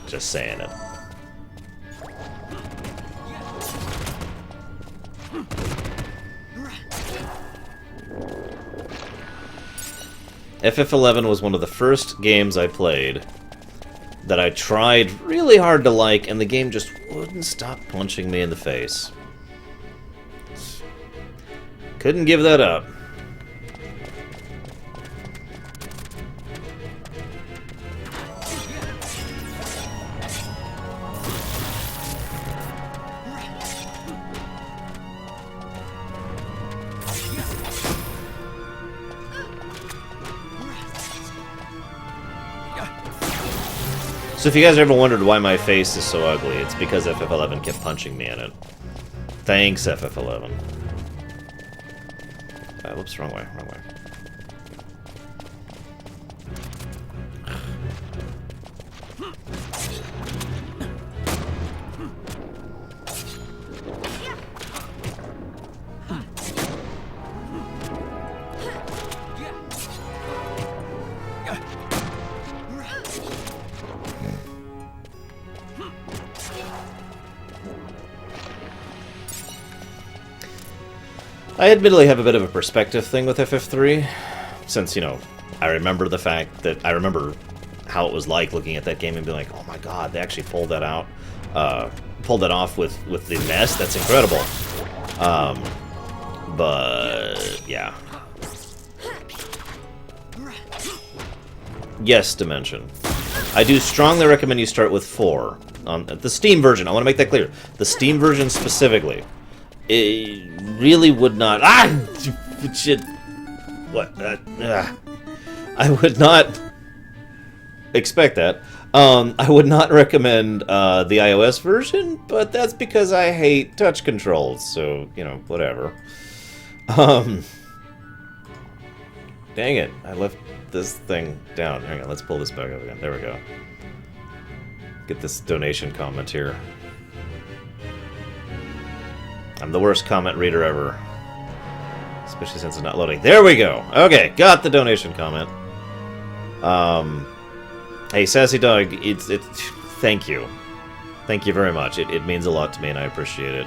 Speaker 1: Just saying it. FF11 was one of the first games I played that I tried really hard to like, and the game just wouldn't stop punching me in the face. Couldn't give that up. So if you guys ever wondered why my face is so ugly, it's because FF11 kept punching me in it. Thanks, FF11. Whoops, wrong way, wrong way. I admittedly have a bit of a perspective thing with FF3, since, you know, I remember the fact that I remember how it was like looking at that game and being like, oh my god, they actually pulled that out, pulled that off with the mess. That's incredible. But yeah. Yes, Dimension. I do strongly recommend you start with 4 on the Steam version. I want to make that clear. The Steam version specifically. It really would not... Shit. What? I would not expect that. I would not recommend the iOS version, but that's because I hate touch controls, so, you know, whatever. Dang it. I left this thing down. Hang on, let's pull this back up again. There we go. Get this donation comment here. I'm the worst comment reader ever. Especially since it's not loading. There we go! Okay, got the donation comment. Hey, Sassy Dog, thank you. Thank you very much. It means a lot to me, and I appreciate it.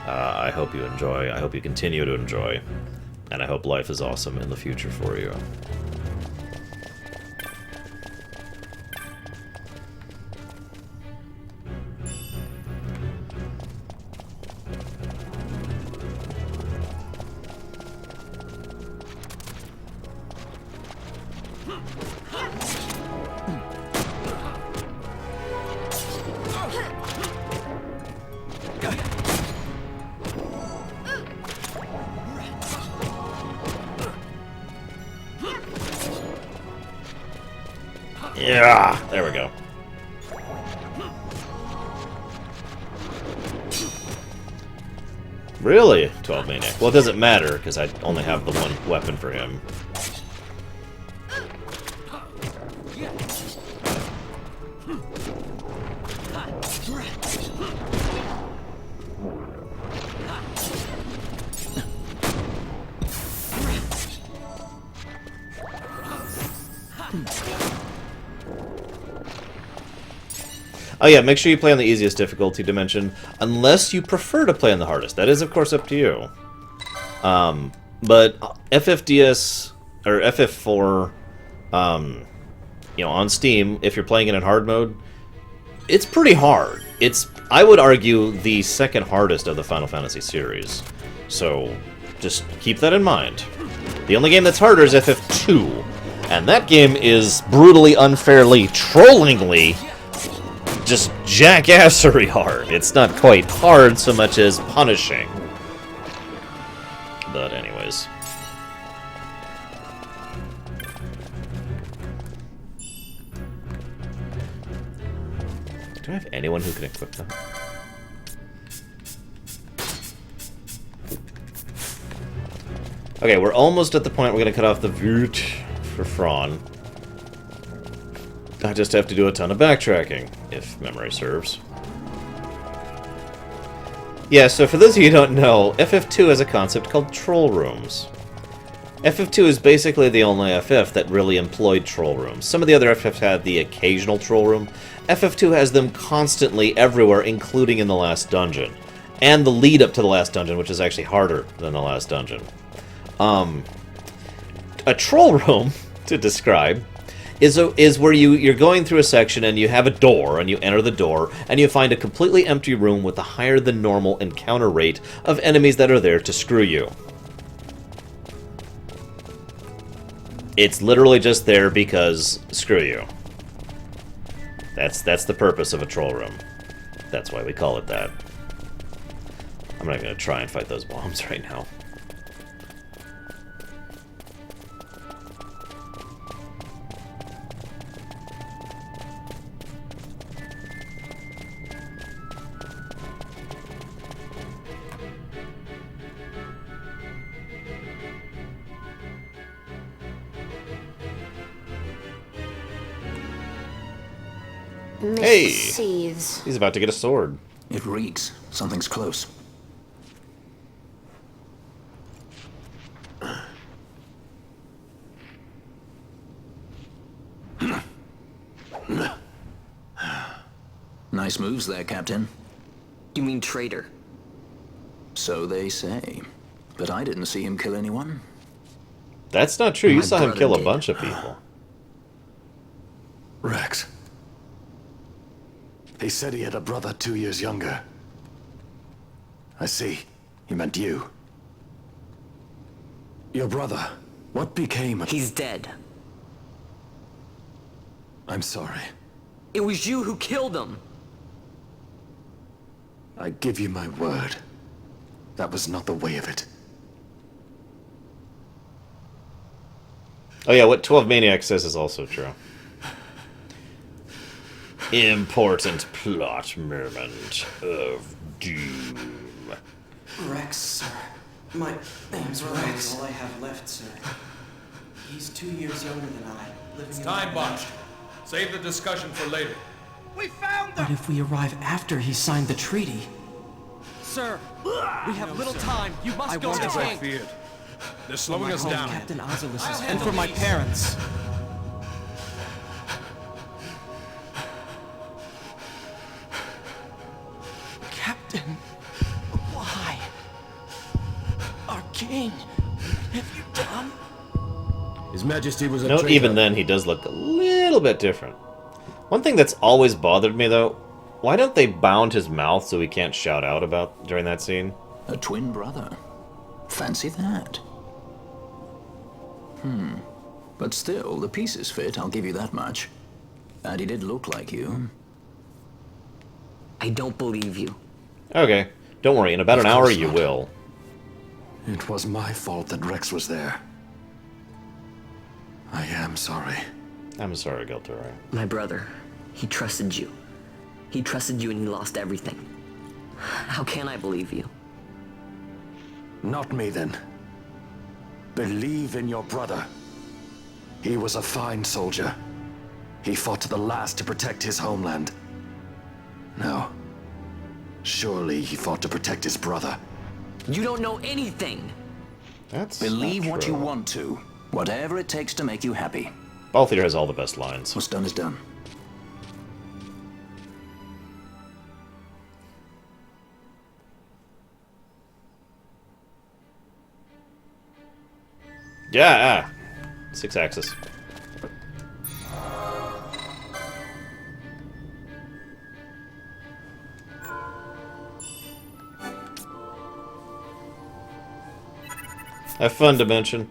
Speaker 1: I hope you enjoy. I hope you continue to enjoy. And I hope life is awesome in the future for you. Yeah, there we go. Really? 12 Maniac. Well, it doesn't matter, because I only have the one weapon for him. Oh yeah, make sure you play on the easiest difficulty dimension, unless you prefer to play on the hardest. That is, of course, up to you. But FFDS, or FF4, you know, on Steam, if you're playing it in hard mode, it's pretty hard. It's, I would argue, the second hardest of the Final Fantasy series. So, just keep that in mind. The only game that's harder is FF2, and that game is brutally, unfairly, trollingly just jackassery hard. It's not quite hard so much as punishing. But anyways. Do I have anyone who can equip them? Okay, we're almost at the point we're going to cut off the Vurt for Thrawn. I just have to do a ton of backtracking, if memory serves. Yeah, so for those of you who don't know, FF2 has a concept called troll rooms. FF2 is basically the only FF that really employed troll rooms. Some of the other FFs had the occasional troll room. FF2 has them constantly everywhere, including in the last dungeon. And the lead up to the last dungeon, which is actually harder than the last dungeon. A troll room, to describe, is where you're going through a section and you have a door, and you enter the door, and you find a completely empty room with a higher than normal encounter rate of enemies that are there to screw you. It's literally just there because screw you. That's the purpose of a troll room. That's why we call it that. I'm not going to try and fight those bombs right now. Hey!
Speaker 13: Seethes.
Speaker 1: He's about to get a sword.
Speaker 12: It reeks. Something's close. Nice moves there, Captain.
Speaker 2: You mean traitor?
Speaker 12: So they say. But I didn't see him kill anyone.
Speaker 1: That's not true. You
Speaker 2: My
Speaker 1: saw him
Speaker 2: brother
Speaker 1: kill a
Speaker 2: did.
Speaker 1: bunch of people.
Speaker 11: Rex. He said he had a brother 2 years younger. I see. He meant you. Your brother. What became of...
Speaker 2: He's dead.
Speaker 11: I'm sorry.
Speaker 2: It was you who killed him.
Speaker 11: I give you my word. That was not the way of it.
Speaker 1: Oh yeah, what 12 Maniac says is also true. Important plot moment of doom.
Speaker 17: Rex, sir. My name's Rex. All I have left, sir. He's 2 years younger than I. Living in
Speaker 6: Time botched. Save the discussion for later.
Speaker 17: We found them! But if we arrive after he signed the treaty... Sir, we have little time. You must go to the king.
Speaker 11: Feared. They're slowing us down.
Speaker 17: Captain Ozilus's and for my parents. Captain, why? Our king, have you done?
Speaker 16: His Majesty was a
Speaker 1: No,
Speaker 16: traitor.
Speaker 1: even then, he does look a little bit different. One thing that's always bothered me, though, why don't they bound his mouth so he can't shout out about during that scene?
Speaker 12: A twin brother. Fancy that. But still, the pieces fit, I'll give you that much. And he did look like you.
Speaker 2: I don't believe you.
Speaker 1: Okay, don't worry, in about an hour you will.
Speaker 11: It was my fault that Rex was there. I am sorry.
Speaker 1: I'm sorry, Gilturi.
Speaker 2: My brother, he trusted you. He trusted you and he lost everything. How can I believe you?
Speaker 11: Not me, then. Believe in your brother. He was a fine soldier. He fought to the last to protect his homeland. No. Surely he fought to protect his brother.
Speaker 2: You don't know anything!
Speaker 1: That's
Speaker 12: Believe
Speaker 1: not
Speaker 12: what
Speaker 1: true.
Speaker 12: you want to. Whatever it takes to make you happy.
Speaker 1: Balthier has all the best lines.
Speaker 12: What's done is done.
Speaker 1: Yeah, 6-axis. Have fun, Dimension.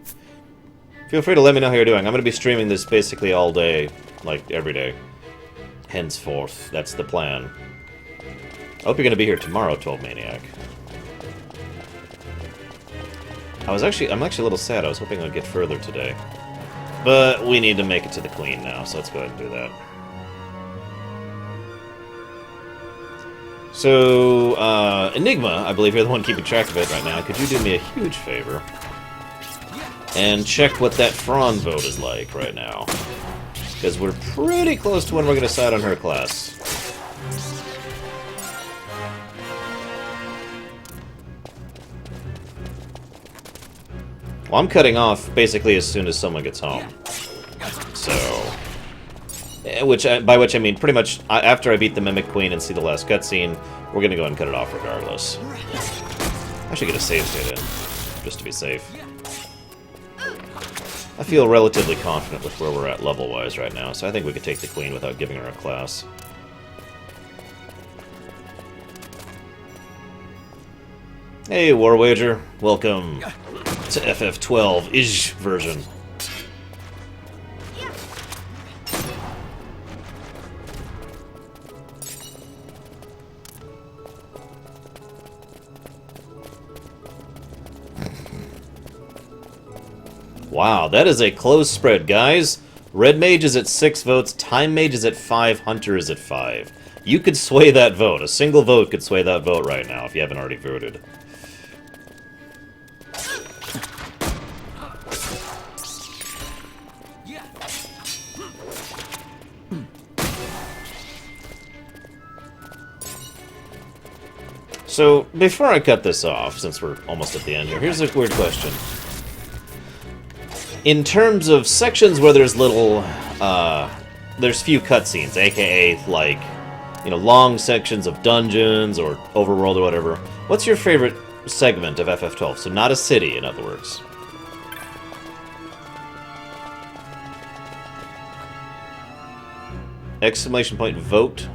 Speaker 1: Feel free to let me know how you're doing. I'm going to be streaming this basically all day, like every day. Henceforth, that's the plan. I hope you're going to be here tomorrow, 12 Maniac. I'm actually a little sad. I was hoping I'd get further today. But we need to make it to the Queen now, so let's go ahead and do that. So, Enigma, I believe you're the one keeping track of it right now. Could you do me a huge favor? And check what that Fron vote is like right now. Because we're pretty close to when we're going to decide on her class. Well, I'm cutting off basically as soon as someone gets home. So, by which I mean pretty much after I beat the Mimic Queen and see the last cutscene, we're gonna go ahead and cut it off regardless. I should get a save state in, just to be safe. I feel relatively confident with where we're at level-wise right now, so I think we could take the Queen without giving her a class. Hey, War Wager. Welcome to FF12-ish version. Wow, that is a close spread, guys. Red Mage is at 6 votes, Time Mage is at 5, Hunter is at 5. You could sway that vote. A single vote could sway that vote right now if you haven't already voted. So, before I cut this off, since we're almost at the end here, here's a weird question. In terms of sections where there's little, there's few cutscenes, aka, like, you know, long sections of dungeons or overworld or whatever, what's your favorite segment of FF12? So not a city, in other words. Exclamation point vote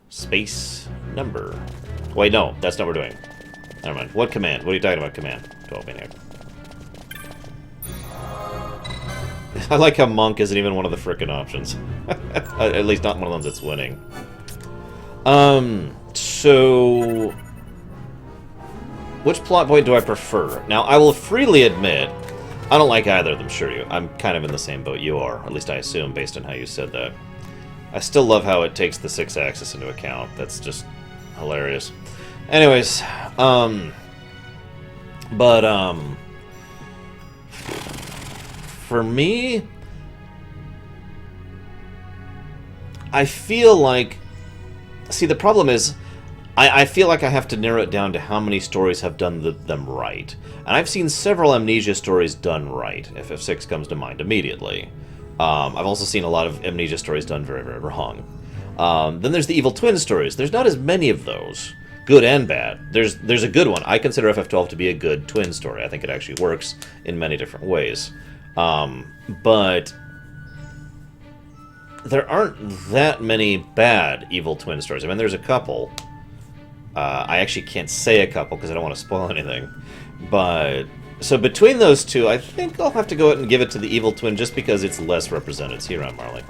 Speaker 1: space number. Wait, no, that's not what we're doing. Never mind. What command? What are you talking about, command? 12 Maniac. I like how Monk isn't even one of the frickin' options. At least not one of them that's winning. So... which plot point do I prefer? Now, I will freely admit, I don't like either of them, sure you. I'm kind of in the same boat you are. At least I assume, based on how you said that. I still love how it takes the 6-axis into account. That's just hilarious. Anyways, for me, I feel like... See, the problem is, I feel like I have to narrow it down to how many stories have done them right. And I've seen several Amnesia stories done right. FF6 comes to mind immediately. I've also seen a lot of Amnesia stories done very, very wrong. Then there's the Evil Twin stories. There's not as many of those, good and bad. There's a good one. I consider FF12 to be a good twin story. I think it actually works in many different ways. But there aren't that many bad Evil Twin stories. I mean, there's a couple. I actually can't say a couple because I don't want to spoil anything. But so between those two, I think I'll have to go ahead and give it to the Evil Twin just because it's less represented. See you around, Marley.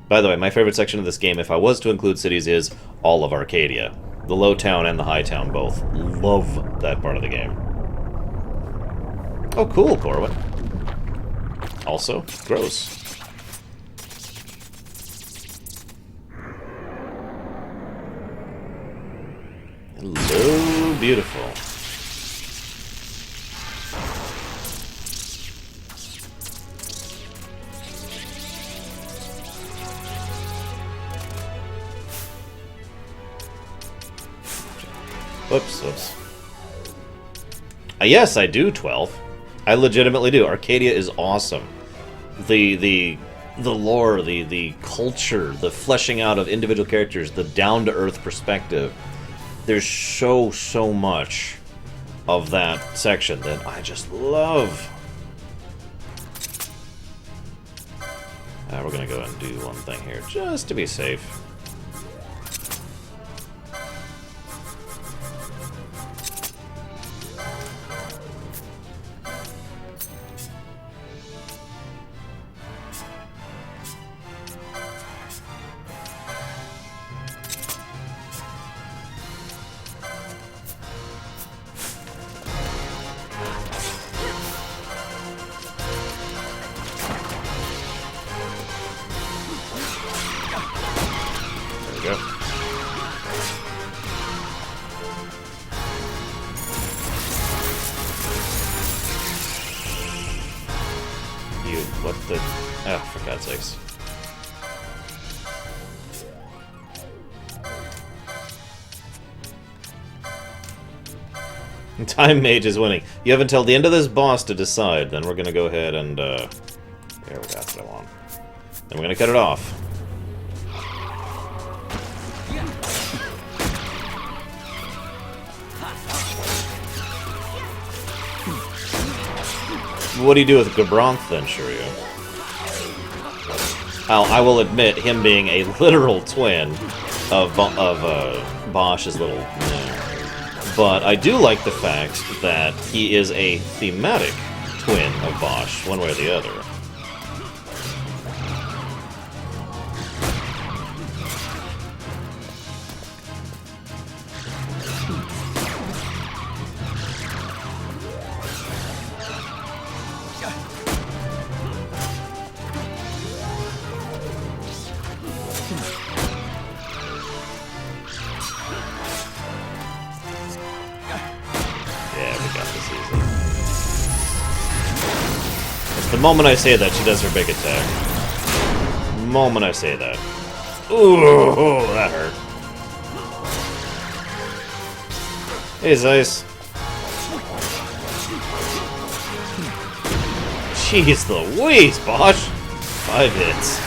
Speaker 1: By the way, my favorite section of this game, if I was to include cities, is all of Arcadia. The Low Town and the High Town both. Love that part of the game. Oh, cool, Corwin. Also, gross. Hello, beautiful. Whoops. Yes, I do, 12. I legitimately do. Arcadia is awesome. The lore, the culture, the fleshing out of individual characters, the down-to-earth perspective. There's so much of that section that I just love. We're gonna go and do one thing here, just to be safe. For God's sakes. Time Mage is winning. You have until the end of this boss to decide. Then we're going to go ahead and... there we go, that's what I want. Then we're going to cut it off. What do you do with Gabranth then, Shiryu? I will admit, him being a literal twin of Bosch's little... But I do like the fact that he is a thematic twin of Bosch, one way or the other. The moment I say that, she does her big attack. The moment I say that. Ooh, that hurt. Hey, Zeiss. Jeez Louise, Bosch. 5 hits.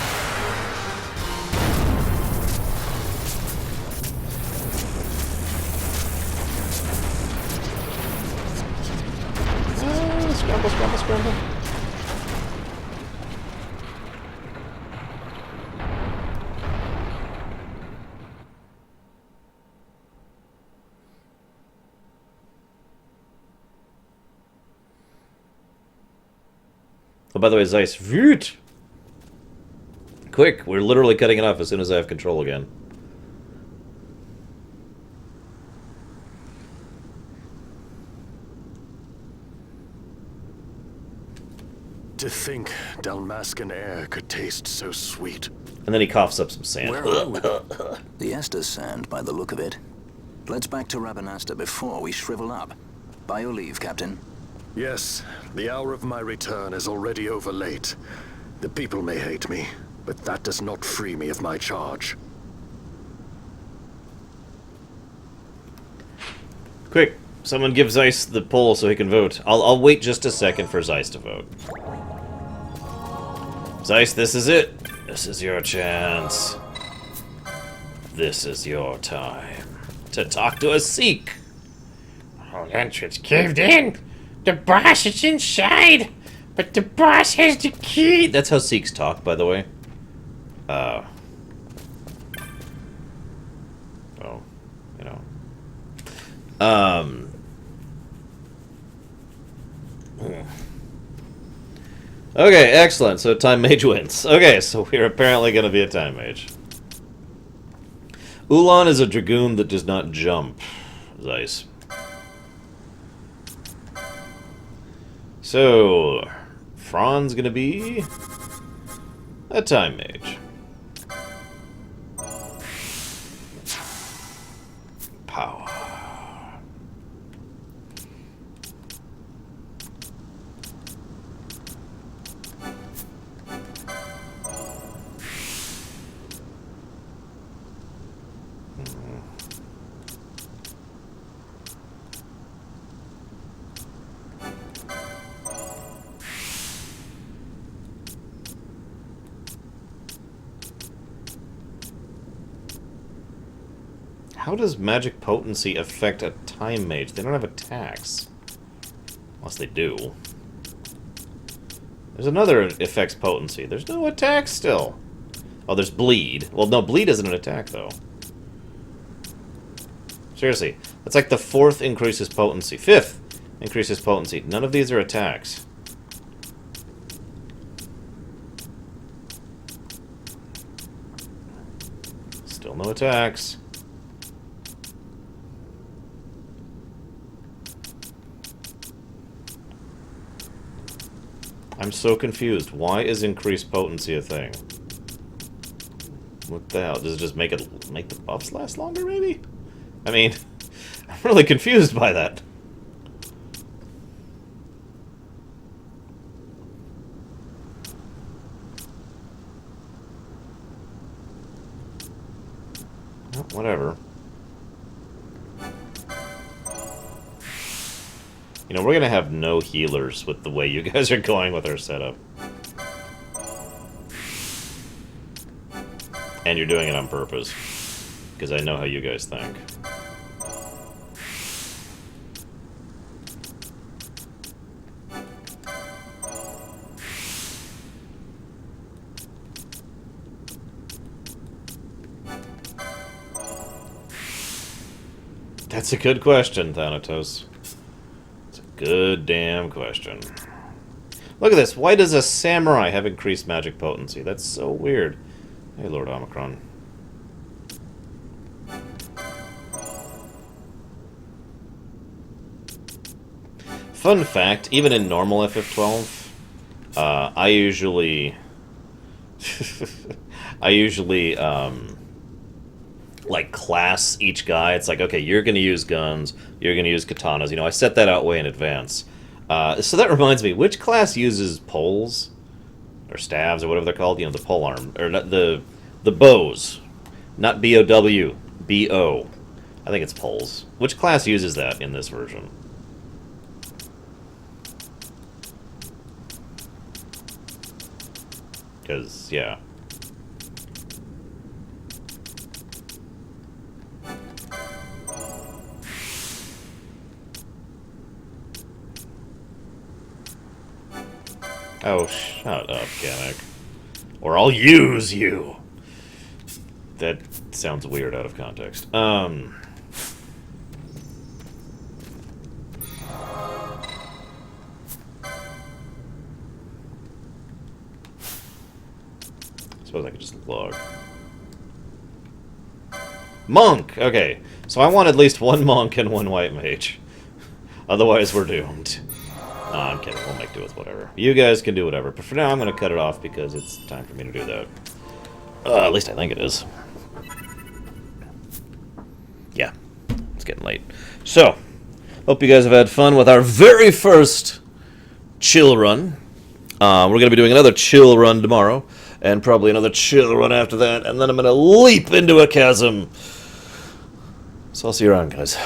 Speaker 1: Scramble. Oh, by the way, Zeiss, Vurt! Quick, we're literally cutting it off as soon as I have control again.
Speaker 11: To think Dalmascan air could taste so sweet.
Speaker 1: And then he coughs up some sand.
Speaker 12: Where are we? The Estes sand, by the look of it. Let's back to Rabanastre before we shrivel up. By your leave, Captain.
Speaker 11: Yes, the hour of my return is already over late. The people may hate me, but that does not free me of my charge.
Speaker 1: Quick, someone give Zeiss the poll so he can vote. I'll wait just a second for Zeiss to vote. Zeiss, this is it. This is your chance. This is your time to talk to a Sikh.
Speaker 18: All entrance caved in. The boss is inside, but the boss has the key.
Speaker 1: That's how Sikhs talk, by the way. Well, you know. Okay, excellent. So Time Mage wins. Okay, so we're apparently going to be a Time Mage. Ulan is a Dragoon that does not jump. Zeiss. So, Fran's going to be a Time Mage. Power. How does magic potency affect a Time Mage? They don't have attacks. Unless they do. There's another affects potency. There's no attack still. Oh, there's bleed. Well, no, bleed isn't an attack, though. Seriously. That's like the 4th increases potency. 5th increases potency. None of these are attacks. Still no attacks. I'm so confused. Why is increased potency a thing? What the hell? Does it just make the buffs last longer, maybe? I mean, I'm really confused by that. Well, whatever. You know, we're gonna have no healers with the way you guys are going with our setup. And you're doing it on purpose. Because I know how you guys think. That's a good question, Thanatos. Good damn question. Look at this. Why does a samurai have increased magic potency? That's so weird. Hey, Lord Omicron. Fun fact, even in normal FF12, I usually like class each guy. It's like, okay, you're going to use guns, you're going to use katanas. You know, I set that out way in advance. So that reminds me, which class uses poles or staves or whateve they're called? You know, the pole arm or not, the bows, not B-O-W, B-O. I think it's poles. Which class uses that in this version? Because yeah. Oh, shut up, Kamek. Or I'll use you! That sounds weird out of context. Suppose I could just log. Monk! Okay, so I want at least one monk and one white mage. Otherwise, we're doomed. No, I'm kidding. We'll make do with whatever. You guys can do whatever. But for now, I'm going to cut it off because it's time for me to do that. At least I think it is. Yeah. It's getting late. So, hope you guys have had fun with our very first Chillrun. We're going to be doing another Chillrun tomorrow, and probably another Chillrun after that, and then I'm going to leap into a chasm. So I'll see you around, guys.